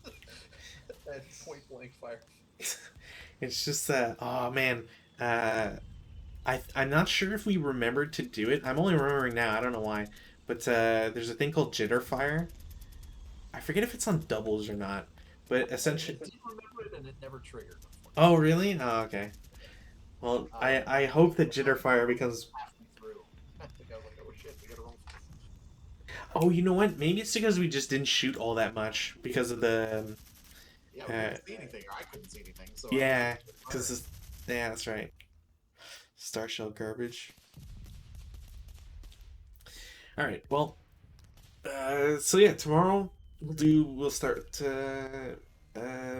and point blank fire. It's just oh man, I'm not sure if we remembered to do it. I'm only remembering now. I don't know why, but there's a thing called jitter fire. I forget if it's on doubles or not, but essentially. I did remember it, and it never triggered. Oh really? Oh okay. Well, I hope that jitter fire becomes. Halfway through. I think I was like, oh shit, we gotta roll for this. Oh, you know what? Maybe it's because we just didn't shoot all that much because of the. Yeah, we couldn't see anything, or I couldn't see anything. So Yeah, because yeah, that's right. Star shell garbage. All right. Well, so yeah, tomorrow we'll start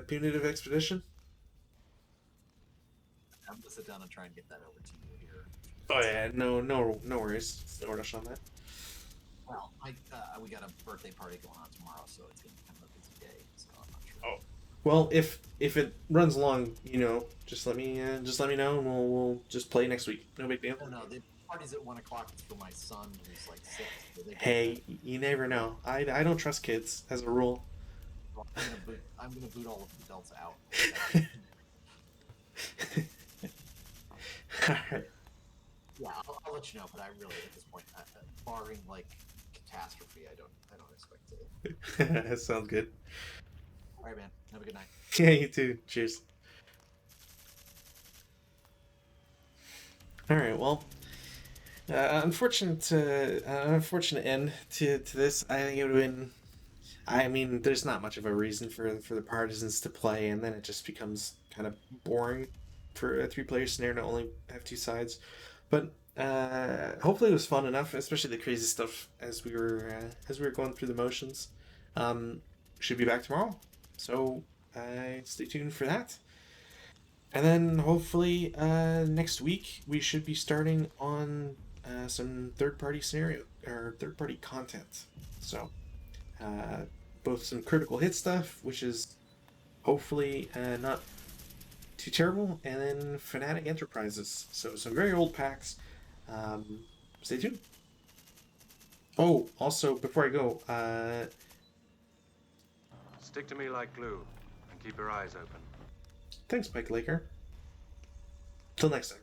Punitive Expedition. I'm gonna sit down and try and get that over to you here. Oh yeah, no worries. No rush on that. Well, we got a birthday party going on tomorrow, so it's gonna be kind of a busy day. So I'm not sure. Oh. Well, if it runs long, just let me know, and we'll just play next week. No big deal. No, the party's at 1 o'clock. It's for my son, who's like 6. So Hey, you never know. I don't trust kids as a rule. I'm gonna boot all of the adults out. All right. Yeah, I'll let you know. But I really, at this point, barring like catastrophe, I don't expect to. That sounds good. All right, man. Have a good night. Yeah, you too. Cheers. All right. Well, unfortunate end to this. I think it would have been. I mean, there's not much of a reason for the partisans to play, and then it just becomes kind of boring for a 3-player scenario to only have 2 sides. But hopefully it was fun enough, especially the crazy stuff as we were going through the motions. Should be back tomorrow, so stay tuned for that. And then hopefully next week we should be starting on some third-party scenario or third-party content. So both some critical hit stuff, which is hopefully not too terrible, and then Fnatic Enterprises. So some very old packs. Stay tuned. Oh, also before I go, Stick to me like glue and keep your eyes open. thanks, Mike Laker. Till next time.